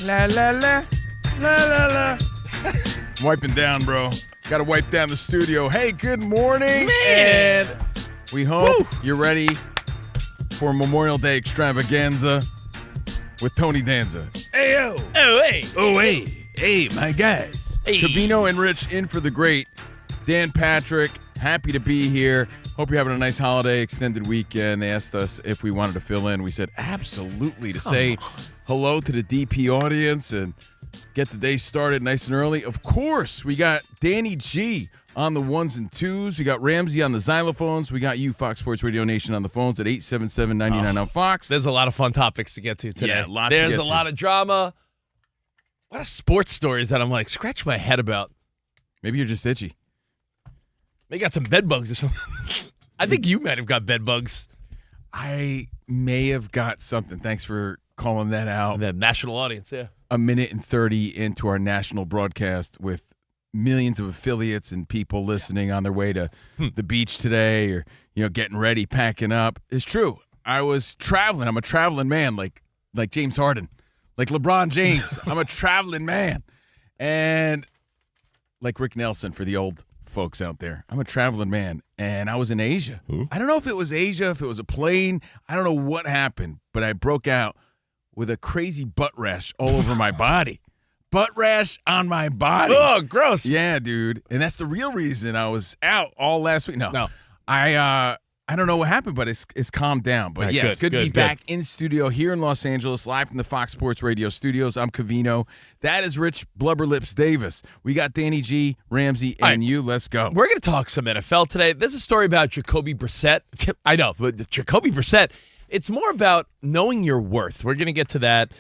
Yes. La la la, la la la. Wiping down, bro. Got to wipe down the studio. Hey, good morning. Man. And we hope you're ready for Memorial Day extravaganza with Tony Danza. Hey, yo. Oh, hey. Oh, hey. Hey, my guys. Hey. Covino and Rich in for the great Dan Patrick. Happy to be here. Hope you're having a nice holiday, extended weekend. They asked us if we wanted to fill in. We said absolutely to say hello to the DP audience and get the day started nice and early. Of course, we got Danny G on the ones and twos. We got Ramsey on the xylophones. We got you, Fox Sports Radio Nation, on the phones at 877-99 on Fox. There's a lot of fun topics to get to today. Yeah, lots to There's get a to. lot of drama. A lot of sports stories that I'm like, scratch my head about. Maybe you're just itchy. They got some bed bugs or something. I think you might have got bed bugs. I may have got something. Thanks for calling that out. The national audience, yeah. A minute and 30 into our national broadcast with millions of affiliates and people listening on their way to the beach today or, getting ready, packing up. It's true. I was traveling. I'm a traveling man like James Harden, like LeBron James. I'm a traveling man. And like Rick Nelson for the old folks out there. I'm a traveling man, and I was in Asia. Ooh. I don't know if it was Asia, if it was a plane. I don't know what happened, but I broke out with a crazy butt rash all over my body. Butt rash on my body. Oh, gross. Yeah, dude. And that's the real reason I was out all last week. No. I don't know what happened, but it's calmed down. But Right, yeah, it's good to be good. back in studio here in Los Angeles, live from the Fox Sports Radio studios. I'm Covino. That is Rich Blubberlips Davis. We got Danny G, Ramsey, and All right. you. Let's go. We're going to talk some NFL today. There's a story about Jacobi Brissett. I know, but Jacobi Brissett, it's more about knowing your worth. We're going to get to that.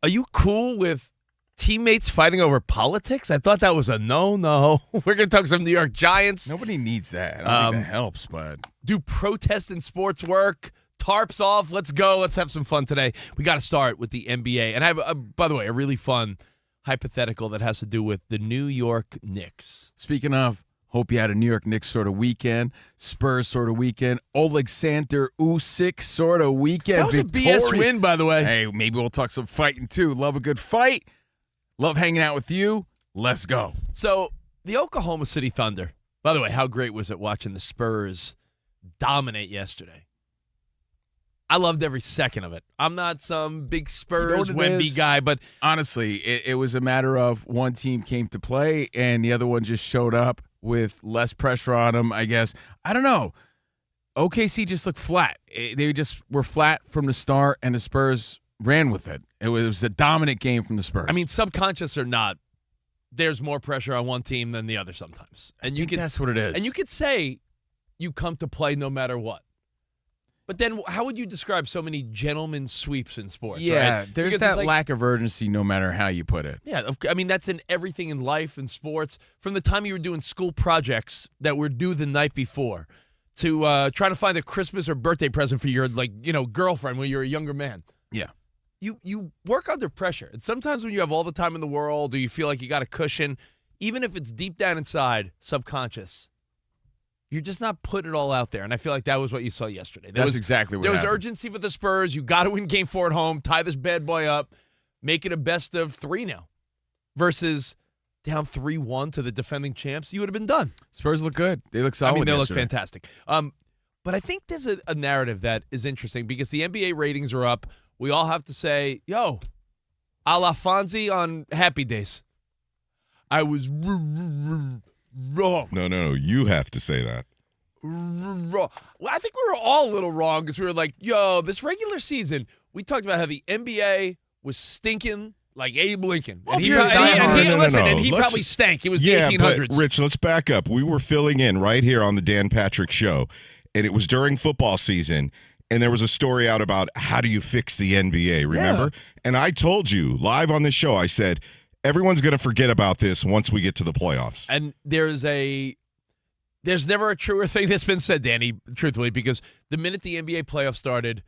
Are you cool with teammates fighting over politics? I thought that was a no. We're going to talk some New York Giants. Nobody needs that. I don't think that helps, but Do protest in sports work? Tarps off. Let's go. Let's have some fun today. We got to start with the NBA. And I have, by the way, a really fun hypothetical that has to do with the New York Knicks. speaking of, hope you had a New York Knicks sort of weekend, Spurs sort of weekend, Alexander Usyk sort of weekend. That was a BS win, by the way. Hey, maybe we'll talk some fighting too. Love a good fight. Love hanging out with you. Let's go. So the Oklahoma City Thunder, by the way, how great was it watching the Spurs dominate yesterday? I loved every second of it. I'm not some big Spurs Wemby guy, but Honestly, it was a matter of one team came to play and the other one just showed up with less pressure on them, I guess. I don't know. OKC just looked flat. They just were flat from the start, and the Spurs ran with it. It was a dominant game from the Spurs. I mean, subconscious or not, there's more pressure on one team than the other sometimes. And you I think that's what it is. And you could say you come to play no matter what. But then how would you describe so many gentlemen sweeps in sports? Yeah, right? there's Because that it's like, lack of urgency no matter how you put it. Yeah, I mean, that's in everything in life and sports. From the time you were doing school projects that were due the night before to trying to find a Christmas or birthday present for your, girlfriend when you're a younger man. Yeah. You work under pressure. And sometimes when you have all the time in the world or you feel like you got a cushion, even if it's deep down inside, subconscious, you're just not putting it all out there. And I feel like that was what you saw yesterday. That's exactly what There was happened. urgency for the Spurs. You got to win game 4 at home, tie this bad boy up, make it a best of 3 now versus down 3-1 to the defending champs. You would have been done. Spurs look good. They look solid. They look yesterday. fantastic. But I think there's a narrative that is interesting because the NBA ratings are up. We all have to say, yo, a la Fonzie on Happy Days. I was wrong. No. You have to say that. Wrong. Well, I think we were all a little wrong because we were like, yo, this regular season, we talked about how the NBA was stinking like Abe Lincoln. Well, And he, if you're a diehard- and he Let's- probably stank. It was Yeah, the 1800s. but Rich, let's back up. We were filling in right here on the Dan Patrick Show, and it was during football season, and there was a story out about how do you fix the NBA, remember? And I told you live on this show, I said, everyone's going to forget about this once we get to the playoffs. And there's never a truer thing that's been said, Danny, truthfully, because the minute the NBA playoffs started,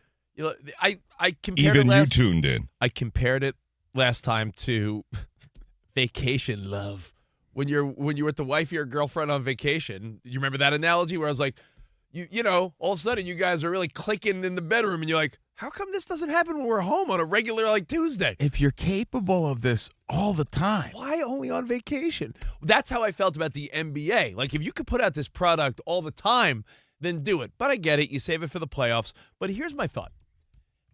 I compared Even it you tuned in. I compared it last time to vacation love. When you're with the wife of your girlfriend on vacation, you remember that analogy where I was like, you know, all of a sudden you guys are really clicking in the bedroom and you're like, how come this doesn't happen when we're home on a regular like Tuesday? If you're capable of this all the time. Why only on vacation? That's how I felt about the NBA. Like, if you could put out this product all the time, then do it. But I get it. You save it for the playoffs. But here's my thought.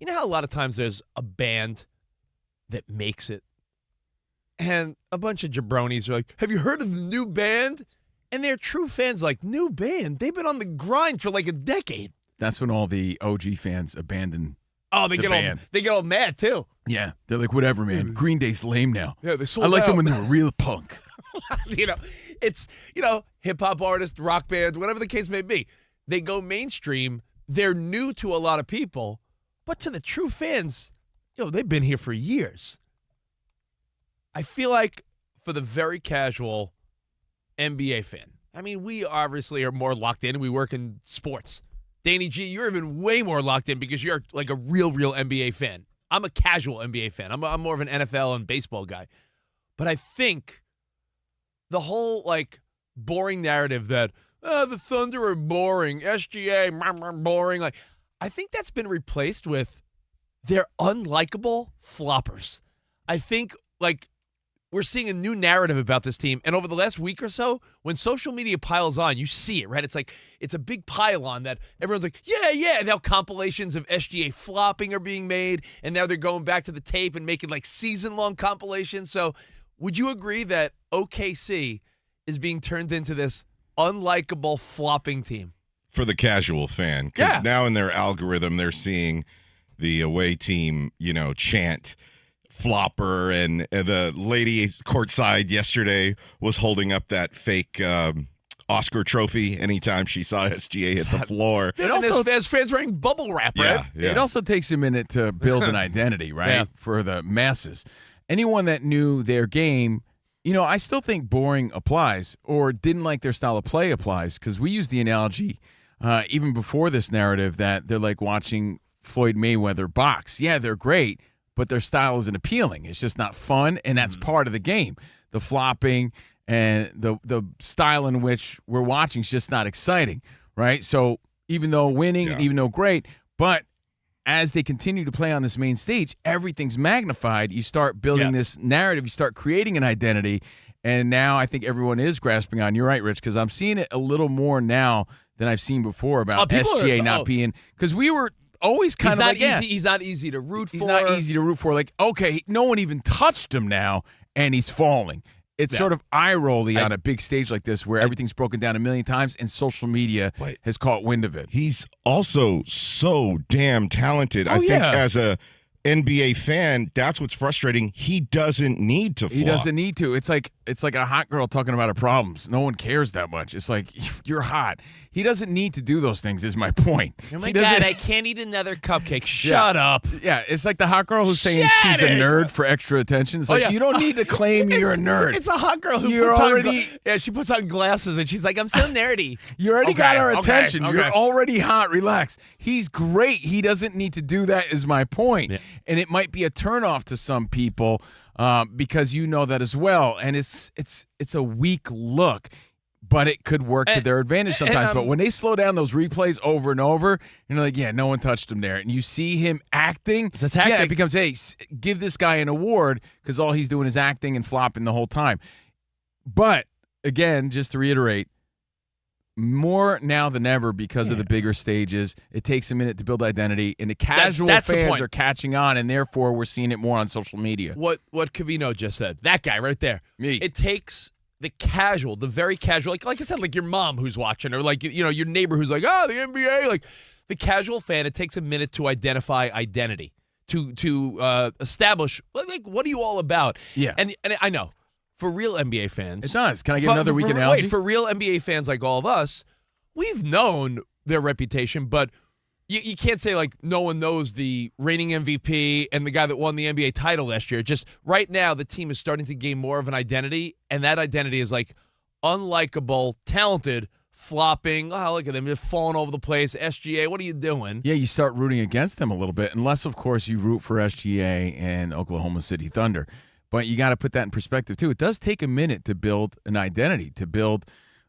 You know how a lot of times there's a band that makes it? And a bunch of jabronis are like, have you heard of the new band? And they're true fans like, new band? They've been on the grind for like a decade. That's when all the OG fans abandon they get all mad too. Yeah, they're like, whatever, man. Green Day's lame now. Yeah, they sold I liked out. them when they were real punk. It's hip-hop artists, rock bands, whatever the case may be. They go mainstream. They're new to a lot of people. But to the true fans, they've been here for years. I feel like for the very casual NBA fan, I mean, we obviously are more locked in. We work in sports. Danny G, you're even way more locked in because you're like a real NBA fan. I'm a casual NBA fan. I'm more of an NFL and baseball guy. But I think the whole, like, boring narrative that, the Thunder are boring, SGA, boring, like, I think that's been replaced with they're unlikable floppers. I think, like, we're seeing a new narrative about this team. And over the last week or so, when social media piles on, you see it, right? It's like, it's a big pile-on that everyone's like, yeah. Now compilations of SGA flopping are being made, and now they're going back to the tape and making, like, season-long compilations. So would you agree that OKC is being turned into this unlikable flopping team? For the casual fan. Because now in their algorithm, they're seeing the away team, chant flopper, and the lady courtside yesterday was holding up that fake Oscar trophy anytime she saw SGA hit the floor. And also, there's fans wearing bubble wrap, right? Yeah. It also takes a minute to build an identity, right, for the masses. Anyone that knew their game, I still think boring applies, or didn't like their style of play applies, because we use the analogy even before this narrative that they're like watching Floyd Mayweather box. Yeah, they're great, but their style isn't appealing. It's just not fun, and that's part of the game. The flopping and the style in which we're watching is just not exciting, right? So even though winning, even though great, but as they continue to play on this main stage, everything's magnified. You start building this narrative. You start creating an identity, and now I think everyone is grasping on. You're right, Rich, because I'm seeing it a little more now than I've seen before about SGA not being – because we were – always kind of like, he's not easy to root for. He's not easy to root for. Like, okay, no one even touched him now, and he's falling. It's sort of eye-rolly on a big stage like this where everything's broken down a million times, and social media has caught wind of it. He's also so damn talented. I think as a NBA fan, that's what's frustrating. He doesn't need to flop. He doesn't need to. It's like a hot girl talking about her problems. No one cares that much. It's like, you're hot. He doesn't need to do those things, is my point. Oh my God, I can't eat another cupcake. Shut up. Yeah, it's like the hot girl who's saying she's a nerd for extra attention. It's like, you don't need to claim you're a nerd. It's a hot girl who she puts on glasses and she's like, I'm so nerdy. You already got our attention. Okay. You're already hot. Relax. He's great. He doesn't need to do that, is my point. Yeah. And it might be a turnoff to some people because you know that as well. And it's a weak look. But it could work to their advantage sometimes. But when they slow down those replays over and over, you're like, no one touched him there. And you see him acting. It's a tactic. It becomes, hey, give this guy an award because all he's doing is acting and flopping the whole time. But, again, just to reiterate, more now than ever because of the bigger stages. It takes a minute to build identity, and the casual fans are catching on, and therefore we're seeing it more on social media. What Covino just said, that guy right there. Me. It takes the casual, the very casual, like I said, like your mom who's watching, or like your neighbor who's like, the NBA, like the casual fan. It takes a minute to identify identity, to establish like what are you all about? Yeah, and I know for real NBA fans, it does. Can I get another weak analogy? Wait, for real NBA fans like all of us, we've known their reputation, but you can't say like no one knows the reigning MVP and the guy that won the NBA title last year. Just right now, the team is starting to gain more of an identity, and that identity is like unlikable, talented, flopping. Oh, look at them. They're falling over the place. SGA, what are you doing? Yeah, you start rooting against them a little bit, unless, of course, you root for SGA and Oklahoma City Thunder. But you got to put that in perspective, too. It does take a minute to build an identity, to build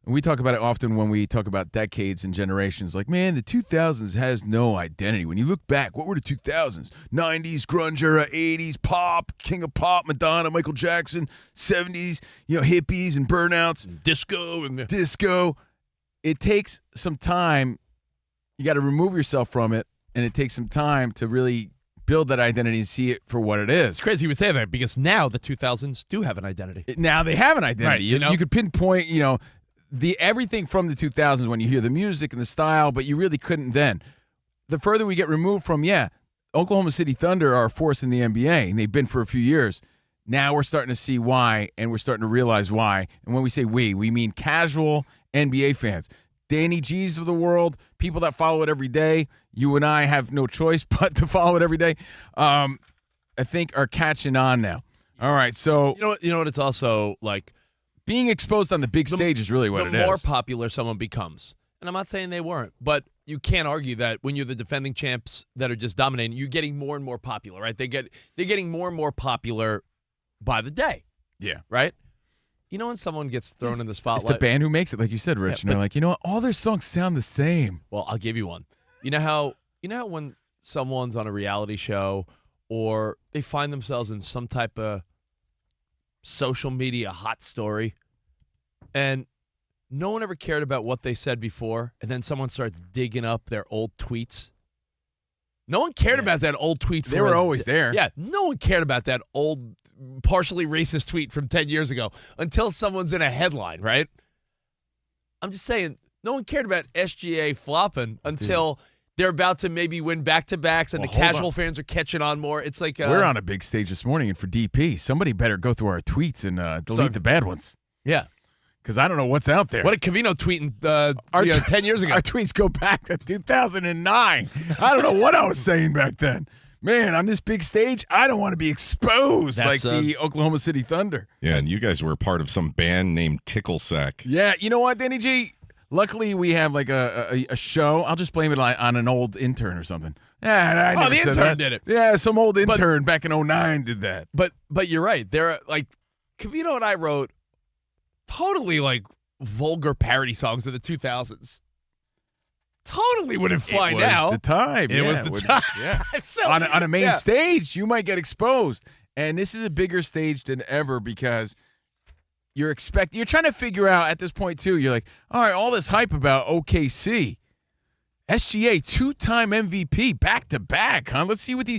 And we talk about it often when we talk about decades and generations. Like, man, the 2000s has no identity. When you look back, what were the 2000s? 90s, grunge era, 80s, pop, king of pop, Madonna, Michael Jackson, 70s, hippies and burnouts. Disco. It takes some time. You got to remove yourself from it, and it takes some time to really build that identity and see it for what it is. It's crazy you would say that because now the 2000s do have an identity. Now they have an identity. Right, you could pinpoint, the everything from the 2000s when you hear the music and the style, but you really couldn't then. The further we get removed from, Oklahoma City Thunder are a force in the NBA, and they've been for a few years. Now we're starting to see why, and we're starting to realize why. And when we say we mean casual NBA fans. Danny G's of the world, people that follow it every day. You and I have no choice but to follow it every day. I think are catching on now. All right, so you know what? It's also like being exposed on the big stage is really what it is. The more popular someone becomes, and I'm not saying they weren't, but you can't argue that when you're the defending champs that are just dominating, you're getting more and more popular, right? They're getting more and more popular by the day. Yeah. Right? You know when someone gets thrown in the spotlight? It's the band who makes it, like you said, Rich. And they're like, what? All their songs sound the same. Well, I'll give you one. You know how when someone's on a reality show or they find themselves in some type of social media hot story and no one ever cared about what they said before, and then someone starts digging up their old tweets? No one cared about that old tweet. They were always there. Yeah, no one cared about that old partially racist tweet from 10 years ago until someone's in a headline, right? I'm just saying, no one cared about SGA flopping until they're about to maybe win back-to-backs and the casual fans are catching on more. It's like we're on a big stage this morning, and for DP, somebody better go through our tweets and delete the bad ones. Yeah. Because I don't know what's out there. What did Covino tweet 10 years ago? Our tweets go back to 2009. I don't know what I was saying back then. Man, on this big stage, I don't want to be exposed like the Oklahoma City Thunder. Yeah, and you guys were part of some band named Tickle Sack. Yeah, you know what, Danny G? Luckily, we have like a show. I'll just blame it on an old intern or something. Yeah, the intern did it. Yeah, some old intern back in 2009 did that. But you're right. There, like Covino and I wrote totally like vulgar parody songs in the 2000s. Totally wouldn't fly now. It was the time. It was the time. Yeah. So, on a main stage, you might get exposed. And this is a bigger stage than ever because you're trying to figure out at this point, too. You're like, all right, all this hype about OKC. SGA, 2-time MVP, back-to-back, huh? Let's see what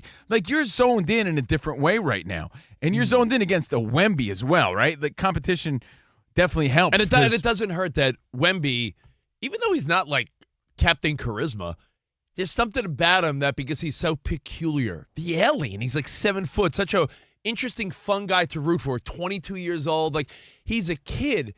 you're zoned in a different way right now. And you're zoned in against the Wemby as well, right? The competition definitely helps. And it doesn't hurt that Wemby, even though he's not like Captain Charisma, there's something about him that because he's so peculiar, the alien, he's like 7 foot, such a interesting, fun guy to root for, 22 years old. Like, he's a kid.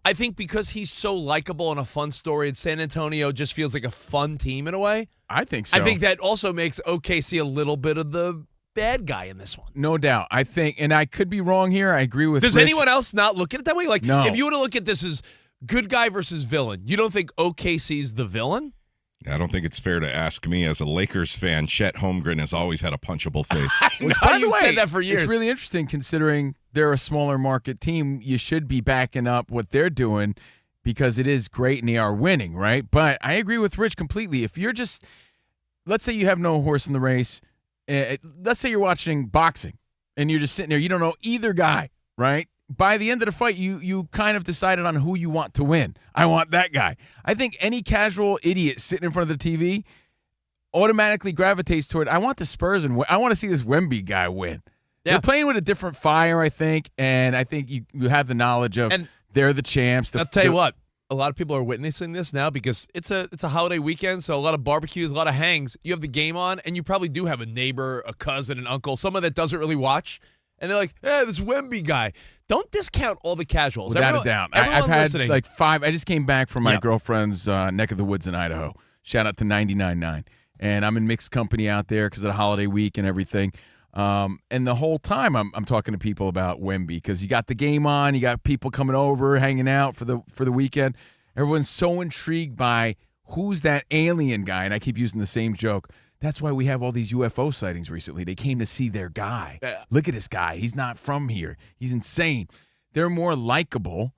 I think because he's so likable and a fun story, and San Antonio just feels like a fun team in a way. I think so. I think that also makes OKC a little bit of the bad guy in this one. No doubt. I think, and I could be wrong here, I agree with Does Rich. anyone else not look at it that way? Like, no. If you want to look at this as good guy versus villain, you don't think OKC's the villain? I don't think it's fair to ask me. As a Lakers fan, Chet Holmgren has always had a punchable face. By the way, said that for years. It's really interesting considering they're a smaller market team. You should be backing up what they're doing because it is great and they are winning, right? But I agree with Rich completely. If you're just, let's say you have no horse in the race. Let's say you're watching boxing and you're just sitting there. You don't know either guy, right? By the end of the fight, you kind of decided on who you want to win. I want that guy. I think any casual idiot sitting in front of the TV automatically gravitates toward, I want the Spurs and I want to see this Wemby guy win. Yeah. They're playing with a different fire, I think, and I think you have the knowledge of they're the champs. I'll tell you what, a lot of people are witnessing this now because it's a holiday weekend, so a lot of barbecues, a lot of hangs. You have the game on, and you probably do have a neighbor, a cousin, an uncle, someone that doesn't really watch, and they're like, hey, this Wemby guy. Don't discount all the casuals. Without a doubt. I've had like 5. I just came back from my girlfriend's neck of the woods in Idaho. Shout out to 99.9. And I'm in mixed company out there because of the holiday week and everything. And the whole time I'm talking to people about Wemby because you got the game on, you got people coming over, hanging out for the weekend. Everyone's so intrigued by who's that alien guy, and I keep using the same joke. That's why we have all these UFO sightings recently. They came to see their guy. Look at this guy. He's not from here. He's insane. They're more likable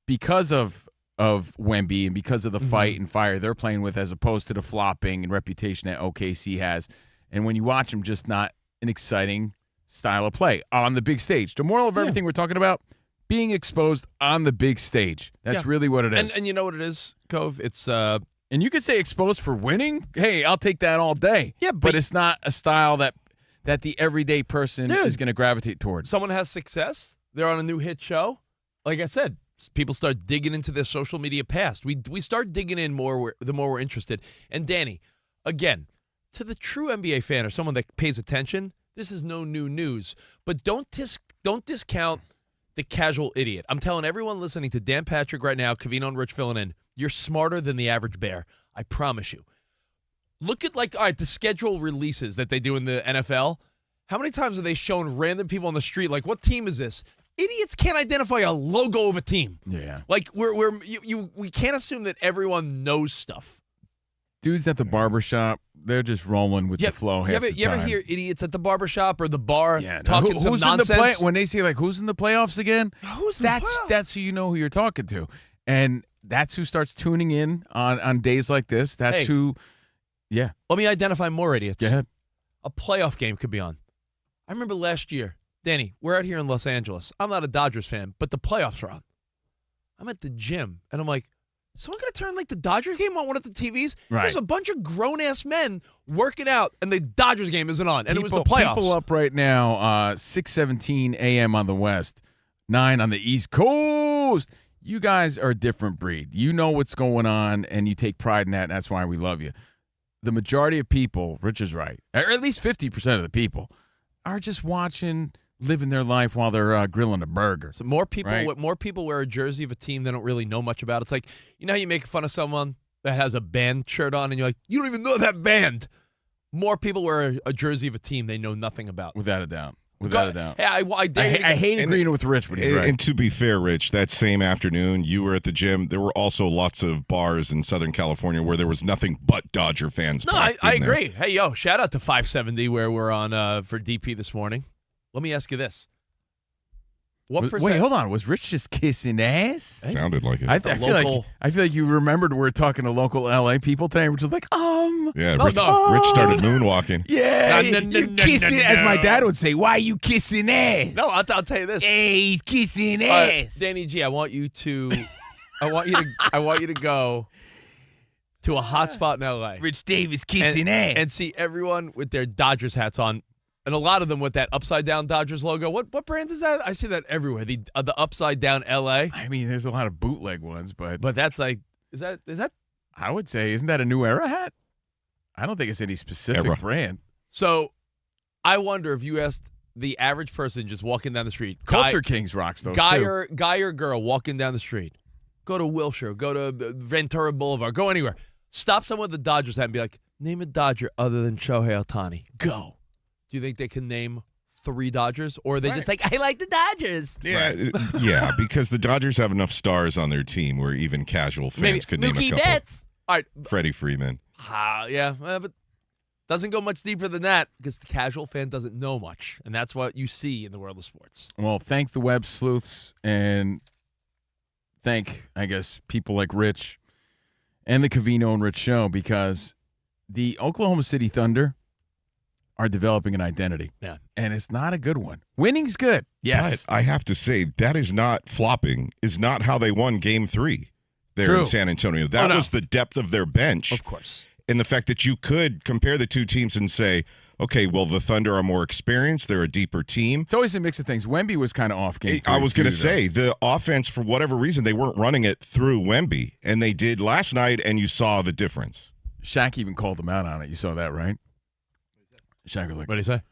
because of of Wemby and because of the fight and fire they're playing with as opposed to the flopping and reputation that OKC has. And when you watch them, just not an exciting style of play on the big stage. The moral of everything we're talking about, being exposed on the big stage. That's really what it is. And you know what it is, Cove? It's and you could say exposed for winning. Hey, I'll take that all day. Yeah, but it's not a style that the everyday person is going to gravitate towards. Someone has success. They're on a new hit show. Like I said, people start digging into their social media past. We start digging in more the more we're interested. And Danny, again, to the true NBA fan or someone that pays attention, this is no new news. But don't discount the casual idiot. I'm telling everyone listening to Dan Patrick right now, Covino and Rich filling in, you're smarter than the average bear. I promise you. Look at, all right, the schedule releases that they do in the NFL. How many times have they shown random people on the street, like, what team is this? Idiots can't identify a logo of a team. Yeah. Like, we can't assume that everyone knows stuff. Dudes at the barbershop, they're just rolling with the flow half the time. You ever hear idiots at the barbershop or the bar talking talking some nonsense? When they say, who's in the playoffs again? That's who you know who you're talking to. And that's who starts tuning in on days like this. That's who, yeah. Let me identify more idiots. Go ahead. A playoff game could be on. I remember last year, Danny, we're out here in Los Angeles. I'm not a Dodgers fan, but the playoffs are on. I'm at the gym, and I'm like, is someone going to turn the Dodgers game on one of the TVs? Right. There's a bunch of grown-ass men working out, and the Dodgers game isn't on, and it was the playoffs. People up right now, 6:17 a.m. on the West, 9 on the East Coast. You guys are a different breed. You know what's going on, and you take pride in that, and that's why we love you. The majority of people, Rich is right, or at least 50% of the people, are just watching, living their life while they're grilling a burger. So more people wear a jersey of a team they don't really know much about. It's like, you know how you make fun of someone that has a band shirt on, and you're like, you don't even know that band. More people wear a jersey of a team they know nothing about. Without a doubt. Without a doubt. Hey, I hate agreeing with Rich, but he's right. And to be fair, Rich, that same afternoon you were at the gym. There were also lots of bars in Southern California where there was nothing but Dodger fans. No, I agree. Hey, shout out to 570 where we're on for DP this morning. Let me ask you this. Wait, hold on. Was Rich just kissing ass? Sounded like it. I feel like you remembered we were talking to local LA people today. Rich was like, Yeah, Rich started moonwalking. Yeah, you kissing, as my dad would say. Why are you kissing ass? No, I'll tell you this. Hey, he's kissing ass. Danny G, I want you to go to a hot spot in LA. Rich Davis kissing ass. And see everyone with their Dodgers hats on. And a lot of them with that upside-down Dodgers logo. What brand is that? I see that everywhere. The upside-down LA. I mean, there's a lot of bootleg ones, but that's like, is that? I would say, isn't that a New Era hat? I don't think it's any specific brand. So, I wonder if you asked the average person just walking down the street. Culture Kings rocks those guy too. Guy or girl walking down the street. Go to Wilshire. Go to Ventura Boulevard. Go anywhere. Stop someone with the Dodgers hat and be like, name a Dodger other than Shohei Ohtani. Go. Do you think they can name 3 Dodgers? Or are they just like, I like the Dodgers? Yeah, yeah, because the Dodgers have enough stars on their team where even casual fans could name a couple. Betts. All right. Freddie Freeman. Yeah, but doesn't go much deeper than that because the casual fan doesn't know much. And that's what you see in the world of sports. Well, thank the web sleuths and thank, I guess, people like Rich and the Covino and Rich show because the Oklahoma City Thunder are developing an identity. Yeah. And it's not a good one. Winning's good. Yes. But I have to say, that is not flopping, is not how they won Game 3 there in San Antonio. That was the depth of their bench. Of course. And the fact that you could compare the two teams and say, okay, well, the Thunder are more experienced. They're a deeper team. It's always a mix of things. Wemby was kind of off Game 3. I was going to say, the offense, for whatever reason, they weren't running it through Wemby. And they did last night, and you saw the difference. Shaq even called them out on it. You saw that, right? Shaq was like, what did he say?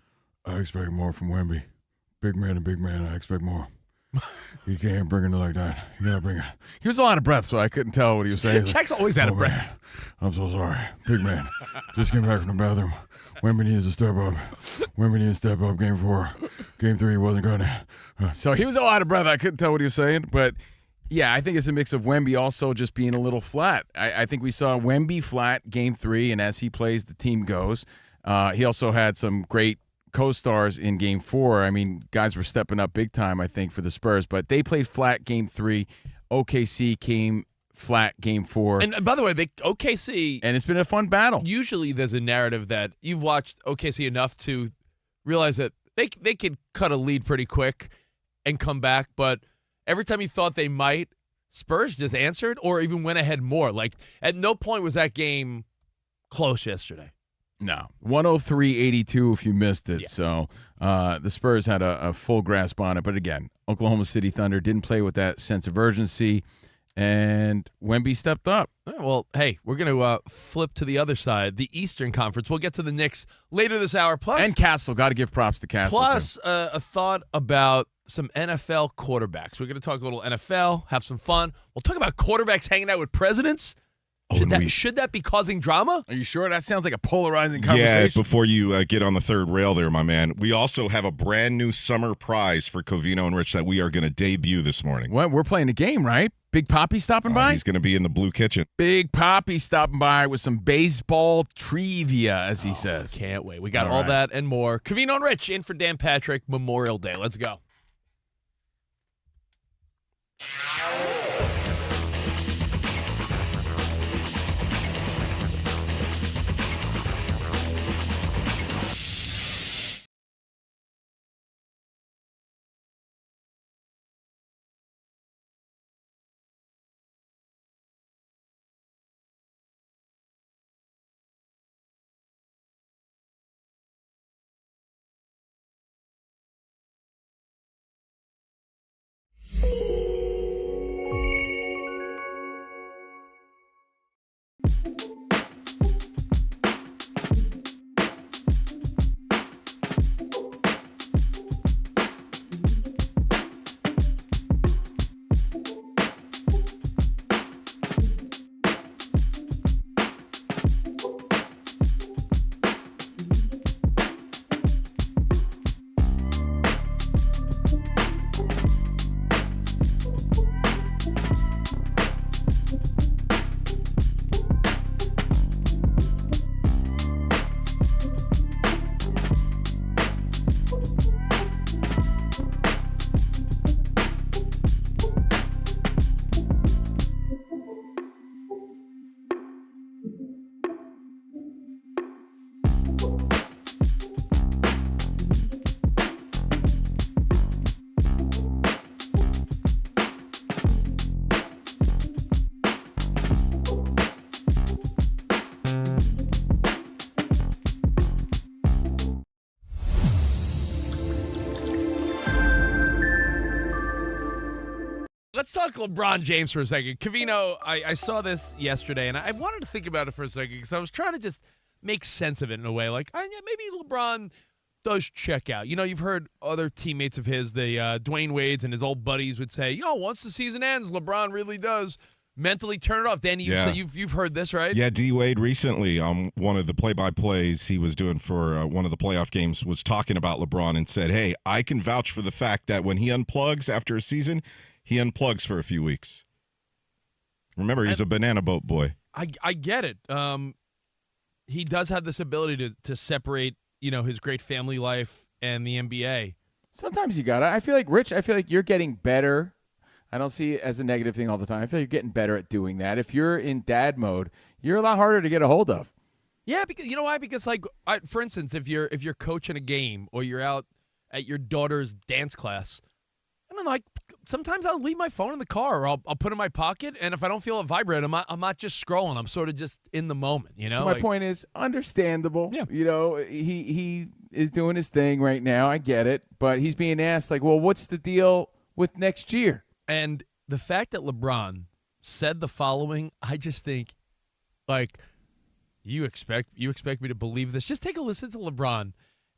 I expect more from Wemby. Big man, I expect more. You can't bring it like that. You gotta bring it. He was a lot of breath, so I couldn't tell what he was saying. Shaq's always out of breath. Man, I'm so sorry. Big man. Just came back from the bathroom. Wemby needs to step up. Wemby needs to step up. Game 4. Game 3 wasn't good. So he was a lot of breath. I couldn't tell what he was saying, but yeah, I think it's a mix of Wemby also just being a little flat. I think we saw Wemby flat Game 3, and as he plays, the team goes. He also had some great co-stars in Game 4. I mean, guys were stepping up big time, I think, for the Spurs. But they played flat Game 3. OKC came flat game 4. And by the way, OKC, And it's been a fun battle. usually there's a narrative that you've watched OKC enough to realize that they could cut a lead pretty quick and come back, but every time you thought they might, Spurs just answered or even went ahead more. Like, at no point was that game close yesterday. No, 103-82 if you missed it. Yeah. So the Spurs had a full grasp on it. But again, Oklahoma City Thunder didn't play with that sense of urgency, and Wemby stepped up. All right, well, hey, we're going to flip to the other side, the Eastern Conference. We'll get to the Knicks later this hour. And Castle, got to give props to Castle. Plus a thought about some NFL quarterbacks. We're going to talk a little NFL, have some fun. We'll talk about quarterbacks hanging out with presidents. Should that be causing drama? Are you sure? That sounds like a polarizing conversation. Yeah, before you get on the third rail there, my man, we also have a brand new summer prize for Covino and Rich that we are going to debut this morning. Well, we're playing a game, right? Big Poppy stopping by? He's going to be in the Blue Kitchen. Big Poppy stopping by with some baseball trivia, as he says. Can't wait. We got all that and more. Covino and Rich in for Dan Patrick Memorial Day. Let's go. Let's talk LeBron James for a second. Covino, I saw this yesterday, and I wanted to think about it for a second because I was trying to just make sense of it in a way. Like, maybe LeBron does check out. You know, you've heard other teammates of his, the Dwayne Wades and his old buddies would say, once the season ends, LeBron really does mentally turn it off. Danny, you've heard this, right? Yeah, D. Wade recently, one of the play-by-plays he was doing for one of the playoff games was talking about LeBron and said, hey, I can vouch for the fact that when he unplugs after a season, he unplugs for a few weeks. Remember, he's a banana boat boy. I get it. He does have this ability to separate, his great family life and the NBA. Sometimes you got it. I feel like you're getting better. I don't see it as a negative thing all the time. I feel like you're getting better at doing that. If you're in dad mode, you're a lot harder to get a hold of. Yeah, because you know why? Because for instance, if you're coaching a game or you're out at your daughter's dance class, and I'm sometimes I'll leave my phone in the car or I'll put it in my pocket, and if I don't feel it vibrate, I'm not just scrolling. I'm sort of just in the moment, So my point is understandable. Yeah. He is doing his thing right now. I get it, but he's being asked well, what's the deal with next year? And the fact that LeBron said the following, I just think, you expect me to believe this? Just take a listen to LeBron.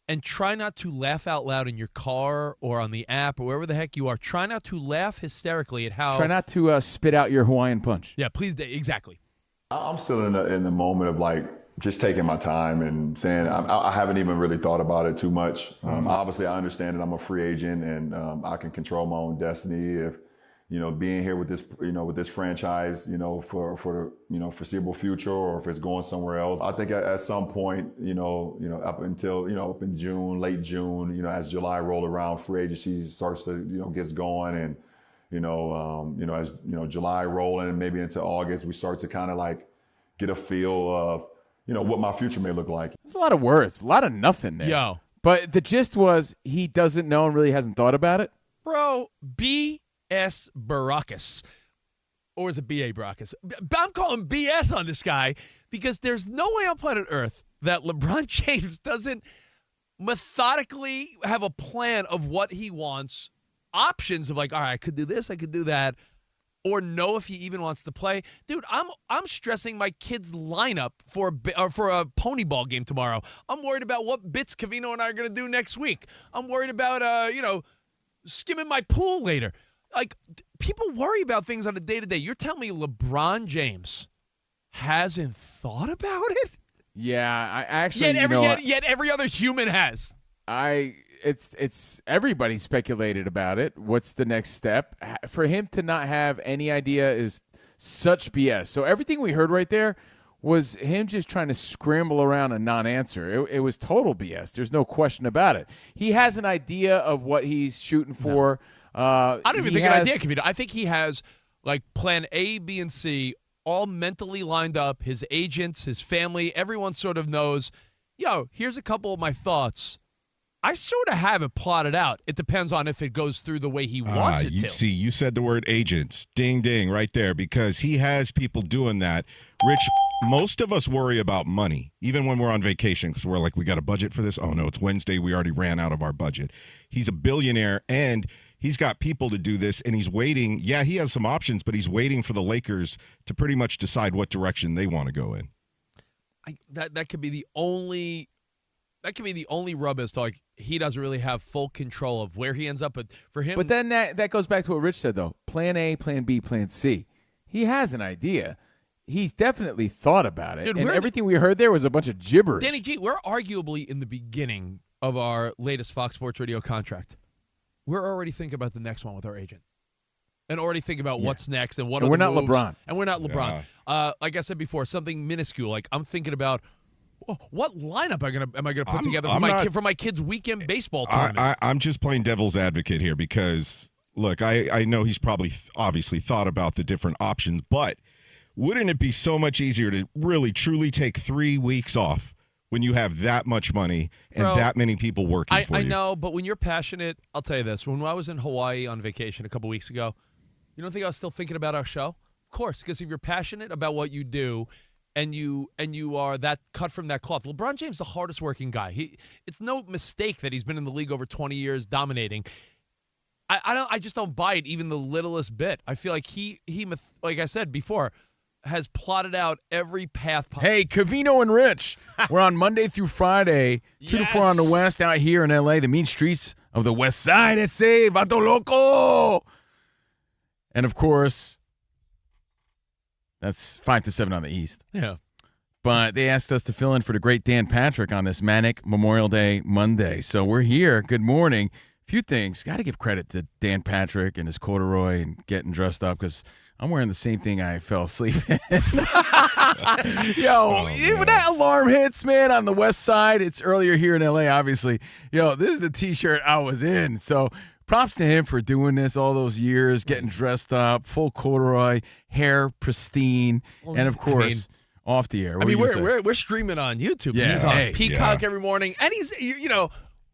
And try not to laugh out loud in your car or on the app or wherever the heck you are. Try not to laugh hysterically at how. Try not to spit out your Hawaiian punch. Yeah, please. Exactly. I'm still in the moment of just taking my time and saying I haven't even really thought about it too much. Obviously, I understand that I'm a free agent and I can control my own destiny. If being here with this with this franchise for the foreseeable future, or if it's going somewhere else. I think at some point up until up in June, late June, as July roll around, free agency starts to gets going, and as July rolling and maybe into August, we start to kind of like get a feel of, what my future may look like. There's a lot of words, a lot of nothing there. Yo. But the gist was he doesn't know and really hasn't thought about it. Bro, B.S. Baracus. Or is it B.A. Baracus? I'm calling BS on this guy because there's no way on planet Earth that LeBron James doesn't methodically have a plan of what he wants, options of like, all right, I could do this, I could do that, or know if he even wants to play. Dude, I'm stressing my kid's lineup for a pony ball game tomorrow. I'm worried about what bits Covino and I are going to do next week. I'm worried about, skimming my pool later. Like, people worry about things on a day-to-day. You're telling me LeBron James hasn't thought about it? Yeah, I actually, Yet every other human has. It's everybody speculated about it. What's the next step? For him to not have any idea is such BS. So everything we heard right there was him just trying to scramble around a non-answer. It was total BS. There's no question about it. He has an idea of what he's shooting for. No. I don't even think an idea, Kavita. I think he has like plan A, B, and C all mentally lined up. His agents, his family, everyone sort of knows, here's a couple of my thoughts. I sort of have it plotted out. It depends on if it goes through the way he wants it to. See, you said the word agents. Ding, ding, right there, because he has people doing that. Rich, most of us worry about money, even when we're on vacation, because we're like, we got a budget for this? Oh, no, it's Wednesday. We already ran out of our budget. He's a billionaire, and he's got people to do this, and he's waiting. Yeah, he has some options, but he's waiting for the Lakers to pretty much decide what direction they want to go in. That could be the only rub as to like he doesn't really have full control of where he ends up. But for him, but then that goes back to what Rich said though: plan A, plan B, plan C. He has an idea. He's definitely thought about it. Dude, and everything we heard there was a bunch of gibberish. Danny G, we're arguably in the beginning of our latest Fox Sports Radio contract. We're already thinking about the next one with our agent. And already think about what's next and what are the moves. And we're not LeBron. Like I said before, something minuscule. Like I'm thinking about what lineup am I gonna put together for my kid's weekend baseball tournament. I'm just playing devil's advocate here because, look, I know he's probably obviously thought about the different options, but wouldn't it be so much easier to really, truly take 3 weeks off when you have that much money and that many people working for you? I know, but when you're passionate, I'll tell you this. When I was in Hawaii on vacation a couple weeks ago, you don't think I was still thinking about our show? Of course, because if you're passionate about what you do and you are that cut from that cloth. LeBron James is the hardest working guy. It's no mistake that he's been in the league over 20 years dominating. I just don't buy it even the littlest bit. I feel like he like I said before, has plotted out every path possible. Hey, Covino and Rich. We're on Monday through Friday, 2 to 4 on the West out here in L.A., the mean streets of the West Side. Ese, vato loco. And, of course, that's 5 to 7 on the East. Yeah. But they asked us to fill in for the great Dan Patrick on this manic Memorial Day Monday. So we're here. Good morning. Few things. Got to give credit to Dan Patrick and his corduroy and getting dressed up because I'm wearing the same thing I fell asleep in. When that alarm hits, man, on the West Side, it's earlier here in L.A., obviously. This is the T-shirt I was in. So props to him for doing this all those years, getting dressed up, full corduroy, hair pristine, and, of course, off the air. We're streaming on YouTube. Yeah, he's on Peacock every morning. And he's,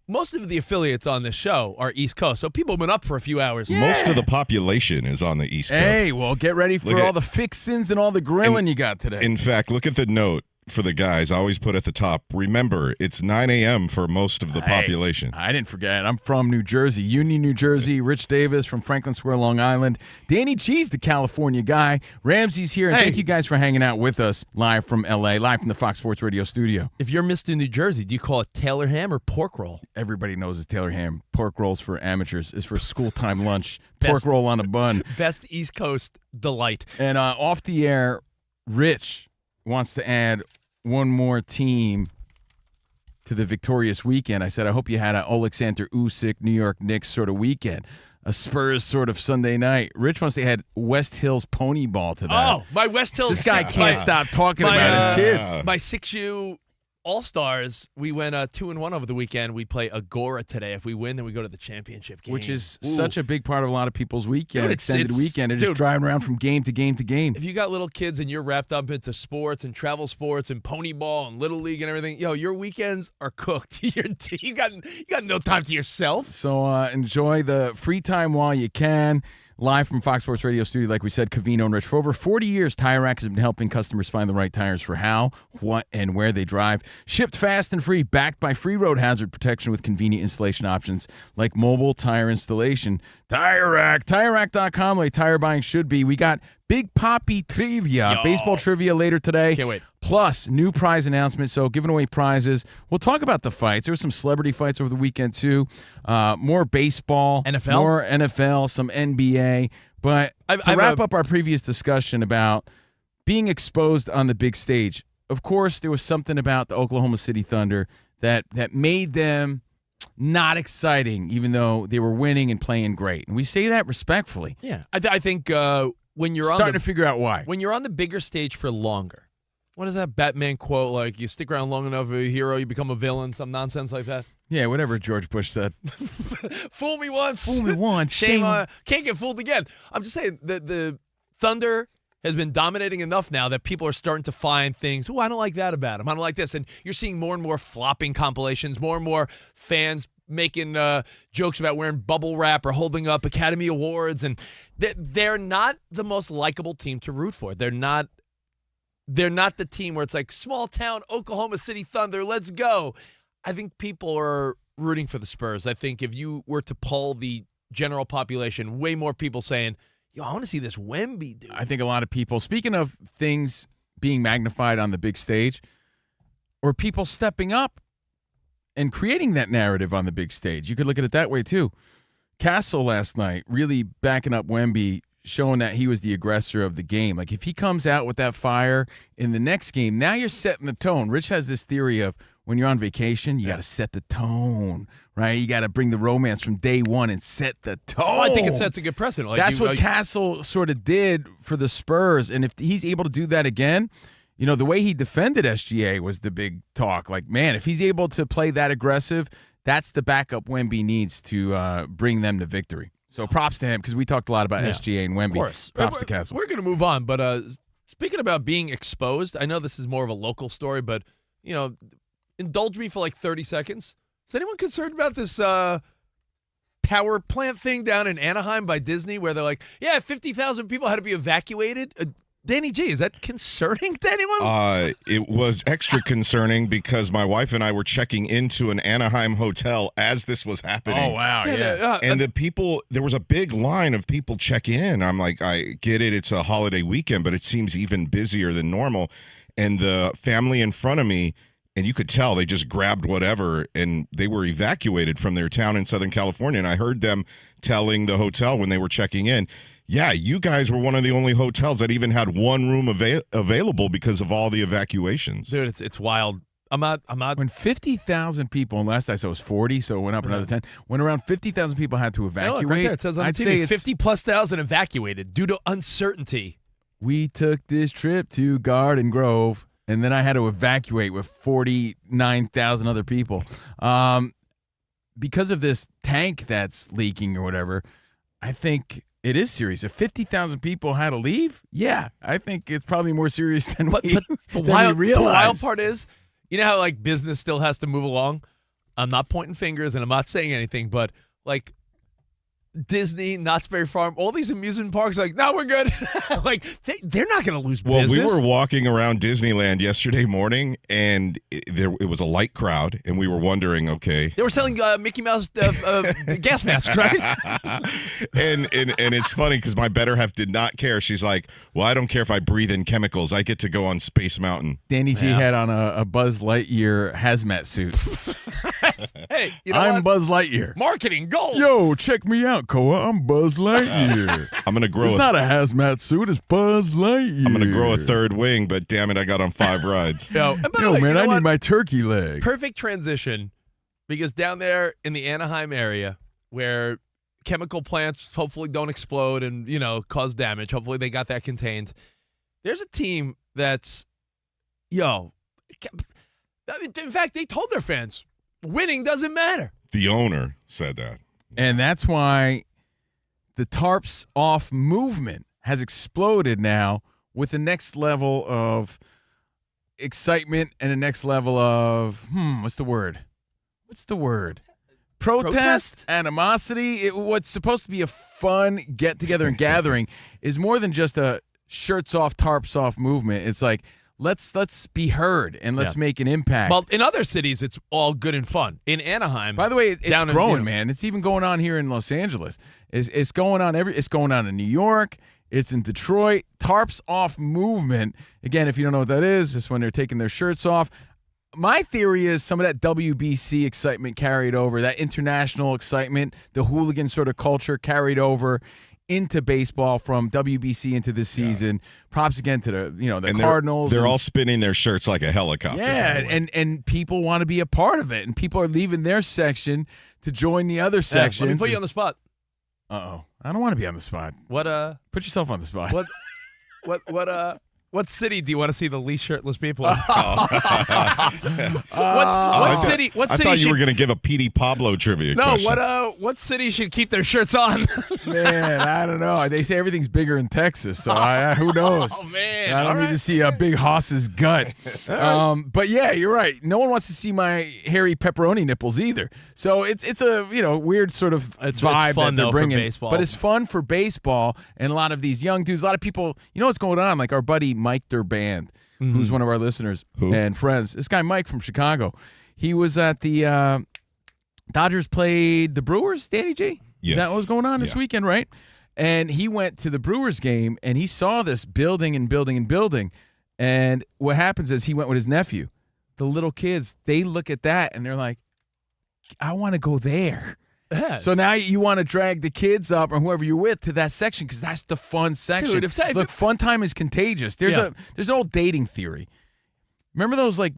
most of the affiliates on this show are East Coast, so people have been up for a few hours. Yeah. Most of the population is on the East Coast. Hey, well, get ready for all the fixins and all the grilling you got today. In fact, look at the note for the guys. I always put at the top, remember, it's 9 a.m. for most of the population. I didn't forget. I'm from New Jersey, Union, New Jersey. Rich Davis from Franklin Square, Long Island. Danny G's the California guy. Ramsey's here. And thank you guys for hanging out with us live from L.A., live from the Fox Sports Radio studio. If you're Mr. New Jersey, do you call it Taylor ham or pork roll? Everybody knows it's Taylor ham. Pork rolls for amateurs is for school-time lunch. Pork roll on a bun. Best East Coast delight. And off the air, Rich wants to add one more team to the victorious weekend. I said, I hope you had an Alexander Usyk, New York Knicks sort of weekend, a Spurs sort of Sunday night. Rich wants to add West Hills pony ball to that. Oh, my West Hills. This guy can't stop talking about his kids. My 6U All-Stars, we went 2-1 over the weekend. We play Agora today. If we win, then we go to the championship game. Which is such a big part of a lot of people's weekend, Dude, extended weekend. They're dude, just driving around from game to game to game. if you got little kids and you're wrapped up into sports and travel sports and pony ball and little league and everything, your weekends are cooked. you got no time to yourself. So enjoy the free time while you can. Live from Fox Sports Radio studio, like we said, Covino and Rich. For over 40 years, Tire Rack has been helping customers find the right tires for how, what, and where they drive. Shipped fast and free, backed by free road hazard protection with convenient installation options like mobile tire installation. Tire Rack, TireRack.com, like tire buying should be. We got Big Papi Trivia, baseball trivia later today. Can't wait. Plus, new prize announcement, so giving away prizes. We'll talk about the fights. There were some celebrity fights over the weekend, too. More baseball. NFL? More NFL, some NBA. But to wrap up our previous discussion about being exposed on the big stage, of course, there was something about the Oklahoma City Thunder that made them not exciting, even though they were winning and playing great. And we say that respectfully. Yeah. I think when you're Starting to figure out why. When you're on the bigger stage for longer, what is that Batman quote? Like, you stick around long enough, a hero, you become a villain, some nonsense like that? Yeah, whatever George Bush said. Fool me once. Fool me once. Shame can't get fooled again. I'm just saying, the Thunder has been dominating enough now that people are starting to find things, I don't like that about him. I don't like this. And you're seeing more and more flopping compilations, more and more fans making jokes about wearing bubble wrap or holding up Academy Awards. And they're not the most likable team to root for. They're not the team where it's like, small town Oklahoma City Thunder, let's go. I think people are rooting for the Spurs. I think if you were to poll the general population, way more people saying, I want to see this Wemby dude. I think a lot of people, speaking of things being magnified on the big stage, or people stepping up and creating that narrative on the big stage. You could look at it that way, too. Castle last night really backing up Wemby, showing that he was the aggressor of the game. Like, if he comes out with that fire in the next game, now you're setting the tone. Rich has this theory of when you're on vacation, you got to set the tone, right? You got to bring the romance from day one and set the tone. Well, I think it sets a good precedent. Like, that's what Castle sort of did for the Spurs. And if he's able to do that again, the way he defended SGA was the big talk. Like, man, if he's able to play that aggressive, that's the backup Wemby needs to bring them to victory. So props to him, because we talked a lot about SGA and Wemby. Of course. Props to Castle. We're going to move on, but speaking about being exposed, I know this is more of a local story, but, indulge me for like 30 seconds. Is anyone concerned about this power plant thing down in Anaheim by Disney where they're like, 50,000 people had to be evacuated? Danny G, is that concerning to anyone? It was extra concerning because my wife and I were checking into an Anaheim hotel as this was happening. Oh, wow, yeah. And there was a big line of people checking in. I'm like, I get it, it's a holiday weekend, but it seems even busier than normal. And the family in front of me, and you could tell they just grabbed whatever, and they were evacuated from their town in Southern California. And I heard them telling the hotel when they were checking in, you guys were one of the only hotels that even had one room available because of all the evacuations. Dude, it's wild. I'm not. When 50,000 people, and last I saw was 40, so it went up another 10. When around 50,000 people had to evacuate, right there, it says on I'd TV, say 50,000+ evacuated due to uncertainty. We took this trip to Garden Grove, and then I had to evacuate with 49,000 other people. Because of this tank that's leaking or whatever, I think it is serious. If 50,000 people had to leave, I think it's probably more serious than we realize. The wild part is, you know how like business still has to move along? I'm not pointing fingers and I'm not saying anything, but like Disney, Knott's Berry Farm, all these amusement parks, like, no, we're good. Like, they're not going to lose business. Well, we were walking around Disneyland yesterday morning, and it was a light crowd, and we were wondering, okay. They were selling Mickey Mouse gas masks, right? and it's funny because my better half did not care. She's like, well, I don't care if I breathe in chemicals. I get to go on Space Mountain. Danny G had on a Buzz Lightyear hazmat suit. Hey, you know I'm what? Buzz Lightyear. Marketing gold. Yo, check me out, Koa. I'm Buzz Lightyear. I'm going to grow It's not a hazmat suit. It's Buzz Lightyear. I'm going to grow a third wing, but damn it, I got on 5 rides. Yo, man, I need my turkey leg. Perfect transition, because down there in the Anaheim area where chemical plants hopefully don't explode and, cause damage, hopefully they got that contained, there's a team that's, In fact, they told their fans, winning doesn't matter. The owner said that. And that's why the Tarps Off movement has exploded now with the next level of excitement and the next level of, what's the word? Protest? Animosity. What's supposed to be a fun get-together and gathering is more than just a shirts off, tarps off movement. It's like, let's be heard and let's make an impact. Well, in other cities, it's all good and fun. In Anaheim, by the way, it's growing, man. It's even going on here in Los Angeles. It's going on it's going on in New York. It's in Detroit. Tarps Off movement. Again, if you don't know what that is when they're taking their shirts off. My theory is some of that WBC excitement carried over, that international excitement, the hooligan sort of culture carried over into baseball from WBC into this season. Props again to the Cardinals. They're all spinning their shirts like a helicopter. Yeah, and people want to be a part of it, and people are leaving their section to join the other section. Let me put you on the spot. Uh-oh. I don't want to be on the spot. Put yourself on the spot. What city do you want to see the least shirtless people in? What city? I thought you were going to give a Petey Pablo trivia question. What city should keep their shirts on? Man, I don't know. They say everything's bigger in Texas, so who knows? Oh man, I don't need to see a big Haas's gut. But yeah, you're right. No one wants to see my hairy pepperoni nipples either. So it's a weird sort of vibe fun, that they're bringing. for baseball. But it's fun for baseball, and a lot of these young dudes, a lot of people. You know what's going on? Like our buddy Mike Durband, who's one of our listeners and friends. This guy Mike from Chicago. He was at the Dodgers played the Brewers, Danny G? Yes. Is that what was going on this weekend, right? And he went to the Brewers game, and he saw this building and building and building. And what happens is he went with his nephew. The little kids, they look at that, and they're like, I want to go there. Yes. So now you want to drag the kids up or whoever you're with to that section because that's the fun section. Dude, look, fun time is contagious. There's an old dating theory. Remember those like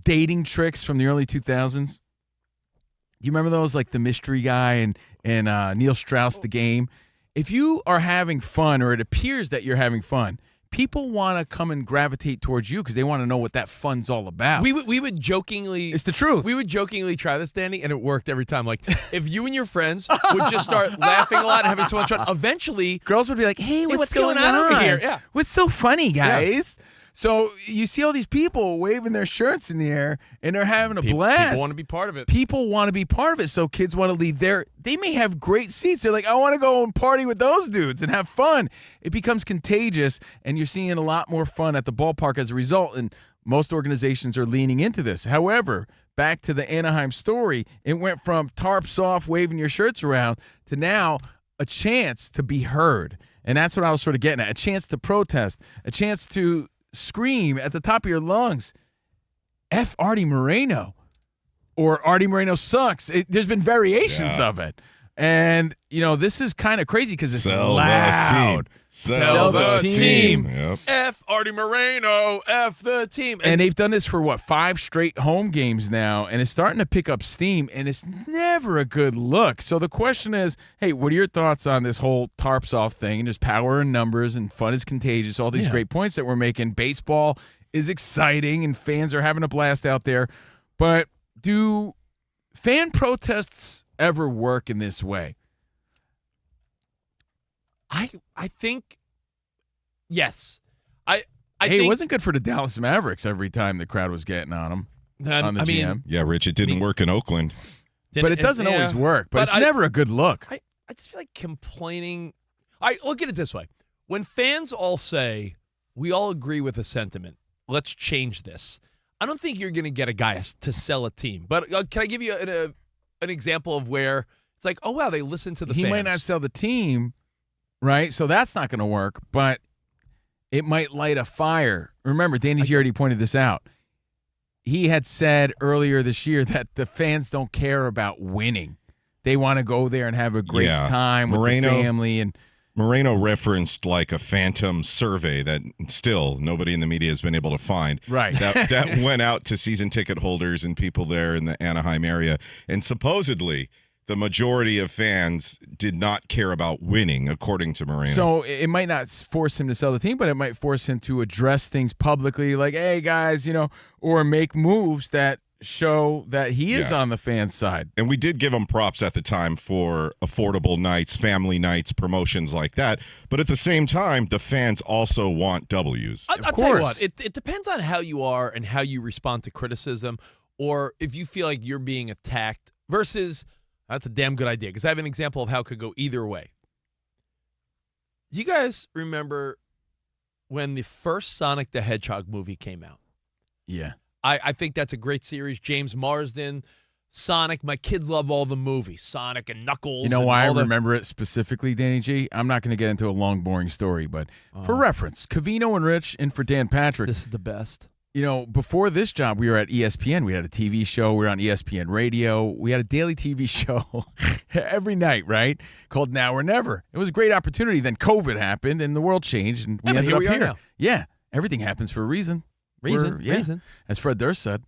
dating tricks from the early 2000s? Do you remember those, like the mystery guy and Neil Strauss, The Game? If you are having fun, or it appears that you're having fun, people want to come and gravitate towards you because they want to know what that fun's all about. We would jokingly... It's the truth. We would jokingly try this, Danny, and it worked every time. Like, if you and your friends would just start laughing a lot and having so much fun, eventually... Girls would be like, hey, what's going on over here? Yeah. What's so funny, guys? Yeah. So you see all these people waving their shirts in the air, and they're having a blast. People want to be part of it. People want to be part of it, so kids want to leave there. They may have great seats. They're like, I want to go and party with those dudes and have fun. It becomes contagious, and you're seeing a lot more fun at the ballpark as a result, and most organizations are leaning into this. However, back to the Anaheim story, it went from tarps off, waving your shirts around, to now a chance to be heard. And that's what I was sort of getting at, a chance to protest, a chance to scream at the top of your lungs, F Artie Moreno, or Artie Moreno sucks. There's been variations of it. And, this is kind of crazy because it's loud. Sell the team. Yep. F Artie Moreno, F the team. And they've done this for, 5 straight home games now, and it's starting to pick up steam, and it's never a good look. So the question is, hey, what are your thoughts on this whole tarps off thing? And there's power in numbers, and fun is contagious, all these great points that we're making. Baseball is exciting, and fans are having a blast out there. But do fan protests ever work in this way? I think yes. I think it wasn't good for the Dallas Mavericks every time the crowd was getting on them on the GM. Yeah, Rich, it didn't work in Oakland. But it doesn't always work. But it's never a good look. I just feel like complaining. Look at it this way. When fans all say, we all agree with a sentiment, let's change this, I don't think you're going to get a guy to sell a team. But can I give you an example of where it's like, oh, wow, they listen to the fans. He might not sell the team, right? So that's not going to work, but it might light a fire. Remember, Danny G already pointed this out. He had said earlier this year that the fans don't care about winning. They want to go there and have a great time with the family. And Moreno referenced like a phantom survey that still nobody in the media has been able to find. Right. That went out to season ticket holders and people there in the Anaheim area. And supposedly the majority of fans did not care about winning, according to Moreno. So it might not force him to sell the team, but it might force him to address things publicly, like, hey, guys, or make moves that show that he is on the fan side. And we did give him props at the time for affordable nights, family nights, promotions like that. But at the same time, the fans also want W's. I'll tell you what, it depends on how you are and how you respond to criticism, or if you feel like you're being attacked versus that's a damn good idea, because I have an example of how it could go either way. Do you guys remember when the first Sonic the Hedgehog movie came out? Yeah. I think that's a great series. James Marsden, Sonic. My kids love all the movies, Sonic and Knuckles. You know why I remember it specifically, Danny G? I'm not going to get into a long, boring story, but for reference, Covino and Rich in for Dan Patrick. This is the best. Before this job, we were at ESPN. We had a TV show. We were on ESPN Radio. We had a daily TV show every night, right? Called Now or Never. It was a great opportunity. Then COVID happened, and the world changed, and we ended up here. Now. Yeah, everything happens for a reason. Reason. As Fred Durst said.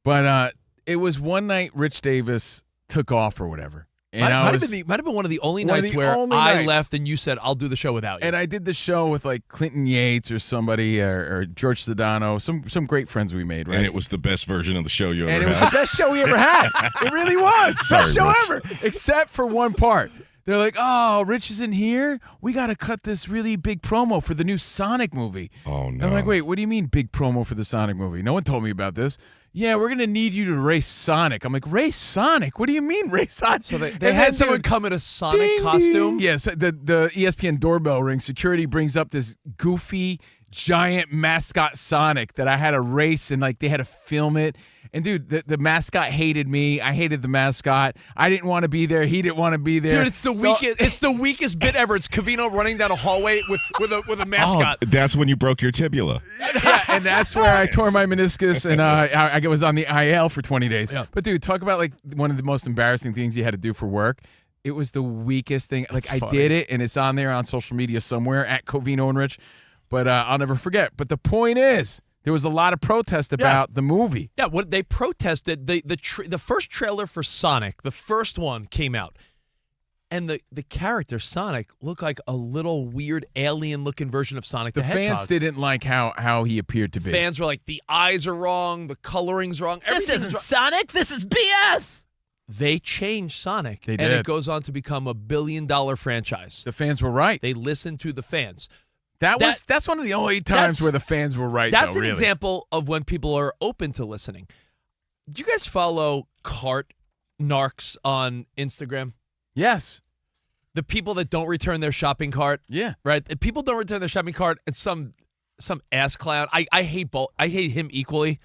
But it was one night Rich Davis took off or whatever. And might have been one of the only nights where I left and you said, I'll do the show without you. And I did the show with like Clinton Yates or somebody or George Sedano, some great friends we made, right? And it was the best version of the show you ever had. And it was the best show we ever had. It really was. Best show ever. Except for one part. They're like, oh, Rich isn't here? We got to cut this really big promo for the new Sonic movie. Oh, no. And I'm like, wait, what do you mean big promo for the Sonic movie? No one told me about this. Yeah, we're going to need you to race Sonic. I'm like, race Sonic? What do you mean race Sonic? So they had someone come in a Sonic costume? Ding. Yes, the ESPN doorbell rings. Security brings up this goofy, giant mascot Sonic that I had to race, and like they had to film it. And dude, the mascot hated me. I hated the mascot. I didn't want to be there. He didn't want to be there. Dude, it's the weakest. It's the weakest bit ever. It's Covino running down a hallway with a mascot. Oh, that's when you broke your tibula. Yeah, and that's where I tore my meniscus, and I was on the IL for 20 days. Yeah. But dude, talk about like one of the most embarrassing things you had to do for work. It was the weakest thing. Like I did it, and it's on there on social media somewhere at Covino and Rich. But I'll never forget. But the point is, there was a lot of protest about the movie. Yeah, what they protested, the first trailer for Sonic, the first one came out, and the character Sonic looked like a little weird alien-looking version of Sonic the Hedgehog. Fans didn't like how he appeared to be. Fans were like, the eyes are wrong, the coloring's wrong. This isn't Sonic. This is BS. They changed Sonic, and it goes on to become a billion-dollar franchise. The fans were right. They listened to the fans. That's one of the only times where the fans were right. That's an really. example of when people are open to listening. Do you guys follow Narcs on Instagram? Yes. The people that don't return their shopping cart. Yeah. Right? And people don't return their shopping cart, and some ass clown. I hate both. I hate him equally.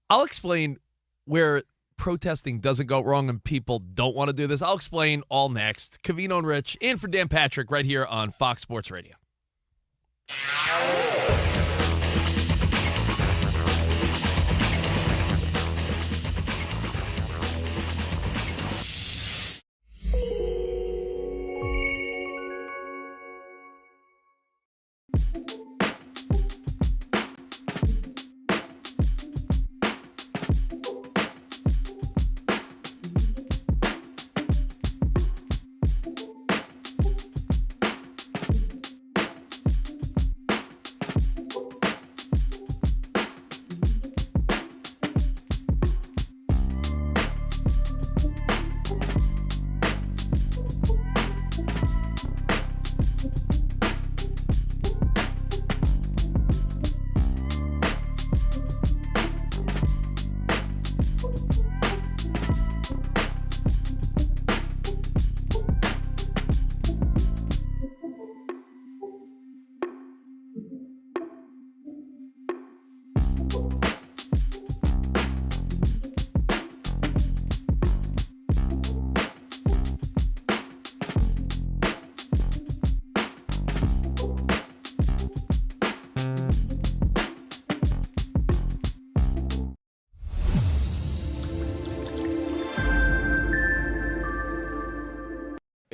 I'll explain where protesting doesn't go wrong and people don't want to do this. I'll explain all next. Covino and Rich in for Dan Patrick right here on Fox Sports Radio.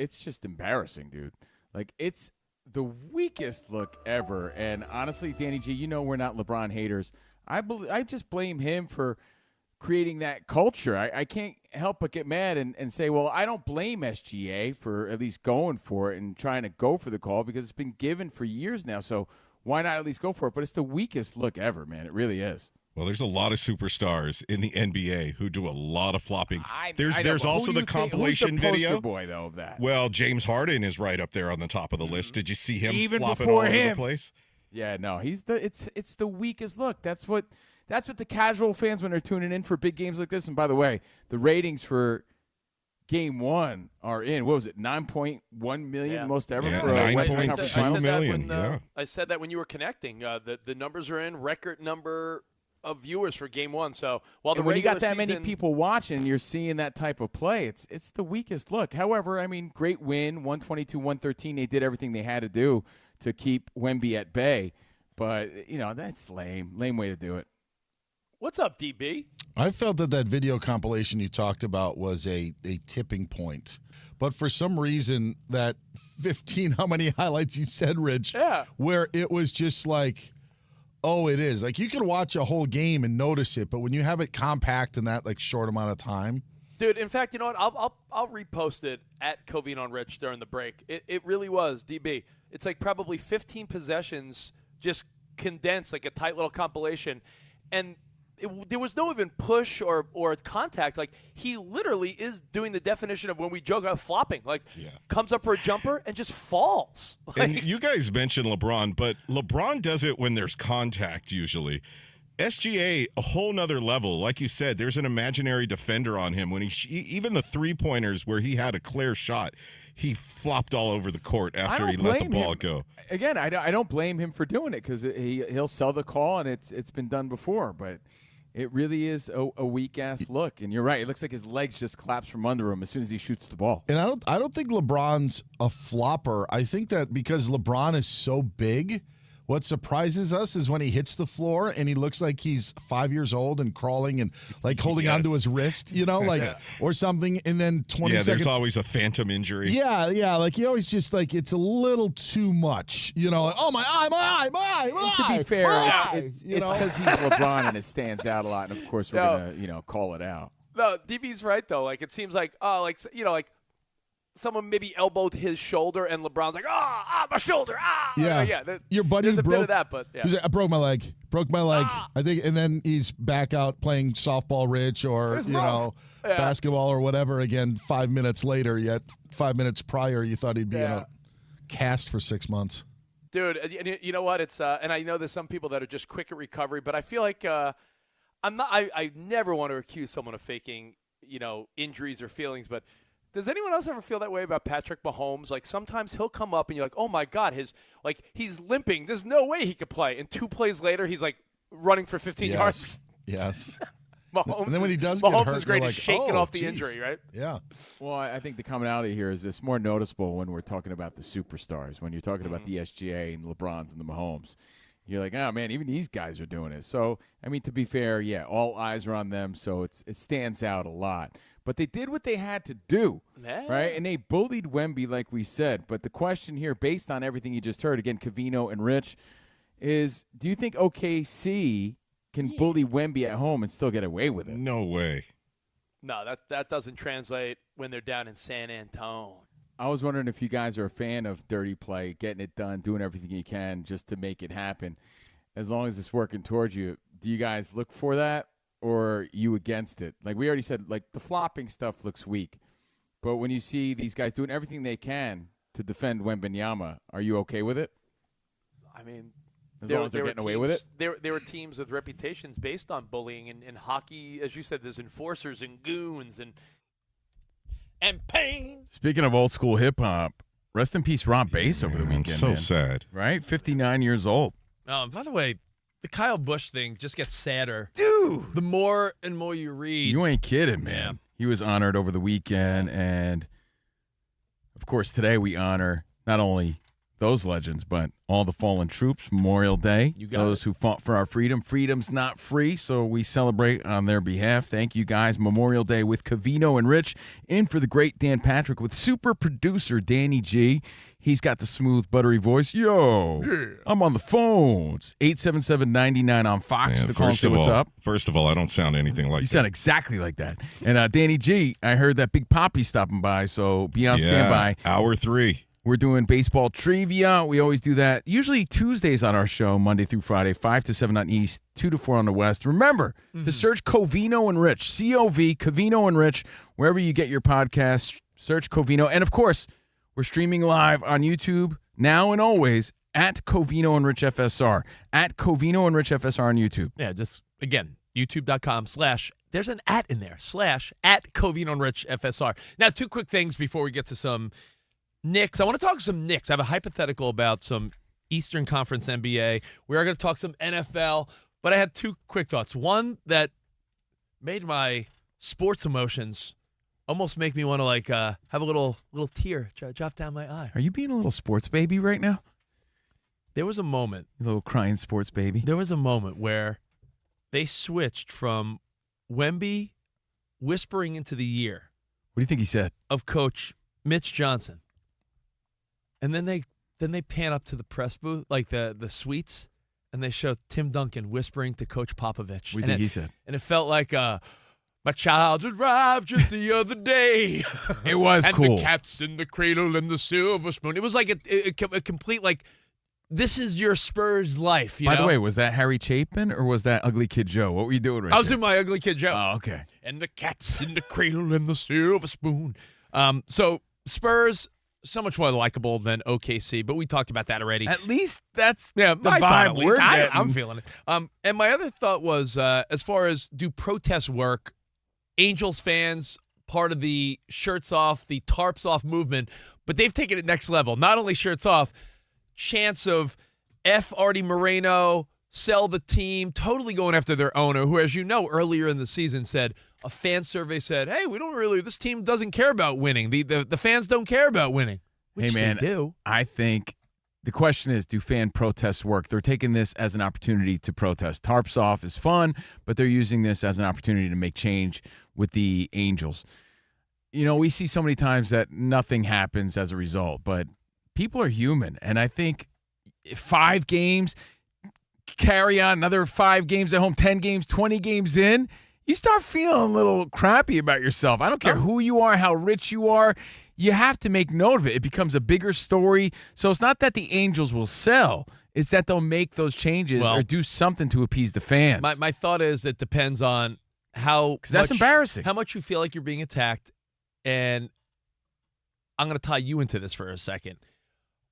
It's just embarrassing, dude. Like, it's the weakest look ever. And honestly, Danny G, we're not LeBron haters. I just blame him for creating that culture. I can't help but get mad and say, well, I don't blame SGA for at least going for it and trying to go for the call because it's been given for years now. So why not at least go for it? But it's the weakest look ever, man. It really is. Well, there's a lot of superstars in the NBA who do a lot of flopping. There's Who also do the you think- compilation who's the video. poster boy, though, of that? Well, James Harden is right up there on the top of the list. Did you see him Even flopping before all over him. the place? Yeah, no, it's the weakest look. That's what the casual fans when they're tuning in for big games like this. And by the way, the ratings for Game 1 are in. What was it? 9.1 million, most ever Yeah, for a Western 9.2 Conference I Finals. said that million, when, yeah. I said that when you were connecting. The numbers are in, record number of viewers for Game 1. So while the And when you got regular that many season- people watching, you're seeing that type of play. It's the weakest look. However, I mean, great win, 122-113. They did everything they had to do to keep Wemby at bay. But, that's lame. Lame way to do it. What's up, DB? I felt that video compilation you talked about was a tipping point. But for some reason, that 15, how many highlights you said, Rich, Yeah. where it was just like, oh, it is. Like, you can watch a whole game and notice it, but when you have it compact in that, like, short amount of time. Dude, in fact, you know what? I'll repost it at Covino Rich during the break. It really was, DB. It's like probably 15 possessions just condensed, like a tight little compilation. And there was no even push or contact. Like, he literally is doing the definition of when we joke about flopping. Like, comes up for a jumper and just falls. Like, And you guys mentioned LeBron, but LeBron does it when there's contact usually. SGA, a whole nother level. Like you said, there's an imaginary defender on him. When even the three-pointers where he had a clear shot, he flopped all over the court after he let the ball go. Again, I don't blame him for doing it because he'll sell the call, and it's been done before. But it really is a weak-ass look. And you're right. It looks like his legs just collapse from under him as soon as he shoots the ball. And I don't think LeBron's a flopper. I think that because LeBron is so big, what surprises us is when he hits the floor and he looks like he's 5 years old and crawling and like holding onto his wrist, or something. And then 20 Yeah, seconds. there's always a phantom injury. Yeah. Like he always just like it's a little too much, like, oh my eye. And to be fair, it's because he's LeBron and it stands out a lot. And of course, we're gonna call it out. no, DB's right, though. Like, it seems like, like someone maybe elbowed his shoulder, and LeBron's like, my shoulder, Yeah. Your buddy There's a broke, bit of that, but yeah. He's like, I broke my leg. I think, and then he's back out playing softball, Rich, or basketball or whatever. Again, 5 minutes later, yet 5 minutes prior, you thought he'd be in a cast for 6 months. Dude, you know what? It's and I know there's some people that are just quick at recovery, but I feel like I'm not. I never want to accuse someone of faking, injuries or feelings, but. Does anyone else ever feel that way about Patrick Mahomes? Like, sometimes he'll come up and you're like, oh my God, he's limping. There's no way he could play. And 2 plays later, he's like running for 15 yards. Yes. Mahomes, And then when he does get Mahomes hurt, is great you're at like, shaking oh, off the geez. injury, right? Yeah. Well, I think the commonality here is this more noticeable when we're talking about the superstars. When you're talking about the SGA and LeBrons and the Mahomes, you're like, oh man, even these guys are doing it. So, I mean, to be fair, all eyes are on them, so it stands out a lot. But they did what they had to do, right? And they bullied Wemby, like we said. But the question here, based on everything you just heard, again, Covino and Rich, is do you think OKC can bully Wemby at home and still get away with it? No way. No, that doesn't translate when they're down in San Antonio. I was wondering if you guys are a fan of dirty play, getting it done, doing everything you can just to make it happen. As long as it's working towards you, do you guys look for that? Or are you against it? Like we already said, like the flopping stuff looks weak. But when you see these guys doing everything they can to defend Wembanyama, are you okay with it? I mean, as long as they're getting away with it? There were teams with reputations based on bullying. And in hockey, as you said, there's enforcers and goons and pain. Speaking of old school hip-hop, rest in peace Rob Base over the weekend. It's so man. sad. Right? 59 years old. By the way, the Kyle Busch thing just gets sadder. Dude! The more and more you read. You ain't kidding, man. He was honored over the weekend, and of course today we honor not only those legends, but all the fallen troops, Memorial Day, You got those who fought for our freedom. Freedom's not free, so we celebrate on their behalf. Thank you, guys. Memorial Day with Covino and Rich. In for the great Dan Patrick with super producer Danny G. He's got the smooth, buttery voice. Yo, I'm on the phones. 877-99 on Fox. The call, say what's up. First of all, I don't sound anything like You that. sound exactly like that. And Danny G, I heard that Big Poppy's stopping by, so be on standby. Hour 3. We're doing baseball trivia. We always do that. Usually Tuesdays on our show, Monday through Friday, 5 to 7 on East, 2 to 4 on the West. Remember to search Covino and Rich, C-O-V, Covino and Rich, wherever you get your podcast. Search Covino. And, of course, we're streaming live on YouTube now and always at Covino and Rich FSR. At Covino and Rich FSR on YouTube. Yeah, just, again, youtube.com/ there's an @ in there, / at Covino and Rich FSR. Now, 2 quick things before we get to some Knicks. I want to talk some Knicks. I have a hypothetical about some Eastern Conference NBA. We are going to talk some NFL, but I had 2 quick thoughts. One that made my sports emotions almost make me want to have a little tear drop down my eye. Are you being a little sports baby right now? There was a moment. A little crying sports baby. There was a moment where they switched from Wemby whispering into the ear What do you think he said? of Coach Mitch Johnson. And then they pan up to the press booth, like the suites, and they show Tim Duncan whispering to Coach Popovich. What do you think he said? And it felt like my child arrived just the other day. It was and cool. And the cat's in the cradle and the silver spoon. It was like a complete, like, this is your Spurs life. By the way, was that Harry Chapin or was that Ugly Kid Joe? What were you doing right I was there? in my Ugly Kid Joe. Oh, okay. And the cat's in the cradle and the silver spoon. So Spurs, so much more likable than OKC, but we talked about that already. At least that's the vibe we're getting. I'm feeling it. And my other thought was, as far as do protests work, Angels fans, part of the shirts off, the tarps off movement, but they've taken it next level. Not only shirts off, chance of F. Artie Moreno, sell the team, totally going after their owner, who, as you know, earlier in the season said, a fan survey said, hey, this team doesn't care about winning. The fans don't care about winning. Which hey, man, they do. I think the question is, do fan protests work? They're taking this as an opportunity to protest. Tarps Off is fun, but they're using this as an opportunity to make change with the Angels. You know, we see so many times that nothing happens as a result, but people are human, and I think 5 games, carry on another 5 games at home, 10 games, 20 games in, you start feeling a little crappy about yourself. I don't care who you are, how rich you are. You have to make note of it. It becomes a bigger story. So it's not that the Angels will sell. It's that they'll make those changes or do something to appease the fans. My thought is it depends on how – because that's embarrassing. How much you feel like you're being attacked. And I'm going to tie you into this for a second.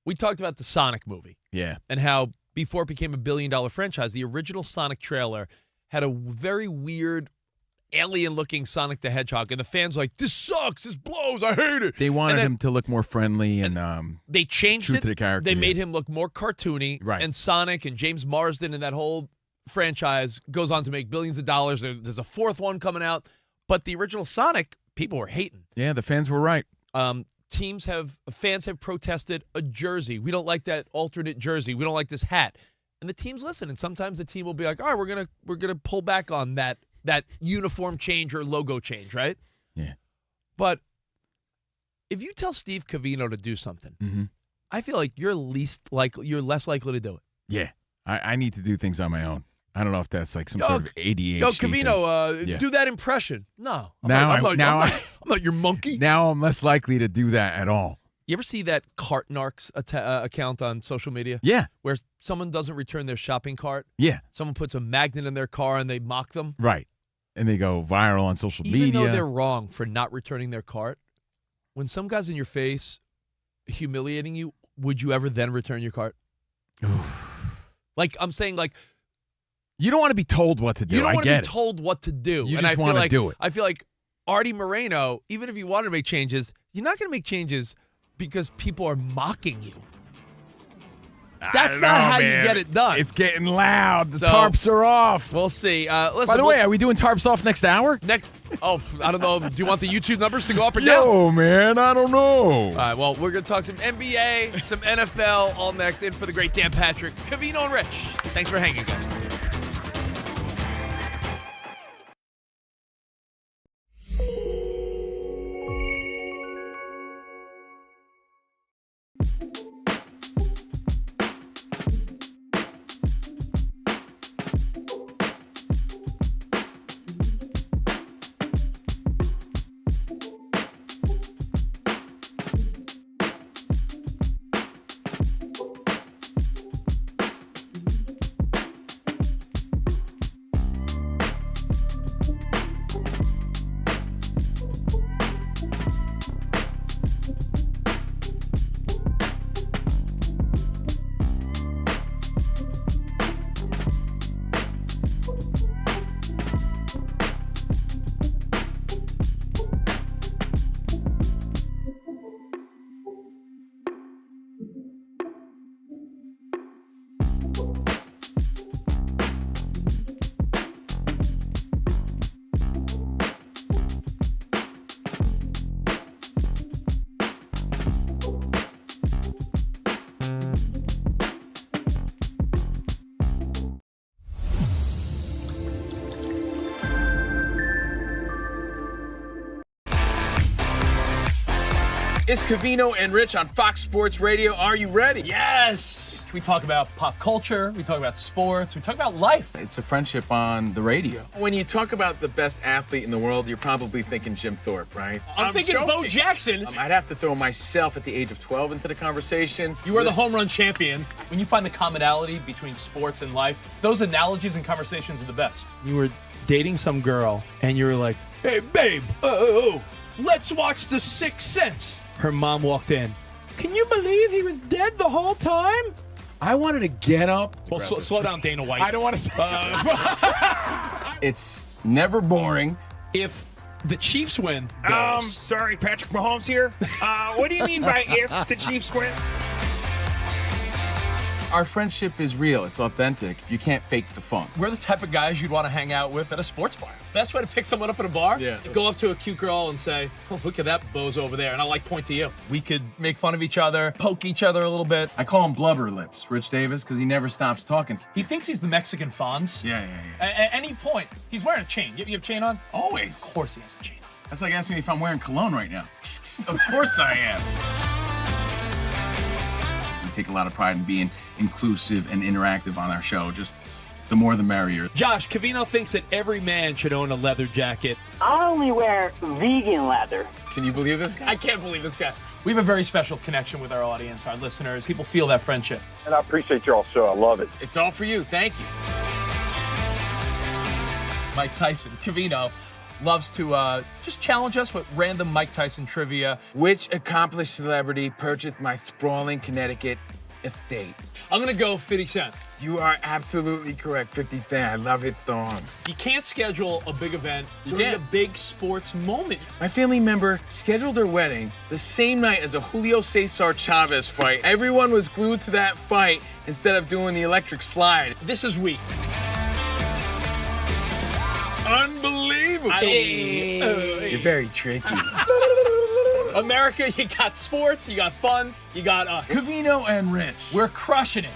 We talked about the Sonic movie. Yeah. And how before it became a billion-dollar franchise, the original Sonic trailer had a very weird – alien-looking Sonic the Hedgehog, and the fans were like, this sucks, this blows, I hate it. They wanted him to look more friendly and they changed true it. To the character. They made him look more cartoony, right? And Sonic and James Marsden and that whole franchise goes on to make billions of dollars. There's a 4th one coming out, but the original Sonic, people were hating. Yeah, the fans were right. Fans have protested a jersey. We don't like that alternate jersey. We don't like this hat, and the teams listen. And sometimes the team will be like, all right, we're gonna pull back on that uniform change or logo change, right? Yeah. But if you tell Steve Covino to do something, I feel like you're less likely to do it. Yeah. I need to do things on my own. I don't know if that's like some sort of ADHD. Yo, Covino, do that impression. No. I'm not your monkey. Now I'm less likely to do that at all. You ever see that cart Narcs account on social media? Yeah. Where someone doesn't return their shopping cart? Yeah. Someone puts a magnet in their car and they mock them? Right. And they go viral on social media. Even though they're wrong for not returning their cart, when some guy's in your face humiliating you, would you ever then return your cart? Like, I'm saying, like, you don't want to be told what to do. You don't want to be told what to do. You just want to do it. I feel like Artie Moreno, even if you want to make changes, you're not going to make changes because people are mocking you. That's not how you get it done. It's getting loud. The So- tarps are off. We'll see. Listen, By the way, are we doing tarps off next hour? I don't know. Do you want the YouTube numbers to go up or down? No, man, I don't know. All right, well, we're going to talk some NBA, some NFL, all next. In for the great Dan Patrick, Covino and Rich. Thanks for hanging, guys. It's Covino and Rich on Fox Sports Radio. Are you ready? Yes! We talk about pop culture. We talk about sports. We talk about life. It's a friendship on the radio. When you talk about the best athlete in the world, you're probably thinking Jim Thorpe, right? I'm thinking Bo Jackson. I'd have to throw myself at the age of 12 into the conversation. You are the home run champion. When you find the commonality between sports and life, those analogies and conversations are the best. You were dating some girl, and you were like, "Hey, babe, let's watch The Sixth Sense." Her mom walked in. "Can you believe he was dead the whole time?" I wanted to get up. Well, slow down, Dana White. I don't want to say It's never boring. If the Chiefs win, Sorry, Patrick Mahomes here. What do you mean by if the Chiefs win? Our friendship is real. It's authentic. You can't fake the fun. we're the type of guys you'd want to hang out with at a sports bar. Best way to pick someone up at a bar? Yeah. Go up to a cute girl and say, "Oh, look at that bozo over there," and I'll point to you. We could make fun of each other, poke each other a little bit. I call him Blubber Lips, Rich Davis, because he never stops talking. He thinks he's the Mexican Fonz. Yeah. At any point, he's wearing a chain. You have a chain on? Always. Of course he has a chain on. That's like asking me if I'm wearing cologne right now. Of course I am. We take a lot of pride in being inclusive and interactive on our show. Just the more the merrier. Josh, Covino thinks that every man should own a leather jacket. I only wear vegan leather. Can you believe this guy? I can't believe this guy. We have a very special connection with our audience, our listeners. People feel that friendship. And I appreciate y'all show. I love it. It's all for you. Thank you. Mike Tyson, Covino, loves to just challenge us with random Mike Tyson trivia. Which accomplished celebrity purchased my sprawling Connecticut estate? I'm going to go 50 Cent. You are absolutely correct, 50 Cent. I love his song. You can't schedule a big event You during can't. a big sports moment. My family member scheduled their wedding the same night as a Julio Cesar Chavez fight. Everyone was glued to that fight instead of doing the electric slide. This is weak. Unbelievable. You're very tricky. America, you got sports, you got fun, you got us. Covino and Rich. We're crushing it.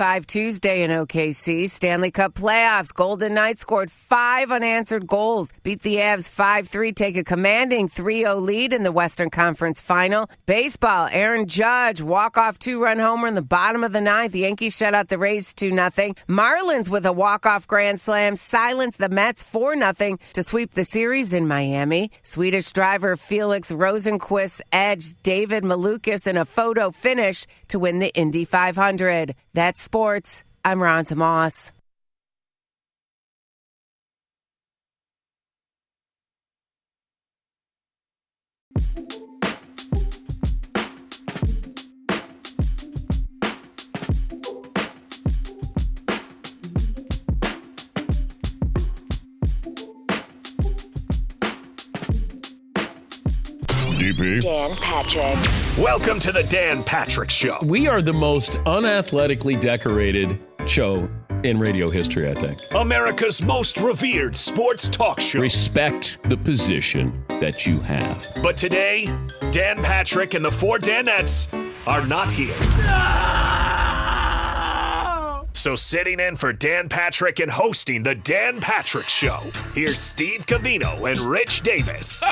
5 Tuesday in OKC. Stanley Cup playoffs. Golden Knights scored 5 unanswered goals. Beat the Avs 5-3. Take a commanding 3-0 lead in the Western Conference Final. Baseball. Aaron Judge walk-off 2-run homer in the bottom of the ninth. The Yankees shut out the Rays 2-0. Marlins with a walk-off grand slam silence the Mets 4-0 to sweep the series in Miami. Swedish driver Felix Rosenqvist edged David Malukas in a photo finish to win the Indy 500. That's sports. I'm Ron Tomas. Dan Patrick. Welcome to the Dan Patrick Show. We are the most unathletically decorated show in radio history, I think. America's most revered sports talk show. Respect the position that you have. But today, Dan Patrick and the 4 Danettes are not here. So sitting in for Dan Patrick and hosting the Dan Patrick Show, here's Steve Covino and Rich Davis.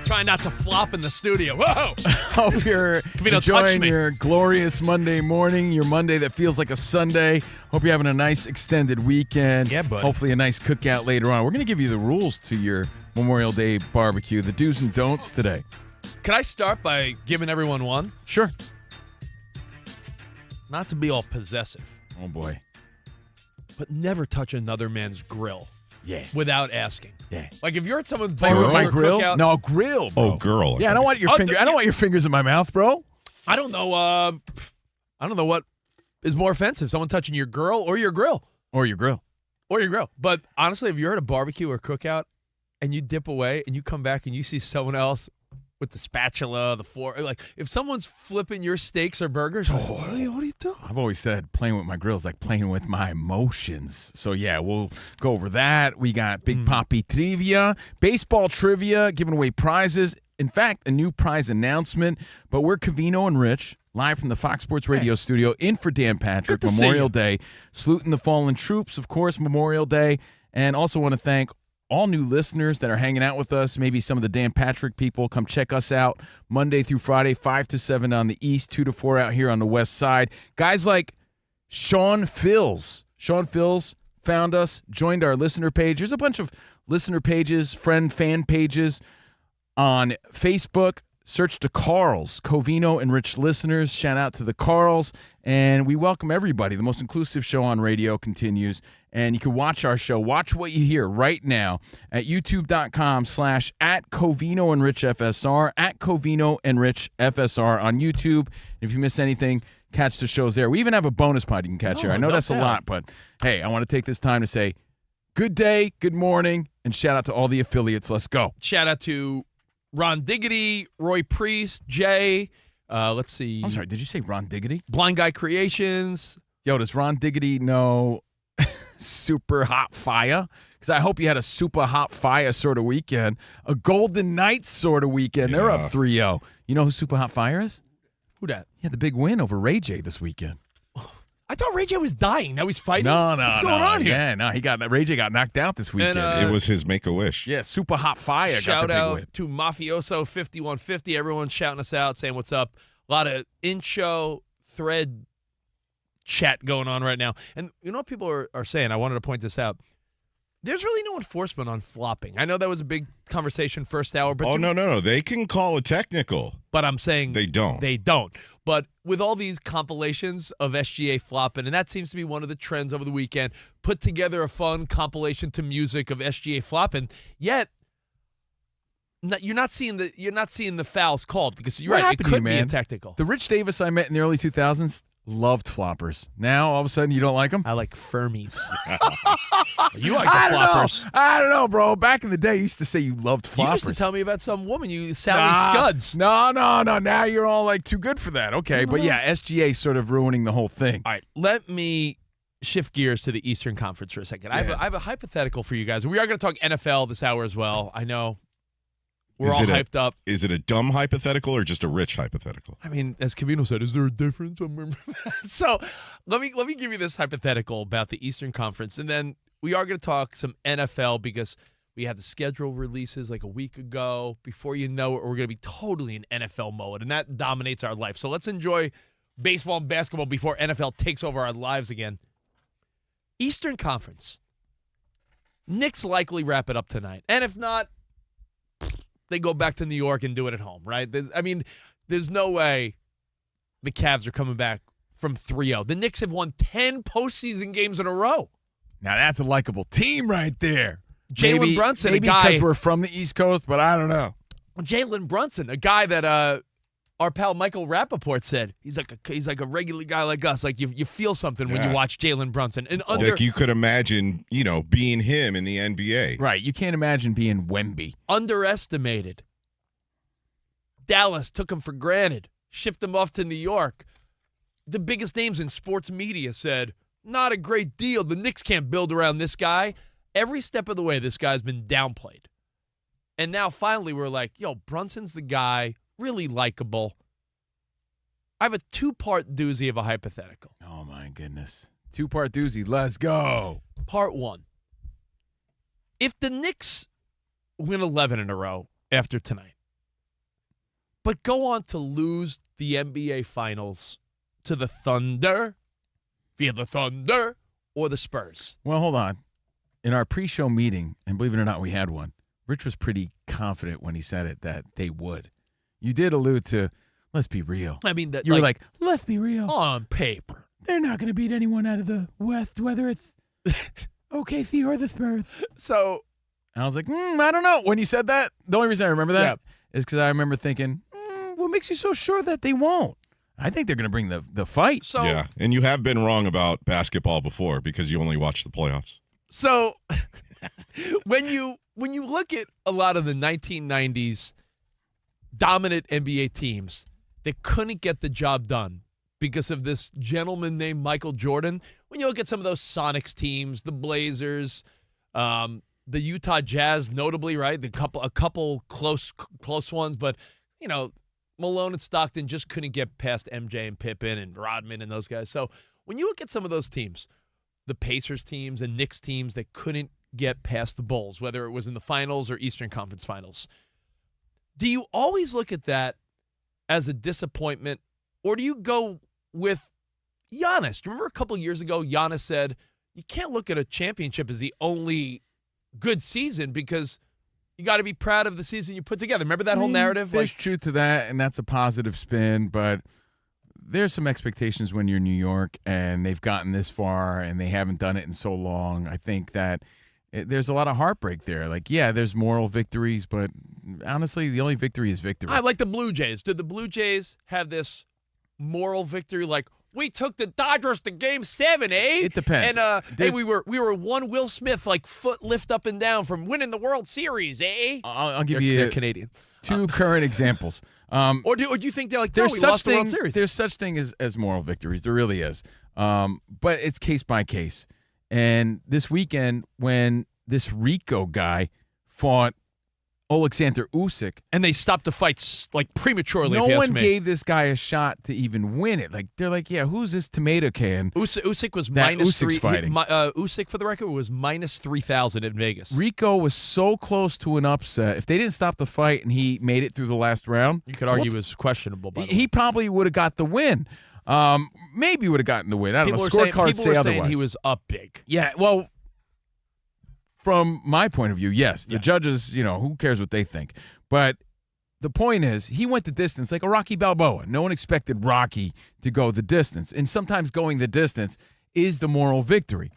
Trying not to flop in the studio. Whoa! Hope you're enjoying your glorious Monday morning, your Monday that feels like a Sunday. Hope you're having a nice extended weekend. Yeah, buddy. Hopefully a nice cookout later on. We're going to give you the rules to your Memorial Day barbecue, the do's and don'ts today. Can I start by giving everyone one? Sure. Not to be all possessive, Oh, boy. but never touch another man's grill. Yeah. Without asking. Yeah. Like if you're at someone's Play with my grill? cookout, No, grill, bro. Oh, girl. Yeah, I don't want your finger. I don't want your fingers in my mouth, bro. I don't know. I don't know what is more offensive: someone touching your girl or your grill, Or your grill. or your grill. But honestly, if you're at a barbecue or cookout and you dip away and you come back and you see someone else with the spatula, the fork, like if someone's flipping your steaks or burgers, like, what are you doing? I've always said playing with my grill is like playing with my emotions. So, yeah, we'll go over that. We got Big Poppy trivia, baseball trivia, giving away prizes. In fact, a new prize announcement. But we're Covino and Rich, live from the Fox Sports Radio studio, in for Dan Patrick, Good to see Memorial you. Day. Saluting the fallen troops, of course, Memorial Day. And also want to thank all new listeners that are hanging out with us, maybe some of the Dan Patrick people. Come check us out Monday through Friday, 5 to 7 on the East, 2 to 4 out here on the West Side. Guys like Sean Fills. Sean Fills found us, joined our listener page. There's a bunch of listener pages, fan pages on Facebook. Search the Carls, Covino and Rich listeners. Shout out to the Carls. And we welcome everybody. The most inclusive show on radio continues. And you can watch our show. Watch what you hear right now at youtube.com/@Covino and Rich FSR, @Covino and Rich FSR on YouTube. If you miss anything, catch the shows there. We even have a bonus pod you can catch here. I know that's a lot, but hey, I want to take this time to say good day, good morning, and shout out to all the affiliates. Let's go. Shout out to Ron Diggity, Roy Priest, Jay. Let's see. I'm sorry, did you say Ron Diggity? Blind Guy Creations. Yo, does Ron Diggity know Super Hot Fire? Because I hope you had a Super Hot Fire sort of weekend. A Golden Knights sort of weekend. They're up 3-0. You know who Super Hot Fire is? Who that? Yeah, the big win over Ray J this weekend. I thought Ray J was dying. Now he's fighting? No. What's going on here? Yeah, no, Ray J got knocked out this weekend. It was his Make-A-Wish. Yeah, Super Hot Fire Shout got the big out win. to Mafioso 5150. Everyone's shouting us out, saying what's up. A lot of in-show thread chat going on right now. And you know what people are saying? I wanted to point this out. There's really no enforcement on flopping. I know that was a big conversation first hour. But No. They can call a technical. But I'm saying They don't. They don't. But with all these compilations of SGA flopping, and that seems to be one of the trends over the weekend, put together a fun compilation to music of SGA flopping, yet you're not seeing the fouls called because you're What right. It happened to you, could be a man? technical. The Rich Davis I met in the early 2000s loved floppers. Now, all of a sudden, you don't like them? I like Fermies. You like the floppers. I don't know, bro. Back in the day, you used to say you loved floppers. You used to tell me about some woman, Sally Scuds. No. Now you're all like too good for that. Okay, but yeah, SGA sort of ruining the whole thing. All right, let me shift gears to the Eastern Conference for a second. I have a hypothetical for you guys. We are going to talk NFL this hour as well. I know We're all hyped up. Is it a dumb hypothetical or just a rich hypothetical? I mean, as Covino said, is there a difference? So let me give you this hypothetical about the Eastern Conference, and then we are going to talk some NFL because we had the schedule releases like a week ago. Before you know it, we're going to be totally in NFL mode, and that dominates our life. So let's enjoy baseball and basketball before NFL takes over our lives again. Eastern Conference. Knicks likely wrap it up tonight. And if not, they go back to New York and do it at home, right? There's no way the Cavs are coming back from 3-0. The Knicks have won 10 postseason games in a row. Now that's a likable team right there. Jalen Brunson, maybe a guy. because we're from the East Coast, but I don't know. Jalen Brunson, a guy that our pal Michael Rappaport said he's like a regular guy like us. Like you feel something when you watch Jalen Brunson. And like you could imagine, being him in the NBA. Right. You can't imagine being Wemby. Underestimated. Dallas took him for granted. Shipped him off to New York. The biggest names in sports media said, not a great deal. The Knicks can't build around this guy. Every step of the way, this guy's been downplayed. And now finally we're like, Brunson's the guy. Really likable. I have a 2-part doozy of a hypothetical. Oh, my goodness. 2-part doozy. Let's go. Part 1. If the Knicks win 11 in a row after tonight, but go on to lose the NBA Finals to the Thunder, via the Thunder, or the Spurs. Well, hold on. In our pre-show meeting, and believe it or not, we had one, Rich was pretty confident when he said it that they would. You did allude to, let's be real. I mean, you were like, let's be real. On paper. They're not going to beat anyone out of the West, whether it's OKC or the Spurs. So I was like, I don't know. When you said that, the only reason I remember that is because I remember thinking, what makes you so sure that they won't? I think they're going to bring the fight. So, yeah, and you have been wrong about basketball before because you only watch the playoffs. So when you look at a lot of the 1990s dominant NBA teams that couldn't get the job done because of this gentleman named Michael Jordan. When you look at some of those Sonics teams, the Blazers, the Utah Jazz, notably, right? A couple close ones, but Malone and Stockton just couldn't get past MJ and Pippen and Rodman and those guys. So when you look at some of those teams, the Pacers teams and Knicks teams that couldn't get past the Bulls, whether it was in the finals or Eastern Conference Finals, do you always look at that as a disappointment, or do you go with Giannis? Do you remember a couple years ago, Giannis said, you can't look at a championship as the only good season because you got to be proud of the season you put together. Remember that whole narrative? There's truth to that, and that's a positive spin, but there's some expectations when you're in New York and they've gotten this far and they haven't done it in so long. I think that there's a lot of heartbreak there. Like, yeah, there's moral victories, but honestly, the only victory is victory. I like the Blue Jays. Did the Blue Jays have this moral victory like, we took the Dodgers to Game 7, eh? It depends. And we were one Will Smith like foot lift up and down from winning the World Series, eh? I'll give you Canadian. Two current examples. Or do you think they're like, no, we lost the World Series? There's such thing as moral victories. There really is. But it's case by case. And this weekend, when this Rico guy fought Alexander Usyk, and they stopped the fights like prematurely. No one gave this guy a shot to even win it. Like they're like, yeah, who's this tomato can? Usyk was minus Usyk's 3. Fighting. Usyk, for the record, was minus 3,000 in Vegas. Rico was so close to an upset. If they didn't stop the fight and he made it through the last round, you could argue it was questionable. By the way, he probably would have got the win. Maybe would have gotten the win. I don't know. Scorecards say otherwise. He was up big. Yeah, well, from my point of view, yes. The judges, who cares what they think? But the point is, he went the distance like a Rocky Balboa. No one expected Rocky to go the distance. And sometimes going the distance is the moral victory.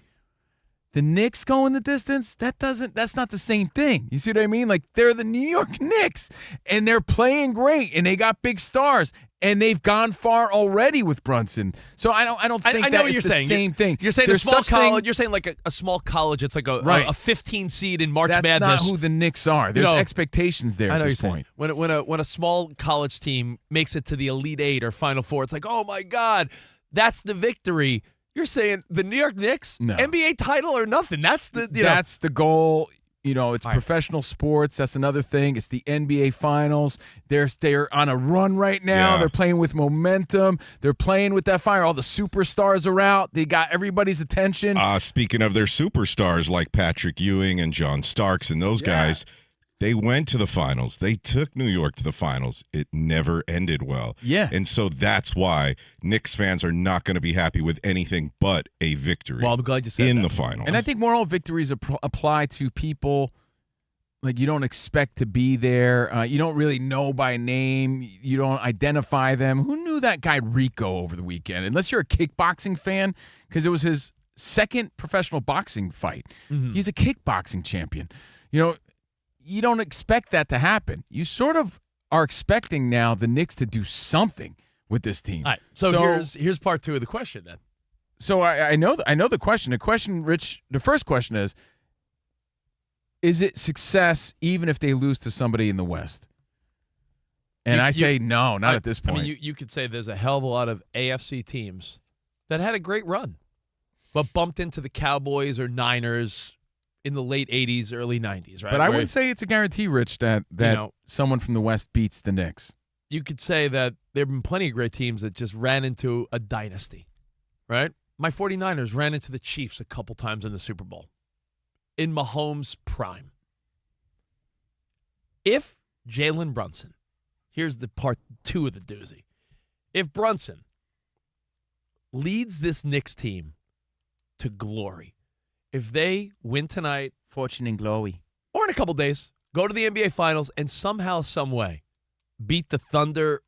The Knicks going the distance, that's not the same thing. You see what I mean? Like, they're the New York Knicks, and they're playing great, and they got big stars, and they've gone far already with Brunson. So I don't think I know what it's you're the saying. Same thing. You're saying a small college. You're saying like a small college. It's like a 15 seed in March Madness. That's not who the Knicks are. There's expectations there at this point. When a small college team makes it to the Elite Eight or Final Four, it's like, oh my God, that's the victory. You're saying the New York Knicks, NBA title or nothing. That's the that's the goal. It's professional sports. That's another thing. It's the NBA Finals. They're on a run right now. Yeah. They're playing with momentum. They're playing with that fire. All the superstars are out. They got everybody's attention. Speaking of their superstars like Patrick Ewing and John Starks and those guys, they went to the finals. They took New York to the finals. It never ended well. Yeah. And so that's why Knicks fans are not going to be happy with anything but a victory. Well, I'm glad you said in that. the finals. And I think moral victories apply to people like you don't expect to be there. You don't really know by name. You don't identify them. Who knew that guy Rico over the weekend? Unless you're a kickboxing fan, because it was his second professional boxing fight. Mm-hmm. He's a kickboxing champion. You don't expect that to happen. You sort of are expecting now the Knicks to do something with this team. All right. So here's part 2 of the question then. So I know the question. The question, Rich, the first question is it success even if they lose to somebody in the West? And I say no, not at this point. I mean, you could say there's a hell of a lot of AFC teams that had a great run, but bumped into the Cowboys or Niners in the late 80s, early 90s, right? But I wouldn't say it's a guarantee, Rich, that someone from the West beats the Knicks. You could say that there have been plenty of great teams that just ran into a dynasty, right? My 49ers ran into the Chiefs a couple times in the Super Bowl in Mahomes' prime. If Jalen Brunson, here's the part 2 of the doozy. If Brunson leads this Knicks team to glory, if they win tonight, fortune and glory, or in a couple days, go to the NBA Finals and somehow, some way, beat the Thunder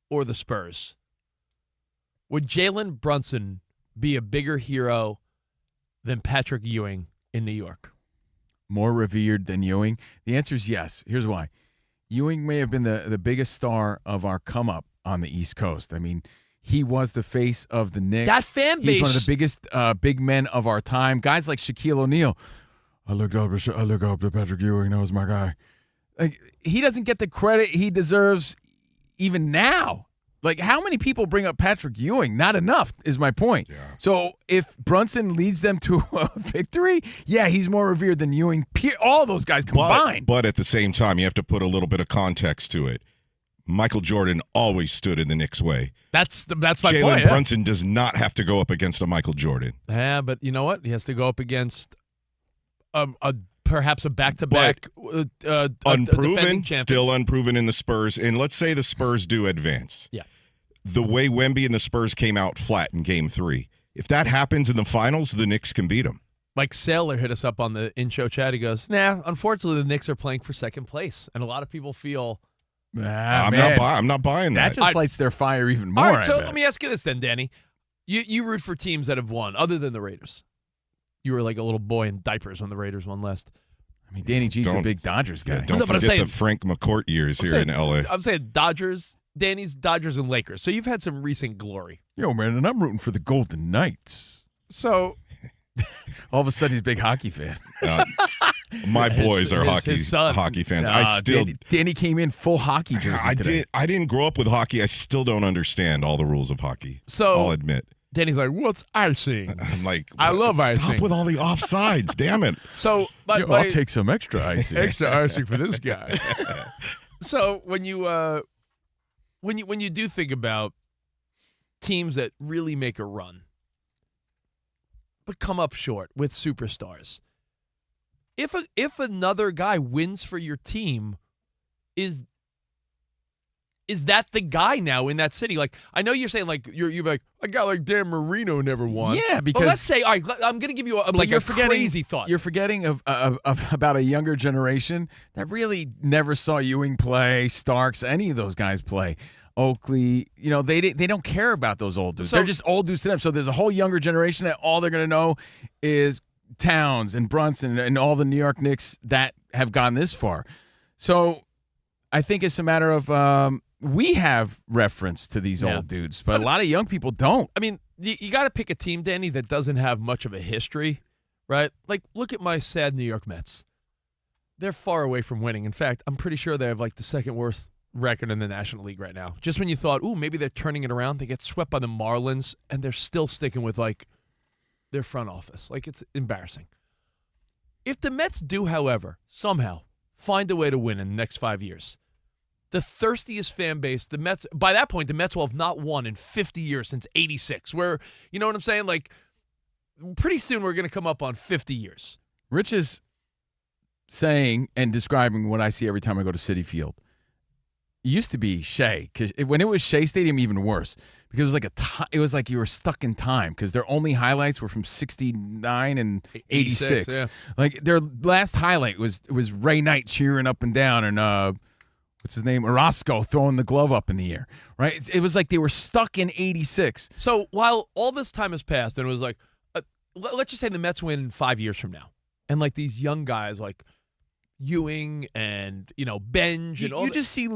or the Spurs, would Jalen Brunson be a bigger hero than Patrick Ewing in New York? More revered than Ewing? The answer is yes. Here's why. Ewing may have been the biggest star of our come-up on the East Coast. I mean, he was the face of the Knicks. That fan base. He's one of the biggest big men of our time. Guys like Shaquille O'Neal. I look up to Patrick Ewing. That was my guy. Like, he doesn't get the credit he deserves even now. Like, how many people bring up Patrick Ewing? Not enough is my point. Yeah. So if Brunson leads them to a victory, yeah, he's more revered than Ewing. All those guys combined. But at the same time, you have to put a little bit of context to it. Michael Jordan always stood in the Knicks' way. That's my point. Jalen Brunson does not have to go up against a Michael Jordan. Yeah, but you know what? He has to go up against perhaps a back-to-back unproven, still unproven in the Spurs. And let's say the Spurs do advance. Yeah. The way Wemby and the Spurs came out flat in Game 3. If that happens in the finals, the Knicks can beat them. Like Sailor hit us up on the in-show chat. He goes, unfortunately, the Knicks are playing for second place. And a lot of people feel... I'm not buying that. That just lights their fire even more. All right, so let me ask you this then, Danny. You root for teams that have won, other than the Raiders. You were like a little boy in diapers when the Raiders won last. I mean, Danny G's a big Dodgers guy. Yeah, don't forget the Frank McCourt years here in L.A. I'm saying Dodgers, Danny's Dodgers and Lakers. So you've had some recent glory. Yo, man, and I'm rooting for the Golden Knights. So all of a sudden, he's a big hockey fan. My boys are hockey fans. Danny came in full hockey jersey today. I didn't grow up with hockey. I still don't understand all the rules of hockey. So I'll admit. Danny's like, what's icing? I'm like, I love icing. Stop with all the offsides, damn it. So I'll take some extra icing. Extra icing for this guy. So when you do think about teams that really make a run, but come up short with superstars, if another guy wins for your team, is that the guy now in that city? Like, I know you're saying like you're like a guy like Dan Marino never won. Yeah, because but let's say, all right, I'm going to give you a crazy thought. You're forgetting of about a younger generation that really never saw Ewing play, Starks, any of those guys play. Oakley, they don't care about those old dudes. They're just old dudes to them. So there's a whole younger generation that all they're going to know is Towns and Brunson and all the New York Knicks that have gone this far. So I think it's a matter of we have reference to these old dudes, but a lot of young people don't. I mean, you got to pick a team, Danny, that doesn't have much of a history, right? Like, look at my sad New York Mets. They're far away from winning. In fact, I'm pretty sure they have like the second worst record in the National League right now. Just when you thought, maybe they're turning it around, they get swept by the Marlins, and they're still sticking with like their front office. Like, it's embarrassing. If the Mets do, however, somehow find a way to win in the next 5 years, the thirstiest fan base, the Mets, by that point, the Mets will have not won in 50 years since 86, where, you know what I'm saying? Like, pretty soon we're going to come up on 50 years. Rich is saying and describing what I see every time I go to Citi Field. It used to be Shea, because when it was Shea Stadium, even worse, because it was like you were stuck in time, because their only highlights were from 69 and 86. Yeah. Like their last highlight was Ray Knight cheering up and down, and what's his name, Orozco throwing the glove up in the air. Right? It was like they were stuck in 86. So while all this time has passed, and it was like, let's just say the Mets win 5 years from now, and like these young guys like Ewing and, Benj and all you just see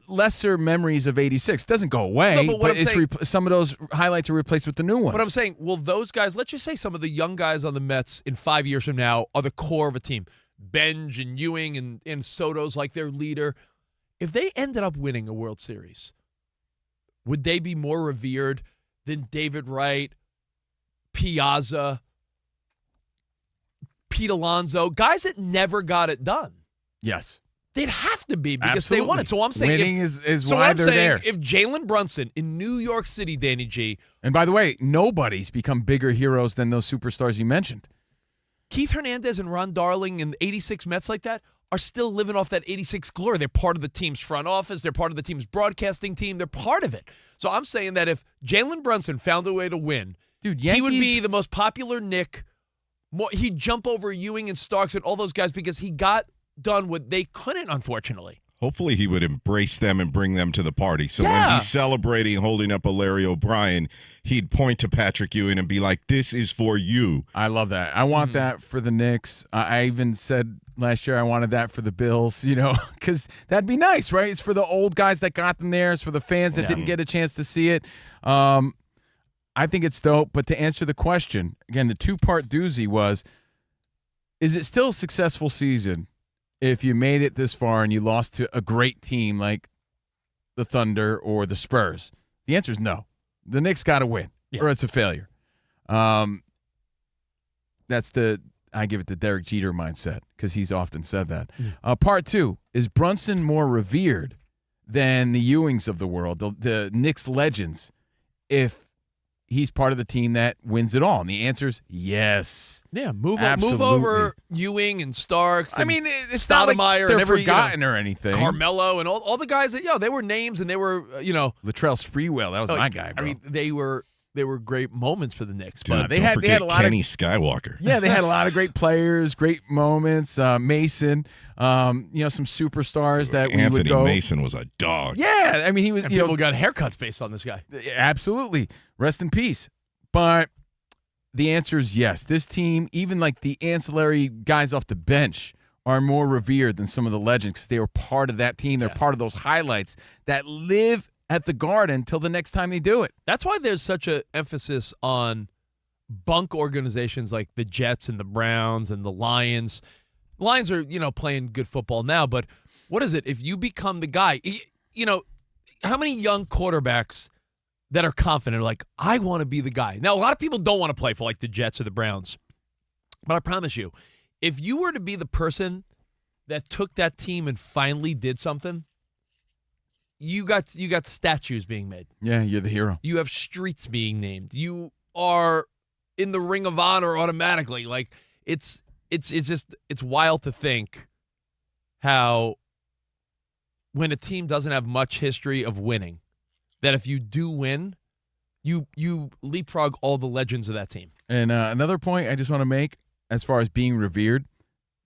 lesser memories of 86. It doesn't go away, No, but some of those highlights are replaced with the new ones. But I'm saying, will those guys, let's just say some of the young guys on the Mets in 5 years from now are the core of a team. Benj and Ewing and Soto's like their leader. If they ended up winning a World Series, would they be more revered than David Wright, Piazza, Pete Alonso, guys that never got it done? Yes. They'd have to be because Absolutely. they won it. So I'm saying winning is why they're there. If Jalen Brunson in New York City, Danny G. And by the way, nobody's become bigger heroes than those superstars you mentioned. Keith Hernandez and Ron Darling and the 86 Mets like that are still living off that 86 glory. They're part of the team's front office. They're part of the team's broadcasting team. They're part of it. So I'm saying that if Jalen Brunson found a way to win, dude, he would be the most popular Knick. He'd jump over Ewing and Starks and all those guys because he got done what they couldn't, unfortunately. Hopefully he would embrace them and bring them to the party. So Yeah. when he's celebrating, holding up a Larry O'Brien, he'd point to Patrick Ewing and be like, this is for you. I love that. I want that for the Knicks. I even said last year I wanted that for the Bills, because that'd be nice, right? It's for the old guys that got them there. It's for the fans that didn't get a chance to see it. I think it's dope. But to answer the question, again, the two-part doozy was, is it still a successful season if you made it this far and you lost to a great team like the Thunder or the Spurs? The answer is no. The Knicks got to win, or it's a failure. I give it the Derek Jeter mindset, because he's often said that. Part two, is Brunson more revered than the Ewings of the world, the Knicks legends, if he's part of the team that wins it all? And the answer is yes. Yeah, move Absolutely. over Ewing and Starks. And it's not like Stoudemire they're and forgotten or anything. Carmelo and all the guys that they were names and they were Latrell Sprewell, that was my guy, bro. I mean, they were great moments for the Knicks. Dude, But they had a lot Kenny of Skywalker. Yeah, they had a lot of great players, great moments. Mason, some superstars that we would Anthony go. Mason was a dog. Yeah, I mean, he was. and people got haircuts based on this guy. Absolutely. Rest in peace. But the answer is yes. This team, even like the ancillary guys off the bench, are more revered than some of the legends because they were part of that team. They're part of those highlights that live at the Garden till the next time they do it. That's why there's such an emphasis on bunk organizations like the Jets and the Browns and the Lions. Lions are, playing good football now, but what is it? If you become the guy, how many young quarterbacks that are confident are like, I want to be the guy. Now, a lot of people don't want to play for like the Jets or the Browns, but I promise you, if you were to be the person that took that team and finally did something, you got statues being made. Yeah, you're the hero. You have streets being named. You are in the Ring of Honor automatically. Like it's wild to think how when a team doesn't have much history of winning, that if you do win, you leapfrog all the legends of that team. And another point I just want to make as far as being revered,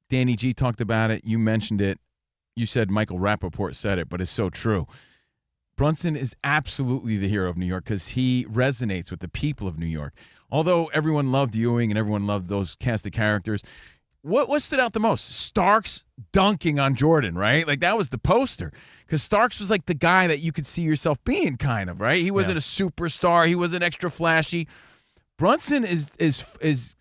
Danny G talked about it. You mentioned it. You said Michael Rappaport said it, but it's so true. Brunson is absolutely the hero of New York because he resonates with the people of New York. Although everyone loved Ewing and everyone loved those cast of characters, what stood out the most? Starks dunking on Jordan, right? Like that was the poster because Starks was like the guy that you could see yourself being kind of, right? He wasn't a superstar. He wasn't extra flashy. Brunson is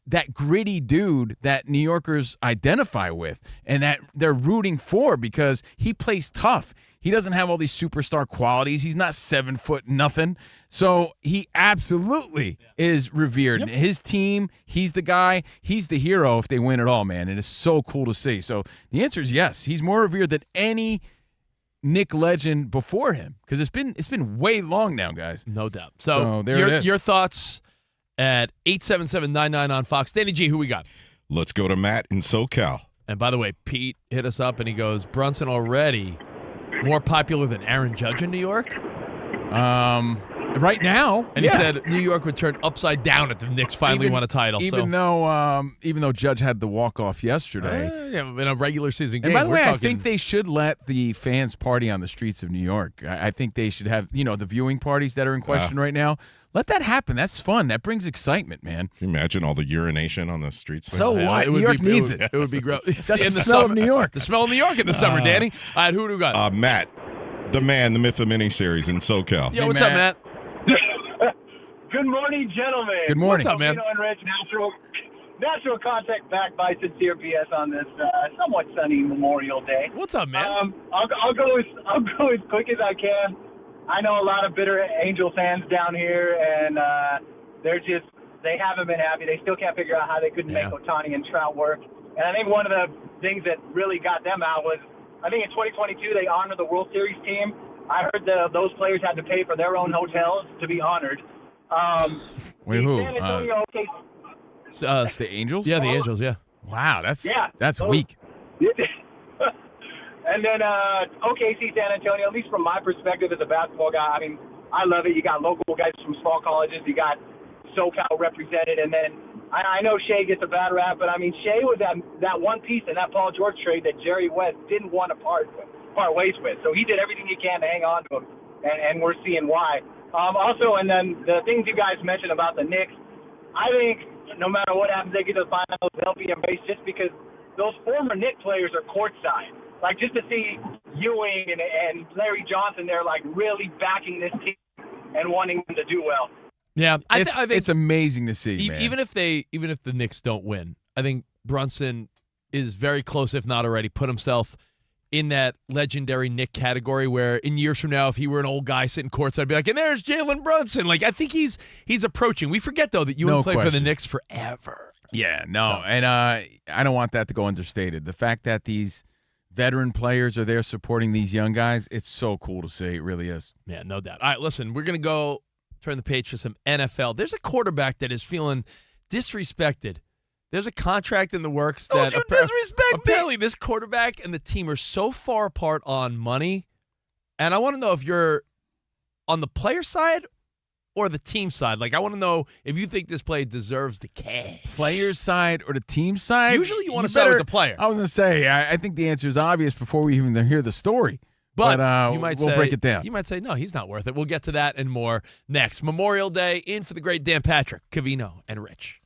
that gritty dude that New Yorkers identify with and that they're rooting for because he plays tough. He doesn't have all these superstar qualities. He's not 7 foot nothing. So he absolutely is revered. Yep. His team, he's the guy. He's the hero if they win it all, man. And it's so cool to see. So the answer is yes. He's more revered than any Knick legend before him because it's been way long now, guys. No doubt. So there it is. Your thoughts at 877-99 on Fox. Danny G, who we got? Let's go to Matt in SoCal. And by the way, Pete hit us up and he goes, Brunson already more popular than Aaron Judge in New York? Right now. And he said New York would turn upside down if the Knicks finally won a title. Even though Judge had the walk-off yesterday. In a regular season game. And by the way, I think they should let the fans party on the streets of New York. I think they should have, the viewing parties that are in question right now. Let that happen. That's fun. That brings excitement, man. Can you imagine all the urination on the streets? So what? New York needs it. It would be gross. That's the smell of New York. The smell of New York in the summer, Danny. All right, who do we got? Matt, the man, the myth, the miniseries in SoCal. Yo, what's up, Matt? Good morning, gentlemen. Good morning. What's up, man? Covino and Rich, natural contact backed by sincere BS on this somewhat sunny Memorial Day. What's up, man? I'll go as quick as I can. I know a lot of bitter Angel fans down here, and they haven't been happy. They still can't figure out how they couldn't make Ohtani and Trout work. And I think one of the things that really got them out was, I think in 2022 they honored the World Series team. I heard those players had to pay for their own hotels to be honored. Wait, who? San Antonio, The Angels? Yeah, the Angels, yeah. Wow, that's weak. And then OKC San Antonio, at least from my perspective as a basketball guy, I mean, I love it. You got local guys from small colleges. You got SoCal represented. And then I know Shea gets a bad rap, but, I mean, Shea was that one piece in that Paul George trade that Jerry West didn't want to part ways with. So he did everything he can to hang on to him, and we're seeing why. Also, and then the things you guys mentioned about the Knicks, I think no matter what happens, they get to the finals, they'll be embraced just because those former Knicks players are courtside. Like, just to see Ewing and Larry Johnson there, like, really backing this team and wanting them to do well. Yeah, I think it's amazing to see, man. Even if the Knicks don't win, I think Brunson is very close, if not already, put himself in that legendary Knick category where in years from now, if he were an old guy sitting courtside, I'd be like, and there's Jalen Brunson. Like, I think he's approaching. We forget, though, that Ewing played for the Knicks forever. Yeah, no, and I don't want that to go understated. The fact that these veteran players are there supporting these young guys, it's so cool to see. It really is. Yeah, no doubt. All right, listen, we're going to go turn the page to some NFL. There's a quarterback that is feeling disrespected. There's a contract in the works that apparently this quarterback and the team are so far apart on money. And I want to know if you're on the player side or the team side. Like, I want to know if you think this play deserves the cash. Player's side or the team side? Usually you want to start with the player. I was going to say, I think the answer is obvious before we even hear the story. But you might we'll break it down. You might say, no, he's not worth it. We'll get to that and more next. Memorial Day in for the great Dan Patrick, Covino, and Rich.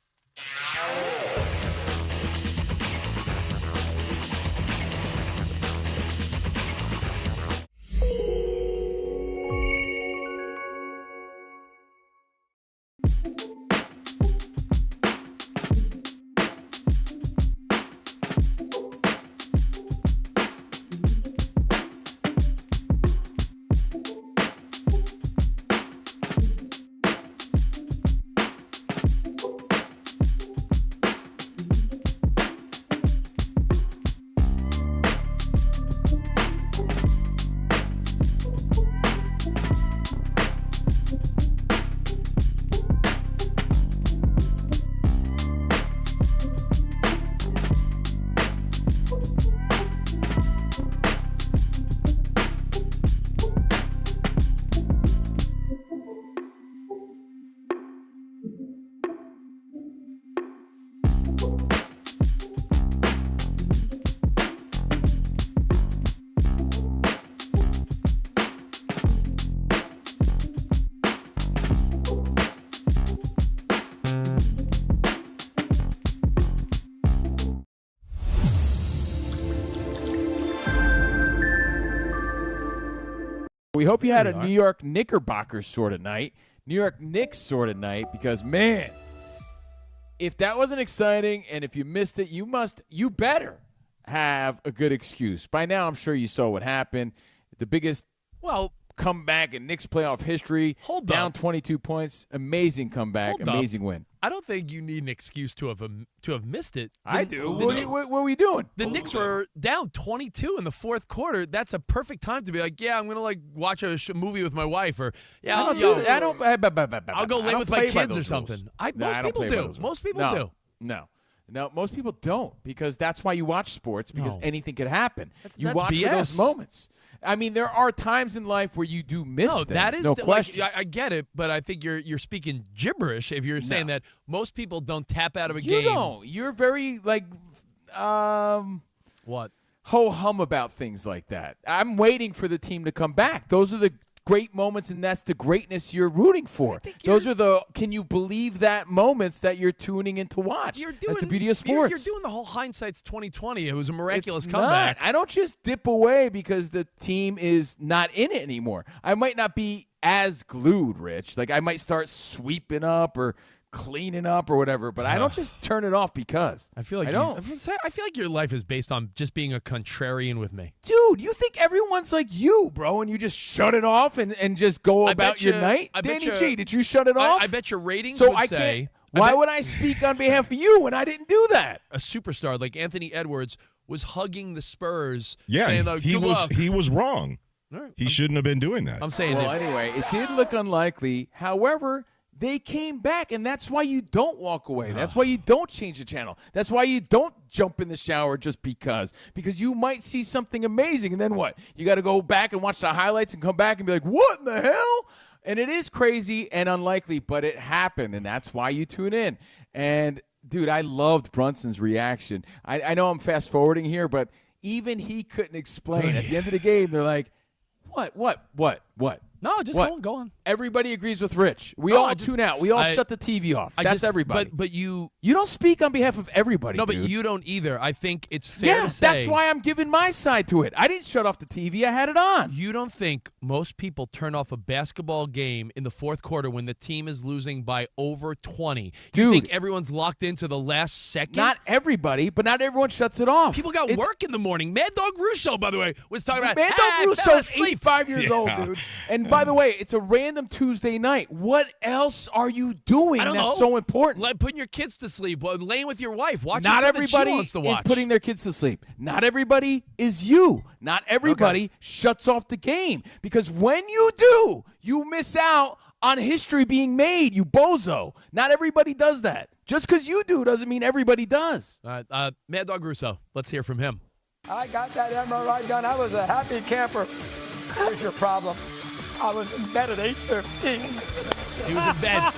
We hope you had a New York Knickerbockers sort of night, New York Knicks sort of night, because, man, if that wasn't exciting and if you missed it, you better have a good excuse. By now, I'm sure you saw what happened. The biggest comeback in Knicks playoff history. Down 22 points. Amazing comeback. Amazing win. I don't think you need an excuse to have missed it. I do. What were we doing? The Knicks were down 22 in the fourth quarter. That's a perfect time to be like, yeah, I'm gonna watch a movie with my wife, or I'll go lay with my kids or something. Most people do. Most people do. No, most people don't, because that's why you watch sports, because anything could happen. You that's watch BS. for those moments. I mean, there are times in life where you do miss things. That is no question. I get it, but I think you're speaking gibberish if you're saying that most people don't tap out of a You game. don't. You're very What? ho-hum about things like that. I'm waiting for the team to come back. Those are the great moments, and that's the greatness you're rooting for. Those are the can you believe that moments that you're tuning in to watch. That's the beauty of sports. You're doing the whole hindsight's 2020. It was a miraculous It's comeback. not. I don't just dip away because the team is not in it anymore. I might not be as glued, Rich. Like I might start sweeping up or cleaning up or whatever, but I don't just turn it off because. I feel like I feel like your life is based on just being a contrarian with me. Dude, you think everyone's like you, bro, and you just shut it off and just go about your night? Danny G, did you shut it off? I bet your ratings so would I say. Can't, why would I speak on behalf of you when I didn't do that? A superstar like Anthony Edwards was hugging the Spurs. Yeah, saying, like, he was wrong. Right. He shouldn't have been doing that. I'm saying. Well, anyway, it did look unlikely. However, they came back, and that's why you don't walk away. That's why you don't change the channel. That's why you don't jump in the shower just because you might see something amazing, and then what? You got to go back and watch the highlights and come back and be like, what in the hell? And it is crazy and unlikely, but it happened, and that's why you tune in. And, dude, I loved Brunson's reaction. I know I'm fast-forwarding here, but even he couldn't explain. At the end of the game, they're like, what? No, just go on. Everybody agrees with Rich. We all tune out. We all shut the TV off. That's everybody. But you don't speak on behalf of everybody. No, dude. but you don't either. I think it's fair to say. That's why I'm giving my side to it. I didn't shut off the TV. I had it on. You don't think most people turn off a basketball game in the fourth quarter when the team is losing by over 20? Dude. You think everyone's locked into the last second? Not everybody, but not everyone shuts it off. People got work in the morning. Mad Dog Russo, by the way, was talking about Mad Dog Russo's 85 years old, Yeah. dude. And by the way, it's a random Tuesday night. What else are you doing that's so important? Like putting your kids to sleep, laying with your wife, watching Not something everybody she wants to watch. is putting their kids to sleep. Not everybody is you. Not everybody shuts off the game. Because when you do, you miss out on history being made, you bozo. Not everybody does that. Just because you do doesn't mean everybody does. Mad Dog Russo, let's hear from him. I got that MRI done. I was a happy camper. Here's your problem. I was in bed at 8:15. He was in bed.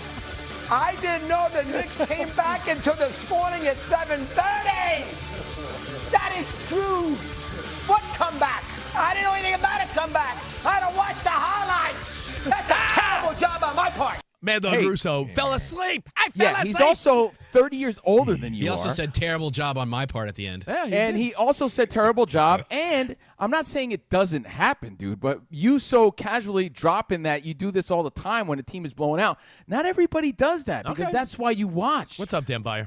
I didn't know the Knicks came back until this morning at 7:30. That is true. What comeback? I didn't know anything about a comeback. I don't watch the highlights. That's a terrible job on my part. Mad Dog Russo fell asleep. I fell asleep. He's also 30 years older than you He also are. said terrible job on my part at the end. Yeah, And he also said terrible job. And I'm not saying it doesn't happen, dude, but you so casually drop in that you do this all the time when a team is blowing out. Not everybody does that because that's why you watch. What's up, Dan Byer?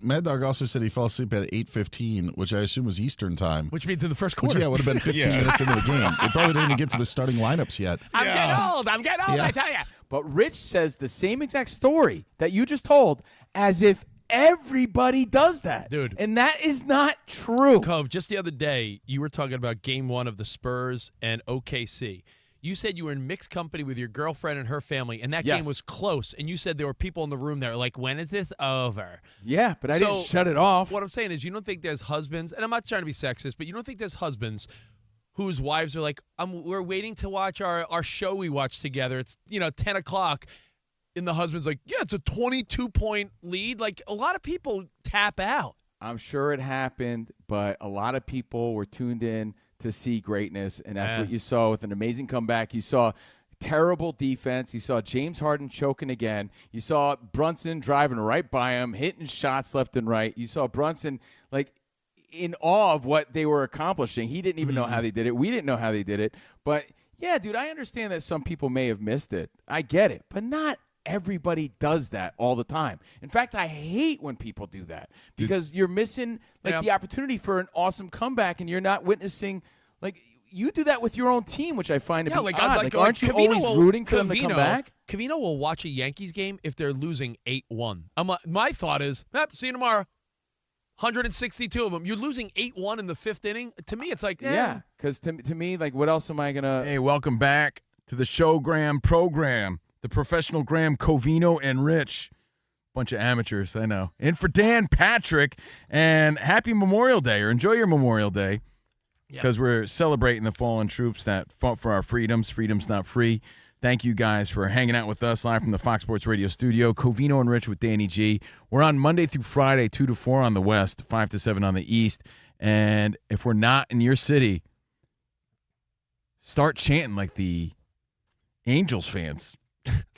Mad Dog also said he fell asleep at 8:15, which I assume was Eastern time. Which means in the first quarter. Which, would have been 15 minutes into the game. They probably didn't even get to the starting lineups yet. I'm getting old, I tell you. But Rich says the same exact story that you just told as if everybody does that. Dude. And that is not true. Cove, just the other day, you were talking about game one of the Spurs and OKC. You said you were in mixed company with your girlfriend and her family, and that game was close. And you said there were people in the room that were like, when is this over? Yeah, but I didn't shut it off. What I'm saying is you don't think there's husbands, and I'm not trying to be sexist, but you don't think there's husbands whose wives are like, we're waiting to watch our show we watch together. It's, 10 o'clock. And the husband's like, yeah, it's a 22-point lead. Like, a lot of people tap out. I'm sure it happened, but a lot of people were tuned in to see greatness, and that's what you saw with an amazing comeback. You saw terrible defense. You saw James Harden choking again. You saw Brunson driving right by him, hitting shots left and right. You saw Brunson, in awe of what they were accomplishing. He didn't even know how they did it. We didn't know how they did it. But, yeah, dude, I understand that some people may have missed it. I get it. But not everybody does that all the time. In fact, I hate when people do that because you're missing the opportunity for an awesome comeback, and you're not witnessing you do that with your own team, which I find to be like, odd. Aren't you always rooting for them to come back? Covino will watch a Yankees game if they're losing 8-1. My thought is, see you tomorrow. 162 of them. You're losing 8-1 in the fifth inning. To me, it's like, yeah. Because to me, like, what else am I gonna? Hey, welcome back to the Showgram program, the professional Graham, Covino and Rich. Bunch of amateurs, I know. And for Dan Patrick, and happy Memorial Day, or enjoy your Memorial Day, because we're celebrating the fallen troops that fought for our freedoms. Freedom's not free. Thank you guys for hanging out with us live from the Fox Sports Radio studio. Covino and Rich with Danny G. We're on Monday through Friday, 2 to 4 on the West, 5 to 7 on the East. And if we're not in your city, start chanting like the Angels fans.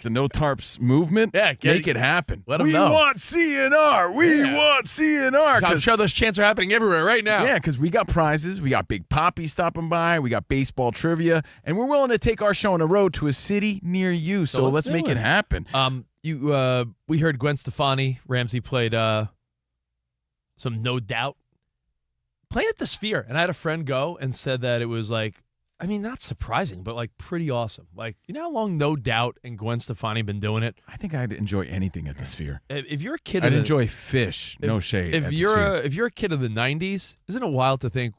The No Tarps movement. Yeah, make it happen. Let them know. We want CNR. We want CNR. I'm sure those chants are happening everywhere right now. Yeah, because we got prizes. We got Big Poppy stopping by. We got baseball trivia. And we're willing to take our show on the road to a city near you. So let's make it happen. We heard Gwen Stefani. Ramsey played some No Doubt. Playing at the Sphere. And I had a friend go and said that it was like, I mean, not surprising, but like pretty awesome. Like, you know how long No Doubt and Gwen Stefani been doing it? I think I'd enjoy anything at the Sphere. If you're a kid, I'd enjoy Fish. No shade. If you're a kid of the '90s, isn't it wild to think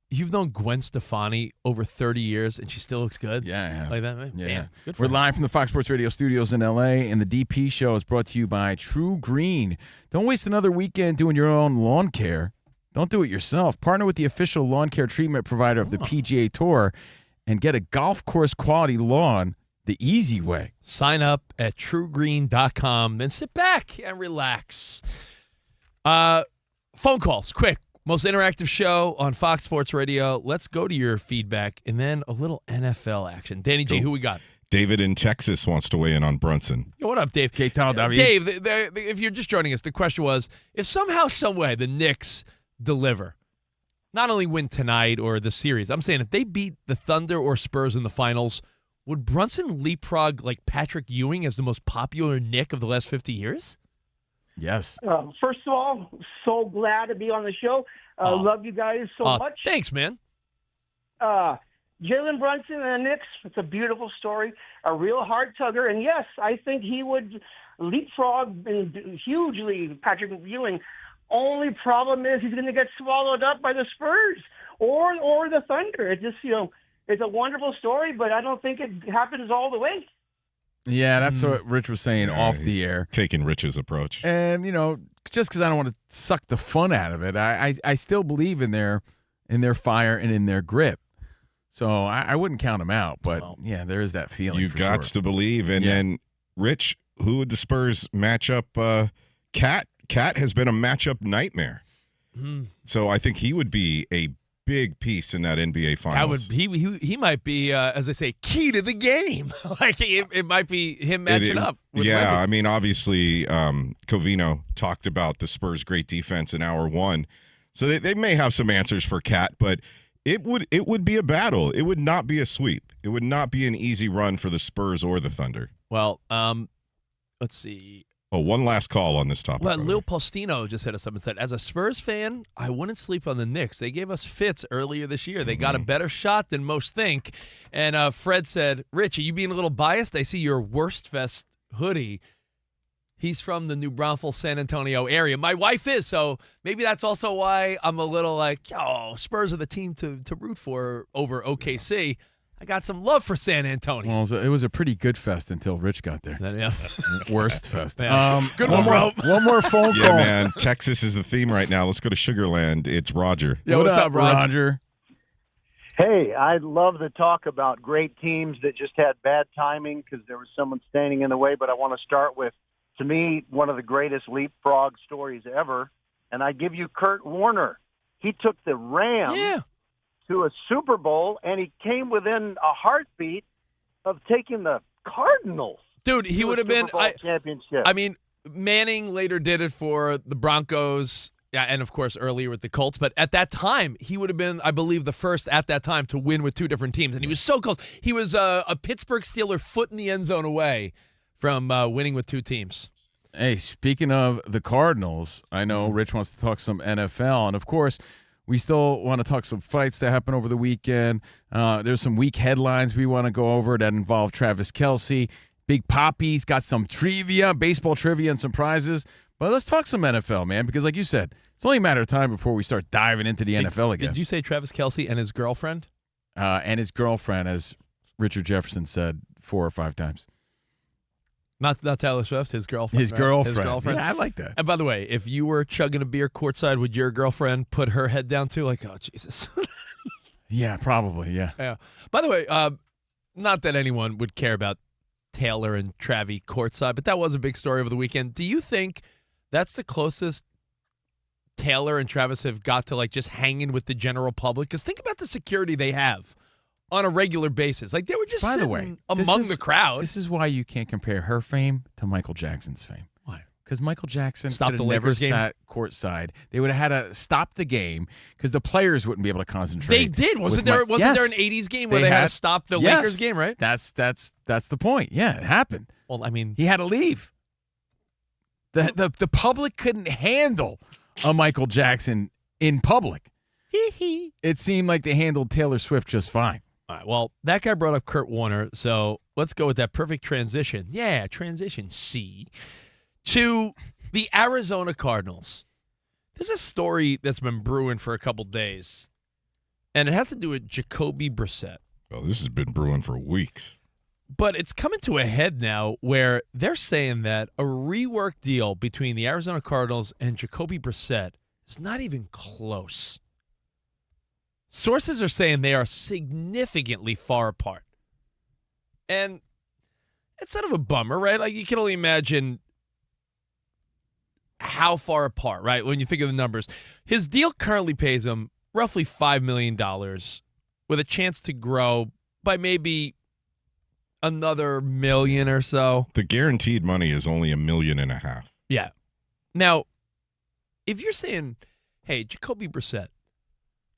you've known Gwen Stefani over 30 years and she still looks good? Yeah, I have. Like that, man. Yeah. Damn. Good for We're her. live from the Fox Sports Radio studios in L.A., and the DP show is brought to you by True Green. Don't waste another weekend doing your own lawn care. Don't do it yourself. Partner with the official lawn care treatment provider of the PGA Tour and get a golf course quality lawn the easy way. Sign up at truegreen.com and sit back and relax. Phone calls, quick. Most interactive show on Fox Sports Radio. Let's go to your feedback and then a little NFL action. Danny G, who we got? David in Texas wants to weigh in on Brunson. Yo, what up, Dave? Dave, if you're just joining us, the question was, if somehow, some way, the Knicks deliver, not only win tonight or the series, I'm saying if they beat the Thunder or Spurs in the finals, would Brunson leapfrog like Patrick Ewing as the most popular Knick of the last 50 years? Yes. First of all, so glad to be on the show. Love you guys so much. Thanks, man. Jalen Brunson and the Knicks, it's a beautiful story, a real heart tugger. And yes, I think he would leapfrog hugely Patrick Ewing. Only problem is he's going to get swallowed up by the Spurs or the Thunder. It just, it's a wonderful story, but I don't think it happens all the way. Yeah, that's what Rich was saying off the air. Taking Rich's approach. And, just because I don't want to suck the fun out of it, I still believe in their fire and in their grit. So I wouldn't count them out, but yeah, there is that feeling. You've got to believe. And then, Rich, who would the Spurs match up? Cat has been a matchup nightmare. So I think he would be a big piece in that NBA Finals. He might be, as I say, key to the game. Like it might be him matching up. With yeah, Wemby. I mean, obviously, Covino talked about the Spurs' great defense in hour one, so they may have some answers for Cat, but it would be a battle. It would not be a sweep. It would not be an easy run for the Spurs or the Thunder. Well, let's see. Oh, one last call on this topic. Well, Lil Postino just hit us up and said, as a Spurs fan, I wouldn't sleep on the Knicks. They gave us fits earlier this year. They got a better shot than most think. And Fred said, Rich, are you being a little biased? I see your Worst Fest hoodie. He's from the New Braunfels, San Antonio area. My wife is, so maybe that's also why I'm a little like, Spurs are the team to root for over OKC. I got some love for San Antonio. Well, it was a pretty good fest until Rich got there. Yeah. Worst fest. Yeah. Good one, Rob. One more phone call. Yeah, man. Texas is the theme right now. Let's go to Sugarland. It's Roger. Yeah, what's up, Roger? Hey, I love the talk about great teams that just had bad timing because there was someone standing in the way, but I want to start with, to me, one of the greatest leapfrog stories ever, and I give you Kurt Warner. He took the Rams to a Super Bowl, and he came within a heartbeat of taking the Cardinals. Dude, he would have been championship. I mean, Manning later did it for the Broncos, and of course earlier with the Colts. But at that time, he would have been, I believe, the first at that time to win with two different teams, and he was so close. He was a Pittsburgh Steeler foot in the end zone away from winning with two teams. Hey, speaking of the Cardinals, I know Rich wants to talk some NFL, and of course, We still want to talk some fights that happened over the weekend. There's some weak headlines we want to go over that involve Travis Kelce. Big Poppy's got some trivia, baseball trivia, and some prizes. But let's talk some NFL, man, because like you said, it's only a matter of time before we start diving into the NFL again. Did you say Travis Kelce and his girlfriend? And his girlfriend, as Richard Jefferson said 4 or 5 times. Not Taylor Swift, his girlfriend. His right? girlfriend. His girlfriend. Yeah, I like that. And by the way, if you were chugging a beer courtside, would your girlfriend put her head down too? Like, oh, Jesus. Yeah, probably, yeah. Yeah. By the way, not that anyone would care about Taylor and Travis courtside, but that was a big story over the weekend. Do you think that's the closest Taylor and Travis have got to, like, just hanging with the general public? Because think about the security they have on a regular basis. Like, they were just By the sitting way, among the crowd. This is why you can't compare her fame to Michael Jackson's fame. Why? Because Michael Jackson Stopped could the have never Lakers game? sat courtside. They would have had to stop the game because the players wouldn't be able to concentrate. They did. Wasn't there an 80s game where they had to stop the Lakers game, right? That's the point. Yeah, it happened. Well, I mean, he had to leave. The public couldn't handle a Michael Jackson in public. It seemed like they handled Taylor Swift just fine. All right, well, that guy brought up Kurt Warner, so let's go with that perfect transition. Yeah, transition C. To the Arizona Cardinals. There's a story that's been brewing for a couple days, and it has to do with Jacobi Brissett. Oh, this has been brewing for weeks. But it's coming to a head now where they're saying that a rework deal between the Arizona Cardinals and Jacobi Brissett is not even close. Sources are saying they are significantly far apart. And it's sort of a bummer, right? Like, you can only imagine how far apart, right? When you think of the numbers. His deal currently pays him roughly $5 million with a chance to grow by maybe another $1 million or so. The guaranteed money is only $1.5 million. Yeah. Now, if you're saying, hey, Jacobi Brissett,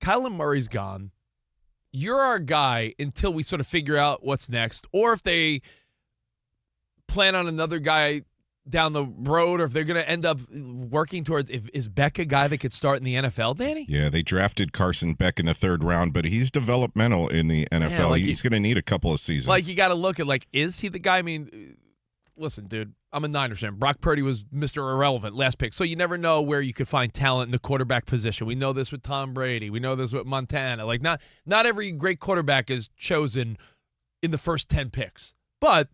Kyler Murray's gone, you're our guy until we sort of figure out what's next, or if they plan on another guy down the road, or if they're going to end up working towards, is Beck a guy that could start in the NFL, Danny? Yeah, they drafted Carson Beck in the 3rd round, but he's developmental in the NFL. Yeah, like he's going to need a couple of seasons. Like, you got to look at, like, is he the guy? I mean, listen, dude, I'm a Niners fan. Brock Purdy was Mr. Irrelevant, last pick. So you never know where you could find talent in the quarterback position. We know this with Tom Brady. We know this with Montana. Like, not every great quarterback is chosen in the first 10 picks. But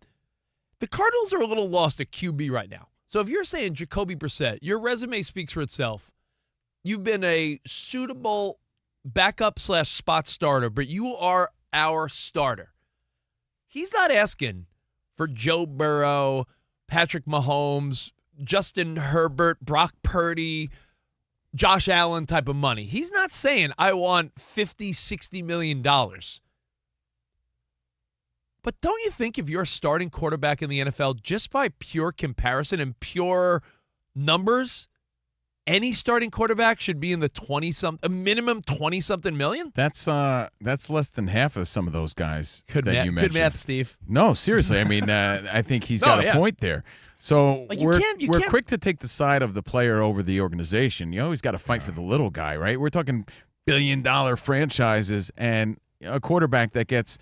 the Cardinals are a little lost at QB right now. So if you're saying Jacobi Brissett, your resume speaks for itself. You've been a suitable backup/spot starter, but you are our starter. He's not asking for Joe Burrow, Patrick Mahomes, Justin Herbert, Brock Purdy, Josh Allen type of money. He's not saying, I want $50, $60 million. But don't you think if you're a starting quarterback in the NFL, just by pure comparison and pure numbers, any starting quarterback should be in the a minimum 20-something million? That's less than half of some of those guys that you mentioned. Good math, Steve. No, seriously. I mean, I think he's got a point there. So like, we're quick to take the side of the player over the organization. You always got to fight for the little guy, right? We're talking billion-dollar franchises and a quarterback that gets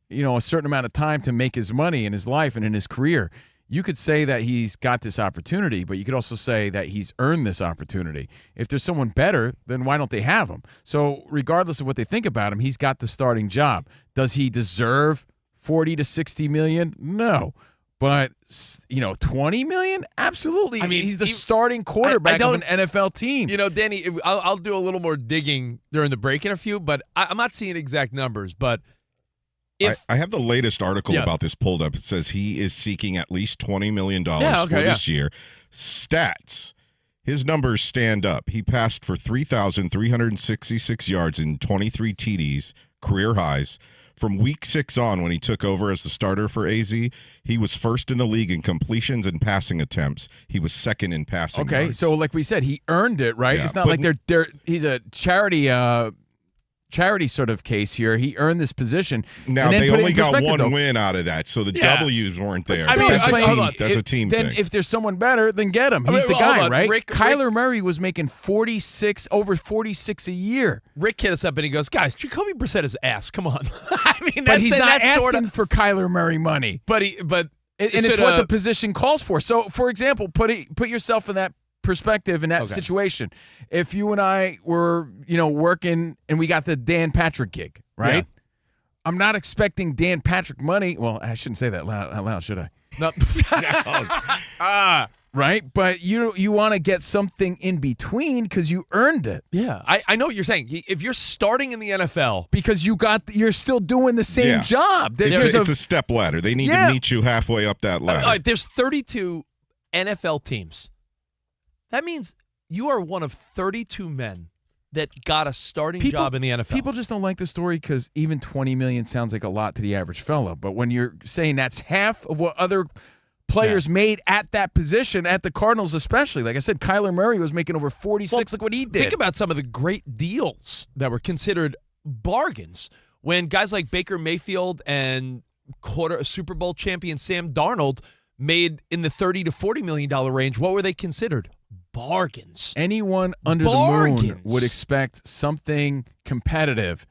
a certain amount of time to make his money in his life and in his career. You could say that he's got this opportunity, but you could also say that he's earned this opportunity. If there's someone better, then why don't they have him? So regardless of what they think about him, he's got the starting job. Does he deserve 40 to 60 million? No. But, 20 million? Absolutely. I mean, he's the starting quarterback of an NFL team. Danny, I'll do a little more digging during the break in a few, but I'm not seeing exact numbers, but I have the latest article about this pulled up. It says he is seeking at least $20 million for this year. Stats. His numbers stand up. He passed for 3,366 yards and 23 TDs, career highs. From week 6 on, when he took over as the starter for AZ, he was first in the league in completions and passing attempts. He was second in passing yards. So like we said, he earned it, right? Yeah, it's not like he's a charity charity sort of case here. He earned this position. Now, and then they put it only in got perspective, one though. win out of that, so the Yeah. W's weren't there. I mean, That's a team then thing. if there's someone better, then get him. He's the Hold guy, on. right? Rick- Kyler Murray was making over 46 a year. Rick hit us up and he goes, guys, Jacobi Brissett is ass. Come on. I mean, But he's not asking sorta, for Kyler Murray money. but And it's what the position calls for. So, for example, put yourself in that perspective in that situation. If you and I were, working and we got the Dan Patrick gig, right? Yeah. I'm not expecting Dan Patrick money. Well, I shouldn't say that out loud, should I? No. Right? But you want to get something in between because you earned it. Yeah, I know what you're saying. If you're starting in the NFL, because you're still doing the same job. It's a step ladder. They need to meet you halfway up that ladder. There's 32 NFL teams. That means you are one of 32 men that got a starting job in the NFL. People just don't like the story because even $20 million sounds like a lot to the average fellow. But when you're saying that's half of what other players made at that position, at the Cardinals especially. Like I said, Kyler Murray was making over 46. Look what he did. Think about some of the great deals that were considered bargains when guys like Baker Mayfield and Super Bowl champion Sam Darnold made in the $30 to $40 million range. What were they considered? Bargains. Anyone under the moon would expect something competitive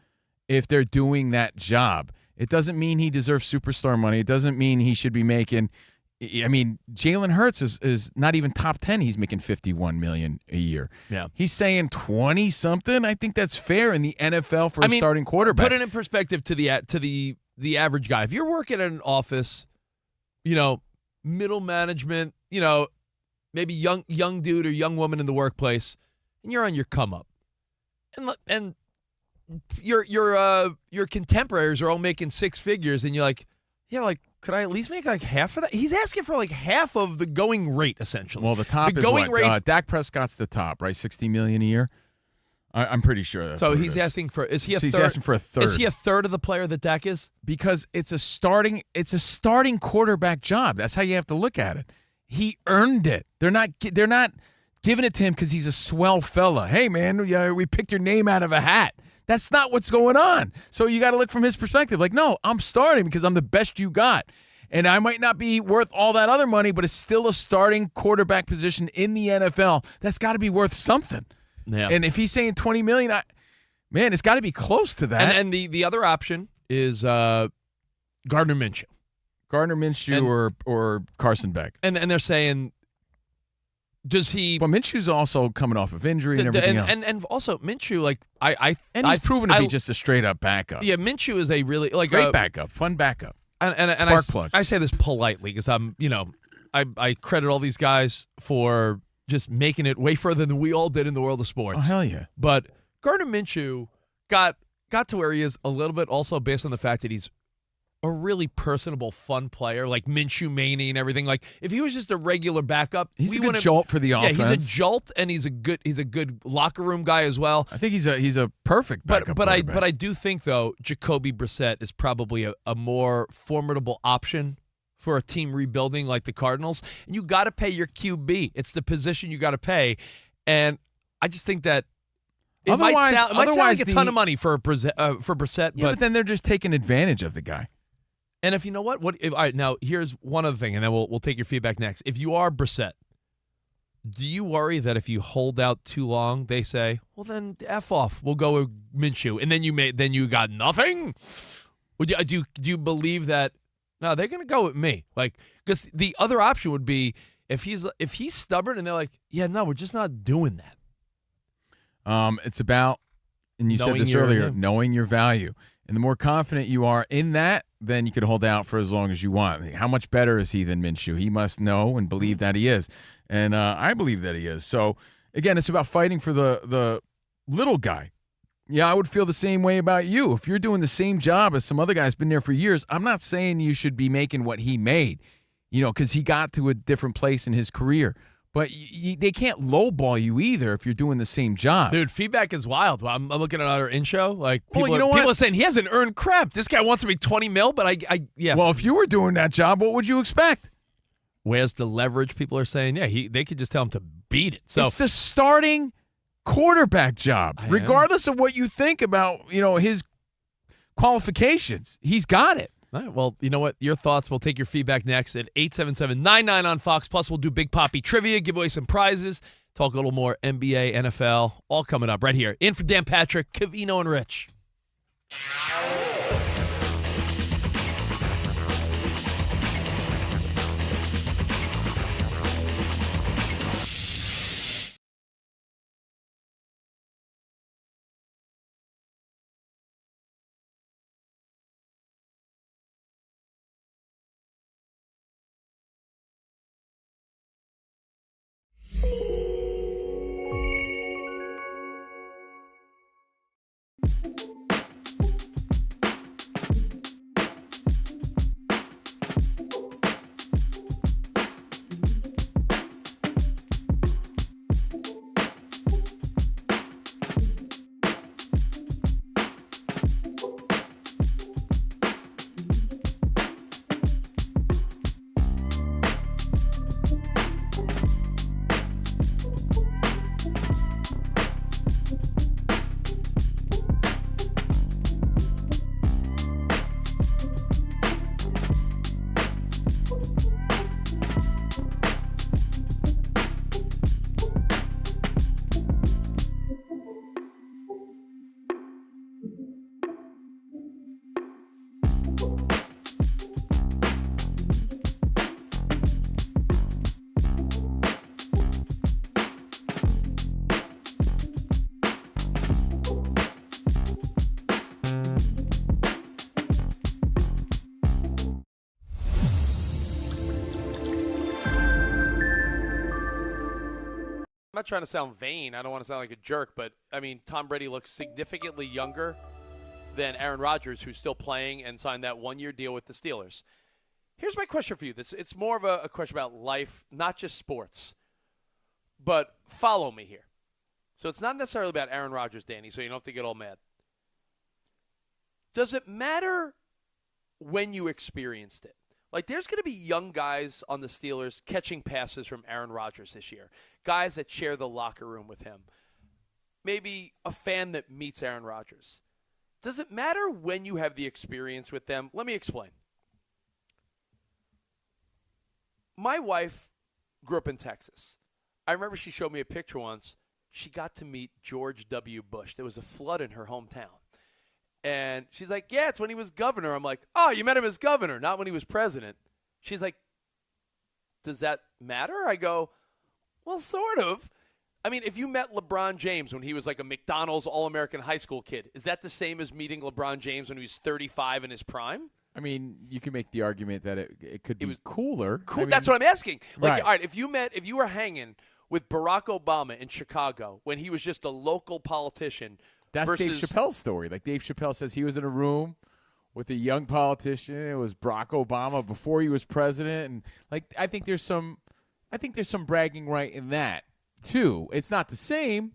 if they're doing that job. It doesn't mean he deserves superstar money. It doesn't mean he should be making – I mean, Jalen Hurts is not even top 10. He's making $51 million a year. Yeah. He's saying 20-something. I think that's fair in the NFL for a starting quarterback. Put it in perspective to the average guy. If you're working in an office, middle management, maybe young dude or young woman in the workplace, and you're on your come up, and your contemporaries are all making six figures, and you're like, could I at least make like half of that? He's asking for like half of the going rate, essentially. Well, the top is going what? rate. Dak Prescott's the top, right? $60 million a year. I'm pretty sure that's so what he's asking for. Is he a he's third? asking for a third. Is he a third of the player that Dak is? Because it's a starting quarterback job. That's how you have to look at it. He earned it. They're not giving it to him because he's a swell fella. Hey man, we picked your name out of a hat. That's not what's going on. So you got to look from his perspective. Like, no, I'm starting because I'm the best you got. And I might not be worth all that other money, but it's still a starting quarterback position in the NFL. That's got to be worth something. Yeah. And if he's saying $20 million, it's got to be close to that. And the other option is Gardner Minshew. Gardner Minshew or Carson Beck. And they're saying, does he? Well, Minshew's also coming off of injury and everything else. And also Minshew, he's proven to be just a straight up backup. Yeah, Minshew is a really great backup, fun backup. And Spark plug. I say this politely because I credit all these guys for just making it way further than we all did in the world of sports. Oh, hell yeah. But Gardner Minshew got to where he is a little bit also based on the fact that he's a really personable, fun player, like Minshew Mania and everything. Like if he was just a regular backup, he's a good jolt for the offense. Yeah, he's a jolt, and he's a good locker room guy as well. I think he's a perfect backup. But I do think though Jacobi Brissett is probably a more formidable option for a team rebuilding like the Cardinals. And you got to pay your QB. It's the position you got to pay, and I just think that. It might sound like a ton of money for Brissett, but then they're just taking advantage of the guy. And if you know all right, now here's one other thing, and then we'll take your feedback next. If you are Brissett, do you worry that if you hold out too long, they say, "Well, then F off, we'll go with Minshew," and then you got nothing? Do you believe that? No, they're going to go with me, because the other option would be if he's stubborn and they're like, "Yeah, no, we're just not doing that." It's about, and you said this earlier, knowing your value. And the more confident you are in that, then you could hold out for as long as you want. How much better is he than Minshew? He must know and believe that he is. And I believe that he is. So, again, it's about fighting for the little guy. Yeah, I would feel the same way about you. If you're doing the same job as some other guy's been there for years, I'm not saying you should be making what he made, because he got to a different place in his career. But they can't lowball you either if you're doing the same job. Dude, feedback is wild. I'm looking at our in-show. People are saying he hasn't earned crap. This guy wants to make $20 million, but yeah. Well, if you were doing that job, what would you expect? Where's the leverage? People are saying, yeah, they could just tell him to beat it. So it's the starting quarterback job, regardless of what you think about, his qualifications. He's got it. All right, well, you know what? Your thoughts. We'll take your feedback next at 877-99 on Fox. Plus, we'll do Big Poppy trivia, give away some prizes, talk a little more NBA, NFL, all coming up right here. In for Dan Patrick, Covino and Rich. I'm not trying to sound vain. I don't want to sound like a jerk, but, I mean, Tom Brady looks significantly younger than Aaron Rodgers, who's still playing and signed that one-year deal with the Steelers. Here's my question for you. It's more of a question about life, not just sports. But follow me here. So it's not necessarily about Aaron Rodgers, Danny, so you don't have to get all mad. Does it matter when you experienced it? Like, there's going to be young guys on the Steelers catching passes from Aaron Rodgers this year, guys that share the locker room with him, maybe a fan that meets Aaron Rodgers. Does it matter when you have the experience with them? Let me explain. My wife grew up in Texas. I remember she showed me a picture once. She got to meet George W. Bush. There was a flood in her hometown. And she's like, yeah, it's when he was governor. I'm like, oh, you met him as governor, not when he was president. She's like, does that matter? I go, well, sort of. I mean, if you met LeBron James when he was like a McDonald's All-American high school kid, is that the same as meeting LeBron James when he was 35 in his prime? I mean, you can make the argument that it could be cooler. Cool. I mean, that's what I'm asking. Like, right. All right, if you were hanging with Barack Obama in Chicago when he was just a local politician. That's versus Dave Chappelle's story. Like, Dave Chappelle says he was in a room with a young politician. It was Barack Obama before he was president, and like I think there's some bragging right in that too. It's not the same,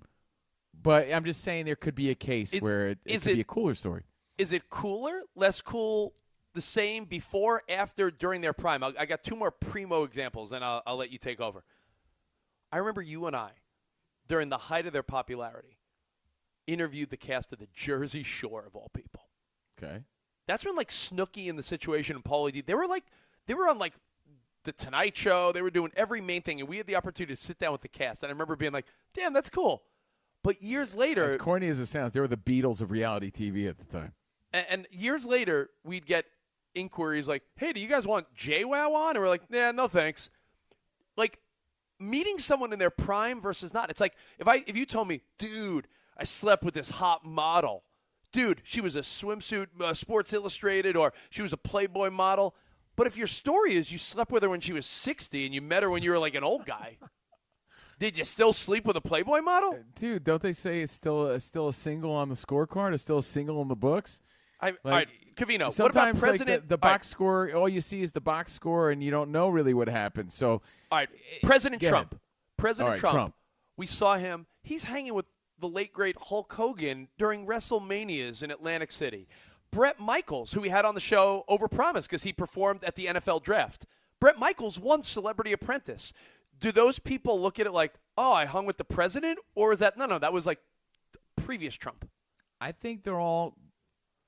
but I'm just saying there could be a case where it could be a cooler story. Is it cooler, less cool, the same, before, after, during their prime? I got two more primo examples, and I'll let you take over. I remember you and I, during the height of their popularity, interviewed the cast of the Jersey Shore, of all people. Okay. That's when, like, Snooki and The Situation and Pauly D, they were on, like, The Tonight Show. They were doing every main thing, and we had the opportunity to sit down with the cast. And I remember being like, damn, that's cool. But years later. As corny as it sounds, they were the Beatles of reality TV at the time. And years later, we'd get inquiries like, hey, do you guys want JWoww on? And we're like, nah, no thanks. Like, meeting someone in their prime versus not. It's like, if you told me, dude, I slept with this hot model. Dude, she was a swimsuit, Sports Illustrated, or she was a Playboy model. But if your story is you slept with her when she was 60 and you met her when you were like an old guy, did you still sleep with a Playboy model? Dude, don't they say it's still a single on the scorecard? It's still a single in the books? All right, Covino, what about President? Like the box score, all you see is the box score, and you don't know really what happened. So, all right, President Trump. Ahead. President Trump. We saw him. He's hanging with the late, great Hulk Hogan during WrestleManias in Atlantic City. Bret Michaels, who we had on the show, overpromised because he performed at the NFL draft. Bret Michaels won Celebrity Apprentice. Do those people look at it like, oh, I hung with the president? Or is that, no, that was like previous Trump? I think they're all,